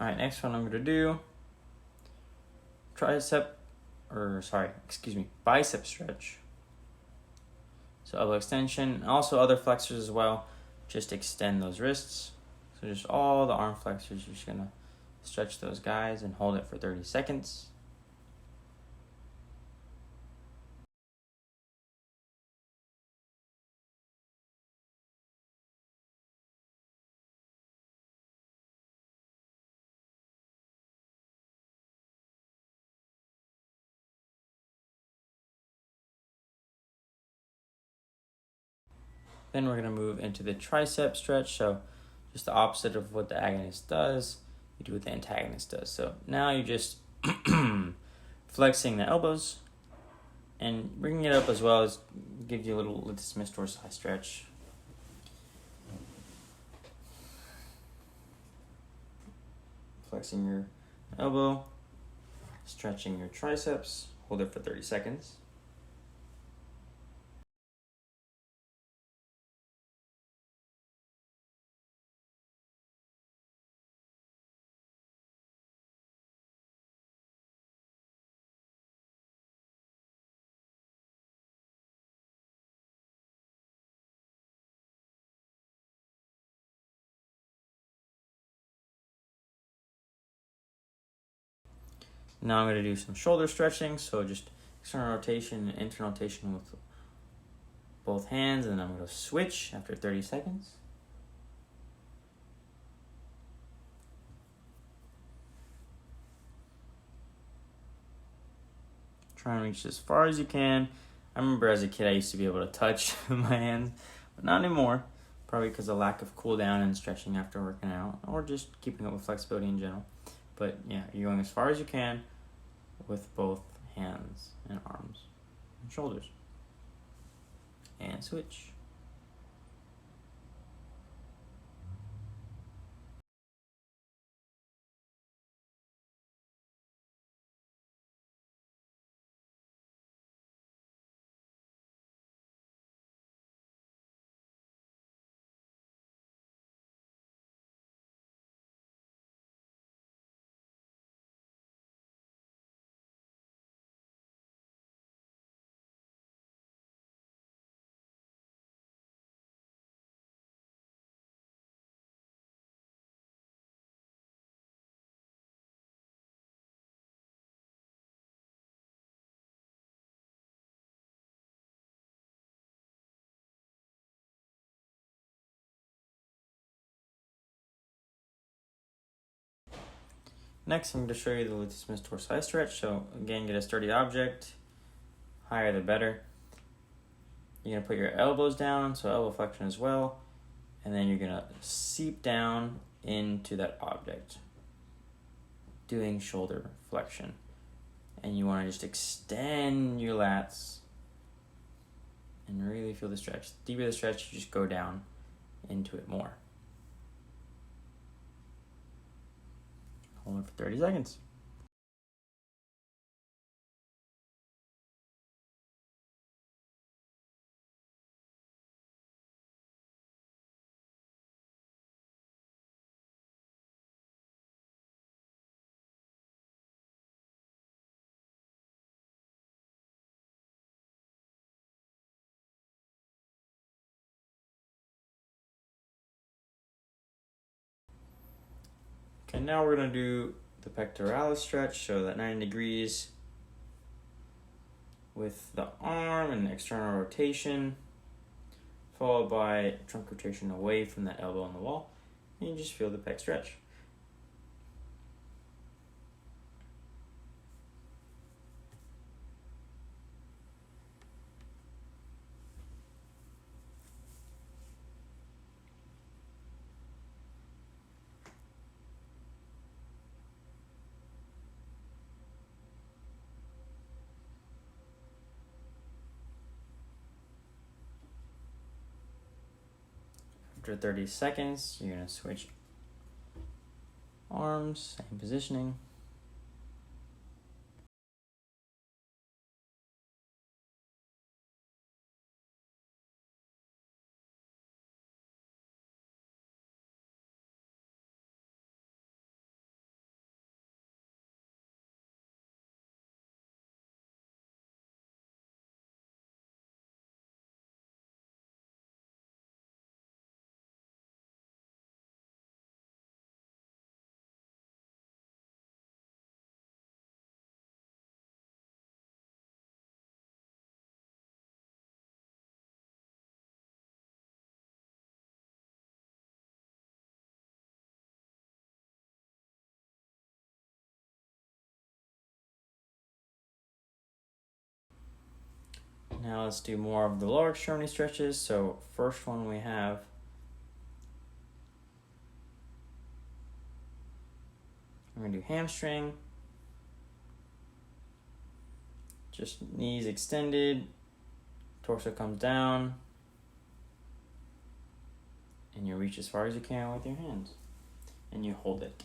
All right, next one I'm gonna do bicep stretch. So elbow extension, also other flexors as well. Just extend those wrists. So just all the arm flexors, you're just gonna stretch those guys and hold it for 30 seconds. Then we're gonna move into the tricep stretch. So just the opposite of what the agonist does, you do what the antagonist does. So now you're just flexing the elbows and bringing it up as well as gives you a little latissimus dorsi stretch. Flexing your elbow, stretching your triceps, hold it for 30 seconds. Now I'm going to do some shoulder stretching, so just external rotation and internal rotation with both hands, and then I'm going to switch after 30 seconds. Try and reach as far as you can. I remember as a kid I used to be able to touch my hands, but not anymore. Probably because of lack of cool down and stretching after working out, or just keeping up with flexibility in general. But yeah, you're going as far as you can with both hands and arms and shoulders. And switch. Next, I'm going to show you the latissimus dorsi stretch. So again, get a sturdy object, higher the better. You're going to put your elbows down, so elbow flexion as well, and then you're going to seep down into that object, doing shoulder flexion. And you want to just extend your lats and really feel the stretch. The deeper the stretch, you just go down into it more. Hold it for 30 seconds. Okay, now we're going to do the pectoralis stretch, so that 90 degrees with the arm and external rotation, followed by trunk rotation away from that elbow on the wall, and you just feel the pec stretch. After 30 seconds, you're going to switch arms, same positioning. Now let's do more of the lower extremity stretches. So first one we have we're going to do hamstring. Just knees extended, torso comes down, and you reach as far as you can with your hands, and you hold it.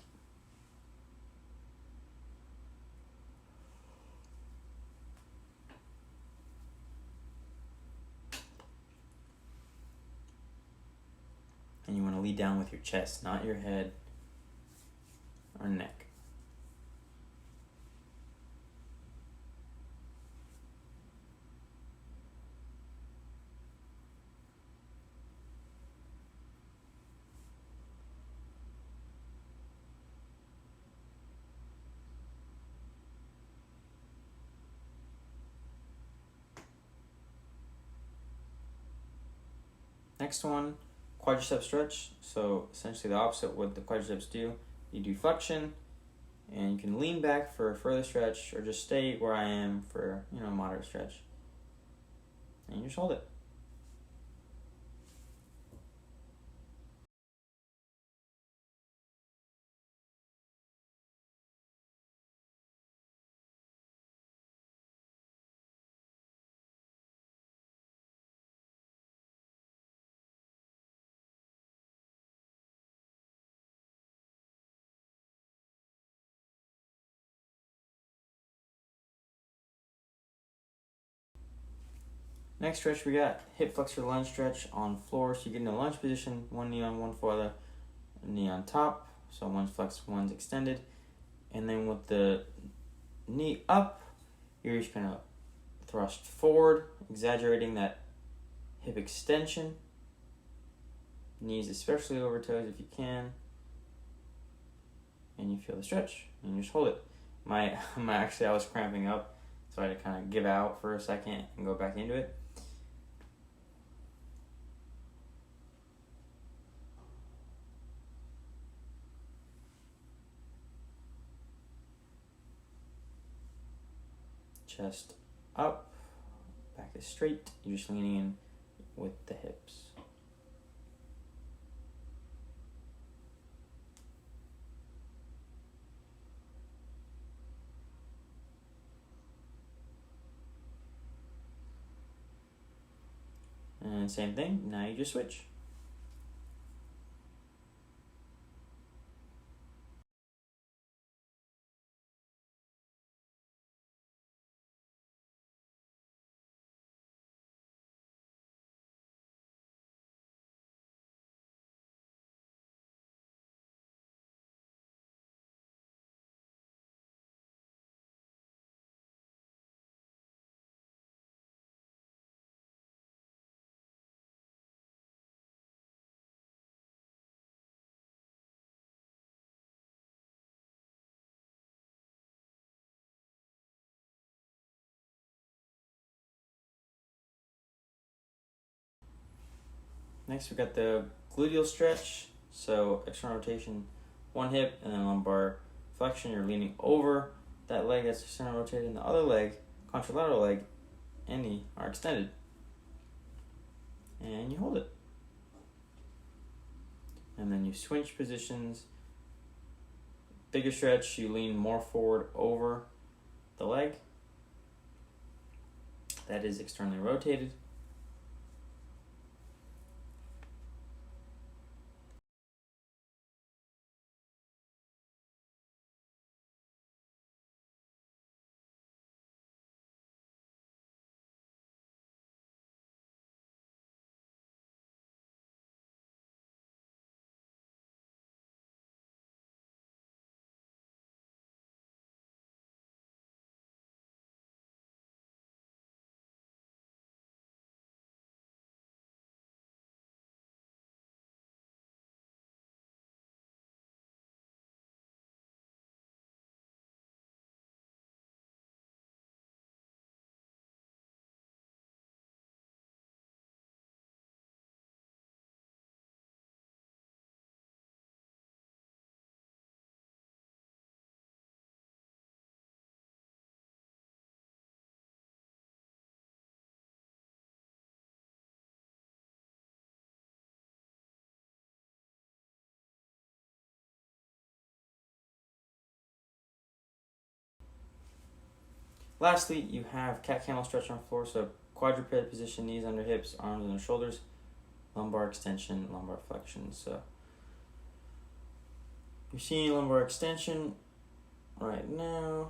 And you want to lead down with your chest, not your head or neck. Next one, quadricep stretch. So essentially the opposite of what the quadriceps do. You do flexion, and you can lean back for a further stretch, or just stay where I am for moderate stretch. And you just hold it. Next stretch, we got hip flexor lunge stretch on floor. So you get in a lunge position, one knee on one foot, knee on top. So one's flexed, one's extended. And then with the knee up, you're just going to thrust forward, exaggerating that hip extension. Knees especially over toes if you can. And you feel the stretch, and you just hold it. I was cramping up, so I had to kind of give out for a second and go back into it. Chest up, back is straight. You're just leaning in with the hips. And same thing, now you just switch. Next we got the gluteal stretch. So external rotation, one hip, and then lumbar flexion. You're leaning over that leg that's external rotated, and the other leg, contralateral leg, and knee are extended. And you hold it. And then you switch positions. Bigger stretch, you lean more forward over the leg. That is externally rotated. Lastly, you have cat-camel stretch on the floor. So quadruped position, knees under hips, arms under shoulders, lumbar extension, lumbar flexion. So you're seeing lumbar extension right now.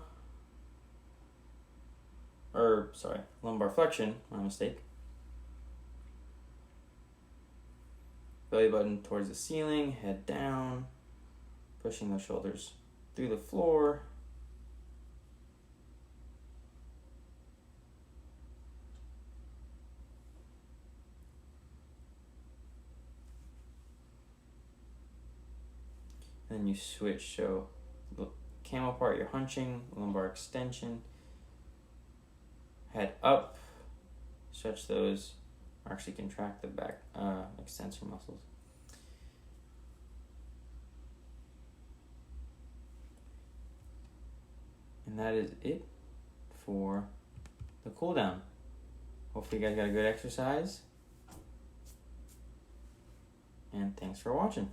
Or, sorry, lumbar flexion, my mistake. Belly button towards the ceiling, head down, pushing the shoulders through the floor. Then you switch, so the camel part you're hunching, lumbar extension, head up, stretch those, or actually contract the back extensor muscles. And that is it for the cool down. Hopefully you guys got a good exercise, and thanks for watching.